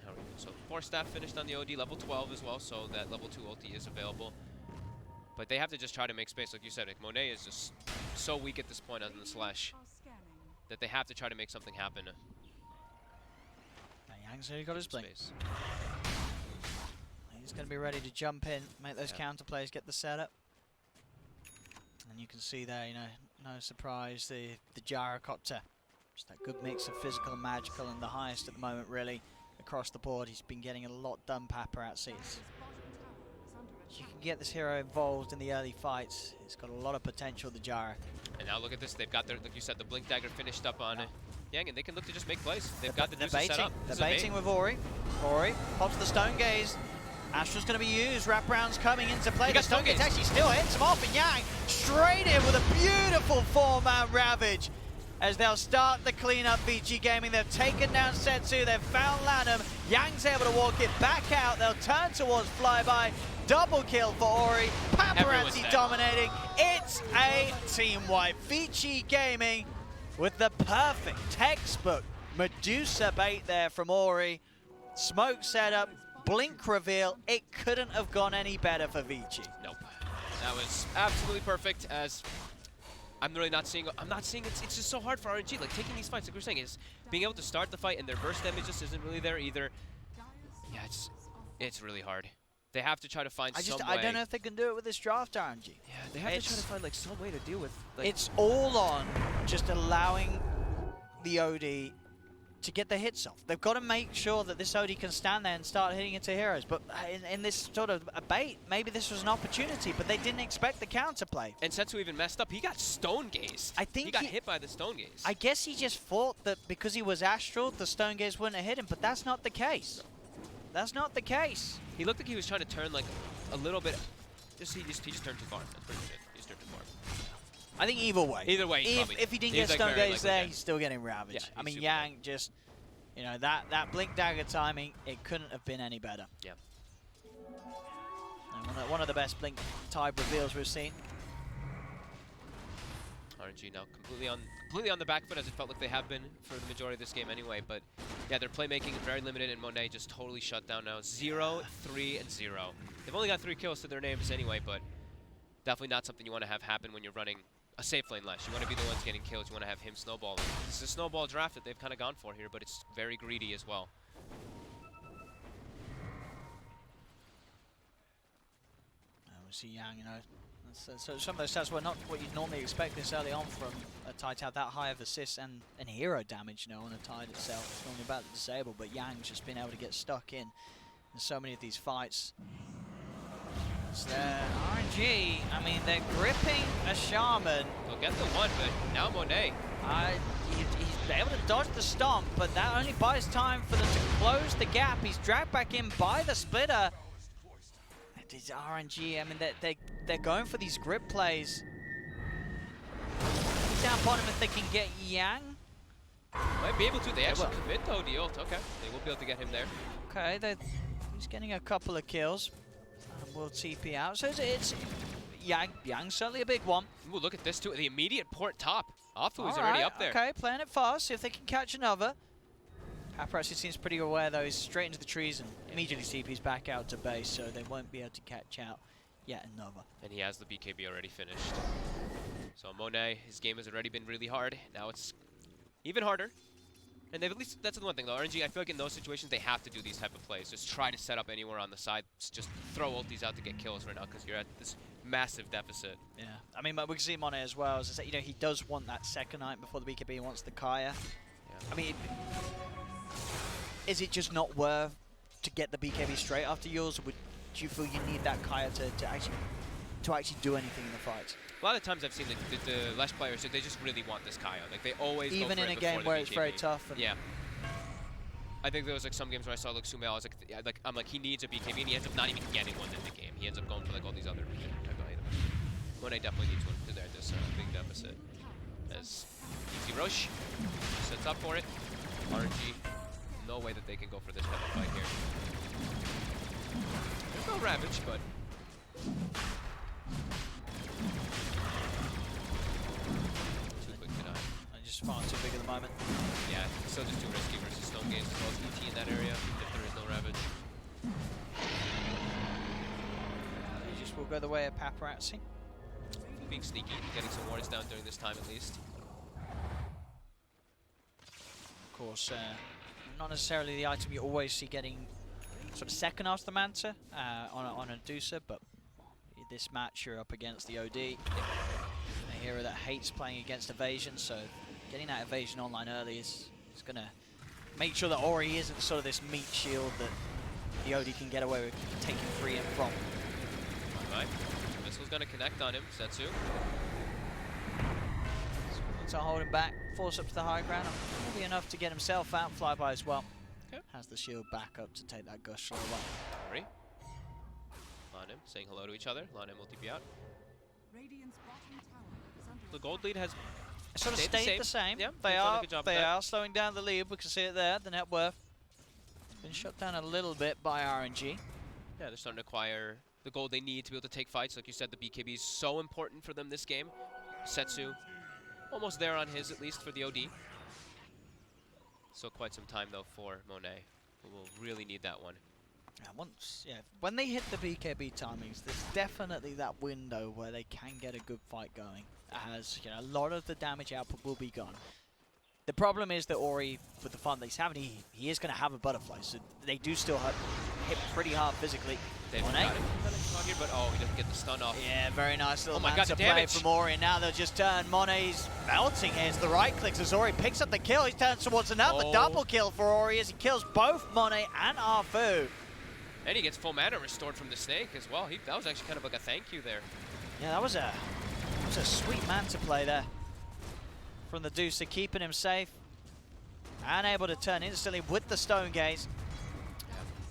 How are we So Force Staff finished on the OD level 12 as well, so that level 2 ulti is available. But they have to just try to make space, like you said. Like Monet is just so weak at this point on the Slash Are scanning. that they have to try to make something happen. Yang's already got his blink. Space. He's going to be ready to jump in, make those counter plays, get the setup. And you can see there, you know, no surprise, the Gyrocopter. Just that good mix of physical and magical, and the highest at the moment, really, across the board. He's been getting a lot done, Paparazzi. His bottom tower is under You attack. can get this hero involved in the early fights. It's got a lot of potential, the Gyro. And now look at this. They've got their, like you said, the Blink Dagger finished up on Yeah. Yang, and they can look to just make plays. They've got the They're juices set baiting. up. They're This is a bait. baiting with Ori. Ori pops the Stone Gaze. Astral's going to be used. Wraparound's coming into play. He The got Stone Stone Gaze Gaze. actually still hits him off, and Yang straight in with a beautiful 4-man Ravage. As they'll start the cleanup, VG Gaming. They've taken down Setsu. They've found Lanham. Yang's able to walk it back out. They'll turn towards Flyby. Double kill for Ori. Everyone's Paparazzi dead. dominating. It's a team wipe. VG Gaming with the perfect textbook Medusa bait there from Ori. Smoke setup, blink reveal. It couldn't have gone any better for Vici. Nope. That was absolutely perfect. As I'm really not seeing. I'm not seeing. It's just so hard for RNG. Like taking these fights, like we're saying, is being able to start the fight and their burst damage just isn't really there either. Dire's Yeah, structures are it's really hard. They have to try to find some way. I don't know if they can do it with this draft RNG. Yeah, they have to try to find like some way to deal with. Like, It's all on just allowing the OD to get the hits off. They've got to make sure that this OD can stand there and start hitting into heroes. But in this sort of a bait, maybe this was an opportunity, but they didn't expect the counterplay. and Setsu even messed up. He got stone gazed. I think he got he- hit by the stone gaze. I guess he just thought that because he was Astral, the Stone Gaze wouldn't have hit him, but that's not the case. That's not the case. He looked like he was trying to turn like a little bit. He just turned too far. That's pretty much it. He just turned too far. I think either way. Either way, he's probably if he didn't he's, get like, Stone very Gaze likely there, dead. he's still getting Ravage. Yeah, I he's mean, super Yang just, you know, that Blink Dagger timing, it couldn't have been any better. Yeah. And one of the best Blink type reveals we've seen. RNG now completely on the back foot, as it felt like they have been for the majority of this game anyway. But yeah, their playmaking is very limited, and Monet just totally shut down now. 0, 3, and 0. They've only got 3 kills to their names anyway, but definitely not something you want to have happen when you're running a safe lane Lash. You want to be the ones getting kills. You want to have him snowballing. This is a snowball draft that they've kind of gone for here, but it's very greedy as well. We see Yang, you know, so some of those stats were not what you'd normally expect this early on from a Tide to have that high of assists and hero damage, you know, on a Tide itself. It's normally about the disable, but Yang's just been able to get stuck in so many of these fights. It's RNG, I mean, they're gripping a Shaman. They'll get the one, but now Monet. He's able to dodge the stomp, but that only buys time for them to close the gap. He's dragged back in by the splitter. It's RNG, I mean, they're going for these grip plays. Down bottom if they can get Yang. Might be able to. They actually will. commit though, the ult. Okay, they will be able to get him there. Okay, he's getting a couple of kills. And will TP out. So it's Yang. Yang's certainly a big one. Ooh, look at this too. The immediate port top. Afu is All already right, up there. Okay, playing it fast, see if they can catch another. Paparazzi seems pretty aware though, he's straight into the trees and immediately TP's back out to base, so they won't be able to catch out yet another. And he has the BKB already finished. So Monet, his game has already been really hard. Now it's even harder. And they've at least, that's the one thing though, RNG, I feel like in those situations they have to do these type of plays. Just try to set up anywhere on the side. Just throw ultis out to get kills right now because you're at this massive deficit. Yeah, I mean, but we can see Monet as well, as I said, you know, he does want that second item before the BKB, he wants the Kaya. Yeah. I mean, is it just not worth to get the BKB straight after yours, or do you feel you need that Kaya to actually do anything in the fight? A lot of times I've seen the Lash players, they just really want this Kaya. Like they always Even go for in it a game before the where it's very BKB. tough. And Yeah. I think there was like some games where I saw like Sumail, I was like, I'm like, he needs a BKB, and he ends up not even getting one in the game. He ends up going for like all these other type of items. Monet definitely needs one because they're at this big deficit. As Easy Roche sets up for it. RNG, no way that they can go for this type of fight here. There's no Ravage, but too quick to die. and just far too big at the moment. Yeah, still just too risky versus Stone Gaze as well as ET in that area, if there is no Ravage. Aegis will go the way of Paparazzi. Being sneaky, getting some wards down during this time at least. Of course, not necessarily the item you always see getting sort of second after the Manta on a Dusa, but this match you're up against the OD. A hero that hates playing against evasion, so getting that evasion online early is going to make sure that Ori isn't sort of this meat shield that the OD can get away with taking free and from. Alright, missile's going to connect on him, Setsu. So hold him back, force up to the high ground. Will be enough to get himself out. Flyby as well. Okay. Has the shield back up to take that Gush away. Ori. Lanem saying hello to each other. Lanem will TP out. Radiant's bottom tower is under The gold lead has Sort of stayed stayed the same. Yeah, They they've done a are good job of they that. are slowing down the lead. We can see it there. The net worth been shut down a little bit by RNG. Yeah, they're starting to acquire the gold they need to be able to take fights. Like you said, the BKB is so important for them this game. Setsu, almost there on his, at least for the OD. So quite some time, though, for Monet, who will really need that one. When they hit the BKB timings, there's definitely that window where they can get a good fight going. As a lot of the damage output will be gone. The problem is that Ori, with the fun that he's having, he is going to have a butterfly, so they do still hit pretty hard physically. They've Monet. got him, but oh, he doesn't get the stun off. Yeah, very nice little Oh my God, Manta the play damage. from Ori, and now they'll just turn. Monet's melting here as the right clicks as Ori picks up the kill. He turns towards another double kill for Ori as he kills both Monet and Arfu. And he gets full mana restored from the snake as well. That was actually kind of like a thank you there. Yeah, that was a sweet Manta play there from the Deucer, keeping him safe and able to turn instantly with the Stone Gaze.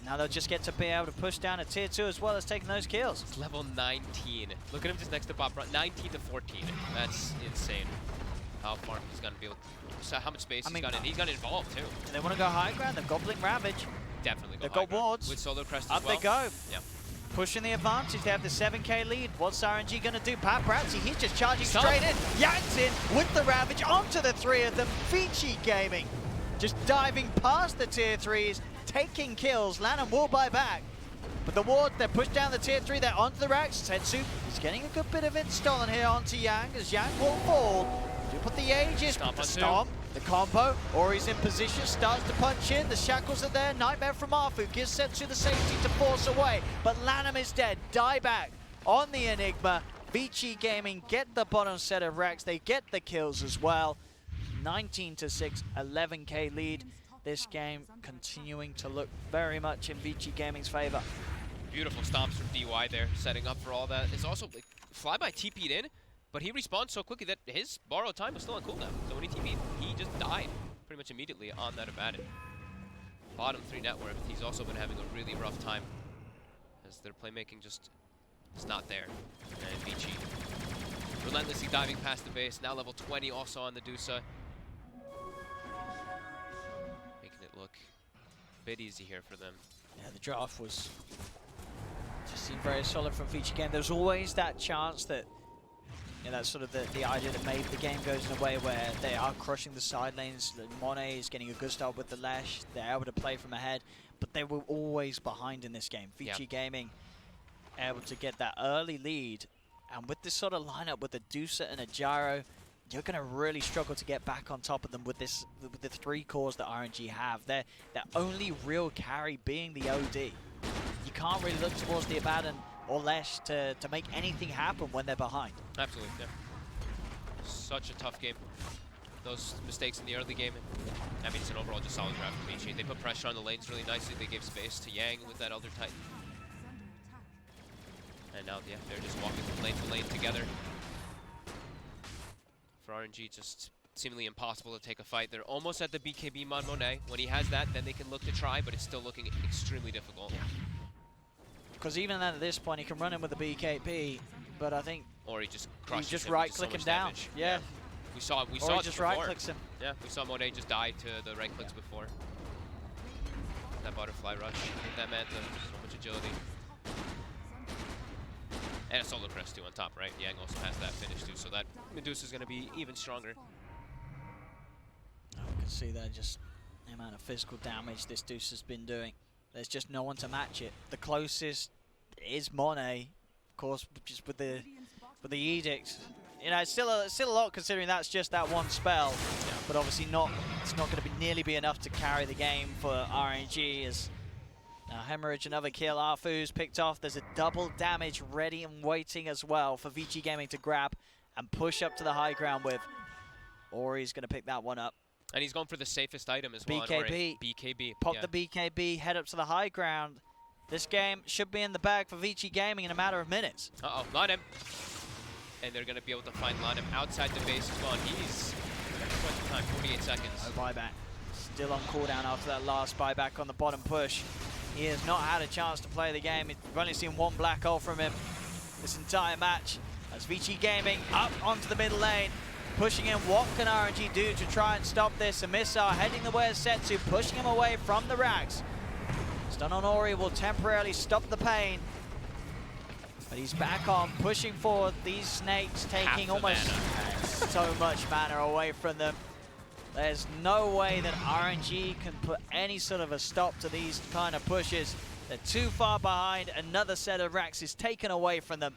Now they'll just get to be able to push down a tier 2 as well as taking those kills. It's level 19. Look at him just next to Bob Brown. 19 to 14. That's insane. How far he's going to be able to... So how much space he's got in. He's got involved too. Do they want to go high ground? They've got Blink Ravage. Definitely go They've high got ground. wards. With Solar Crest Up as well. they go. Yep. Pushing the advantage, they have the 7k lead. What's RNG going to do? Paparazzi, he's just charging Stop. straight in. Yanks in with the Ravage onto the three of them. Vici Gaming just diving past the tier 3s, taking kills. Lanham will buy back. But the ward, they're pushed down the tier 3, they're onto the racks. Setsu is getting a good bit of it stolen here onto Yang as Yang will fall. Do put the Aegis, Stomp the on two. stomp. The combo, Ori's in position, starts to punch in, the shackles are there, Nightmare from Arfu gives Setsu the safety to force away, but Lanham is dead, die back on the Enigma. Vici Gaming get the bottom set of racks, they get the kills as well. 19 to 6, 11k lead. This game continuing to look very much in Vici Gaming's favor. Beautiful stomps from DY there, setting up for all that. It's also, like, Flyby TP'd in, but he respawned so quickly that his borrowed time was still on cooldown. So when he TP'd, he just died pretty much immediately on that Abaddon. Bottom 3 net worth, he's also been having a really rough time as their playmaking just is not there. And Vici relentlessly diving past the base, now level 20 also on the Dusa. Making it look a bit easy here for them. Yeah, the draft was just seemed very solid from Vici Game. There's always that chance that that's sort of the idea that maybe the game goes in a way where they are crushing the side lanes. Monet is getting a good start with the Lash. They're able to play from ahead, but they were always behind in this game. Vici Gaming able to get that early lead, and with this sort of lineup with a Dusa and a Gyro, you're going to really struggle to get back on top of them with the 3 cores that RNG have. Their only real carry being the OD. You can't really look towards the Abaddon or Lesh to make anything happen when they're behind. Absolutely, yeah. Such a tough game. Those mistakes in the early game, I mean, it's an overall just solid draft from Vici. They put pressure on the lanes really nicely. They gave space to Yang with that Elder Titan. And now, yeah, they're just walking from lane to lane together. For RNG, just seemingly impossible to take a fight. They're almost at the BKB mod Monet. When he has that, then they can look to try, but it's still looking extremely difficult. Because even then, at this point, he can run in with the BKB, but I think Or he just crushes just him, right-click just him so much down. damage. Yeah. We saw Or he it just before. right-clicks him. Yeah, we saw Monet just die to the right clicks before. That butterfly rush, hit that Manta, so much agility. And a Solar Crest too on top, right? Yang also has that finish too, so that Medusa's gonna be even stronger. Oh, we can see there just the amount of physical damage this Deuce has been doing. There's just no one to match it. The closest is Monet, of course, just with the edict. You know, it's still a lot considering that's just that one spell, but obviously not. It's not going to nearly be enough to carry the game for RNG. As now Hemorrhage, another kill. Arfu's picked off. There's a double damage ready and waiting as well for Vici Gaming to grab and push up to the high ground with. Ori's going to pick that one up. And he's going for the safest item as well. BKB. BKB. Pop the BKB, head up to the high ground. This game should be in the bag for Vici Gaming in a matter of minutes. Uh-oh, Lanem. And they're going to be able to find Lanem outside the base as well. And he's quite some time, 48 seconds. No buyback. Still on cooldown after that last buyback on the bottom push. He has not had a chance to play the game. We've only seen one black hole from him this entire match. As Vici Gaming up onto the middle lane. Pushing in, what can RNG do to try and stop this? A missile heading the way of Setsu, pushing him away from the Rags. Stun on Ori will temporarily stop the pain. But he's back on, pushing forward. These snakes taking almost so much mana away from them. There's no way that RNG can put any sort of a stop to these kind of pushes. They're too far behind. Another set of Rags is taken away from them.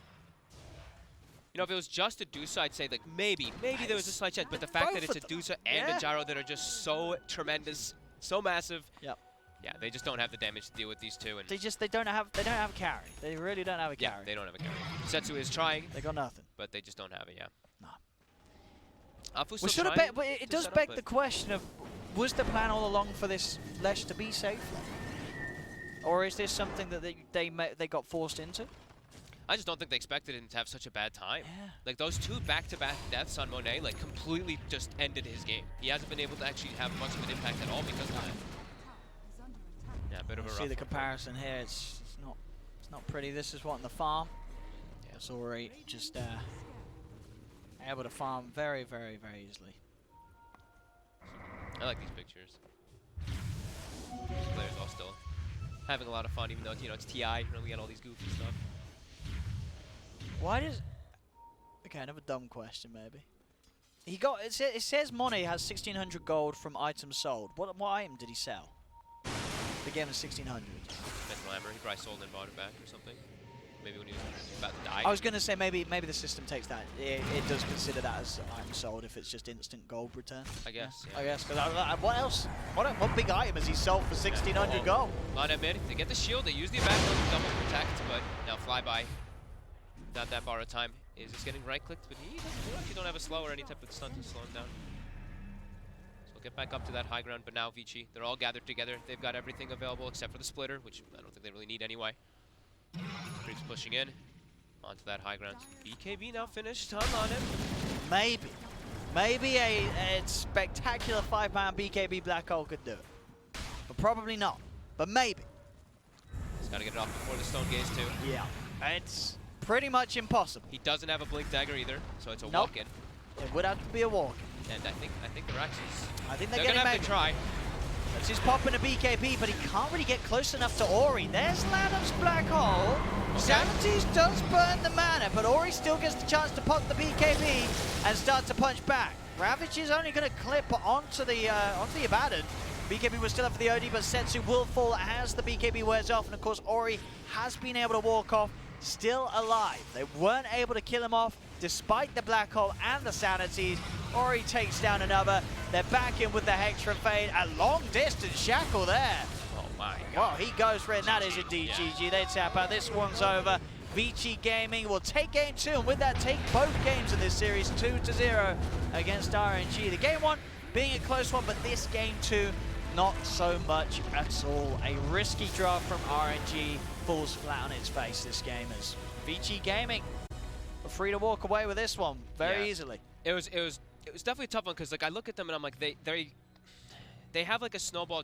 You know, if it was just a Dusa, I'd say, like, maybe there was a slight chance. But the fact that it's a Dusa and a Gyro that are just so tremendous, so massive. Yep. Yeah, they just don't have the damage to deal with these two. And They don't have a carry. They really don't have a carry. Yeah, they don't have a carry. Setsu is trying. They got nothing. But they just don't have it, yeah. No. Alpha's Well, still should have trying but it to does set beg up, the question of, was the plan all along for this Lesh to be safe? Or is this something that they got forced into? I just don't think they expected him to have such a bad time. Yeah. Like, those two back-to-back deaths on Monet, like, completely just ended his game. He hasn't been able to actually have much of an impact at all because of that. Yeah, a bit of a rough See the one. comparison here. It's not pretty. This is what in the farm. Yeah. It's already just able to farm very, very, very easily. I like these pictures. These players all still having a lot of fun, even though, you know, it's TI. You know, we got all these goofy stuff. Why does... Okay, another dumb question, maybe. He got... It says Monet has 1,600 gold from items sold. What item did he sell? They gave him 1,600. Mental Hammer, he probably sold and bought it back or something. Maybe when he was about to die. I was going to say maybe the system takes that. It does consider that as item sold if it's just instant gold return. I guess, yeah. I guess. Because what else? What big item has he sold for 1,600 gold? Line up mid, they get the shield, they use the attack to double protect, but now flyby. Not that bar of time. Is just getting right-clicked, but he doesn't actually don't have a slow or any type of stun to slow him down. So we'll get back up to that high ground, but now Vici, they're all gathered together. They've got everything available except for the splitter, which I don't think they really need anyway. Creeps pushing in onto that high ground. BKB now finished. Time on him. Maybe a spectacular 5-man BKB Black Hole could do it. But probably not. But maybe. He's got to get it off before the Stone Gaze too. Yeah. It's pretty much impossible. He doesn't have a Blink Dagger either, so it's a Nope. walk-in. It would have to be a walk. And I think the Raxes, I think they're they're gonna getting have to try. That's his popping a BKB, but he can't really get close enough to Ori. There's Lanham's Black Hole. Sanities does burn the mana, but Ori still gets the chance to pop the BKB and start to punch back. Ravage is only going to clip onto the Abaddon. BKB was still up for the OD, but Setsu will fall as the BKB wears off, and of course Ori has been able to walk off, still alive. They weren't able to kill him off despite the Black Hole and the Sanities. Ori takes down another. They're back in with the Hextra Fade. A long distance shackle there. Oh my god. Well, he goes for it, and that is indeed GG. They tap out. This one's over. Vici Gaming will take game 2, and with that, take both games in this series 2-0 against RNG. The game 1 being a close one, but this game 2, not so much at all. A risky draw from RNG falls flat on its face this game as Vici Gaming are free to walk away with this one very easily. It was definitely a tough one because like I look at them and I'm like they have like a snowball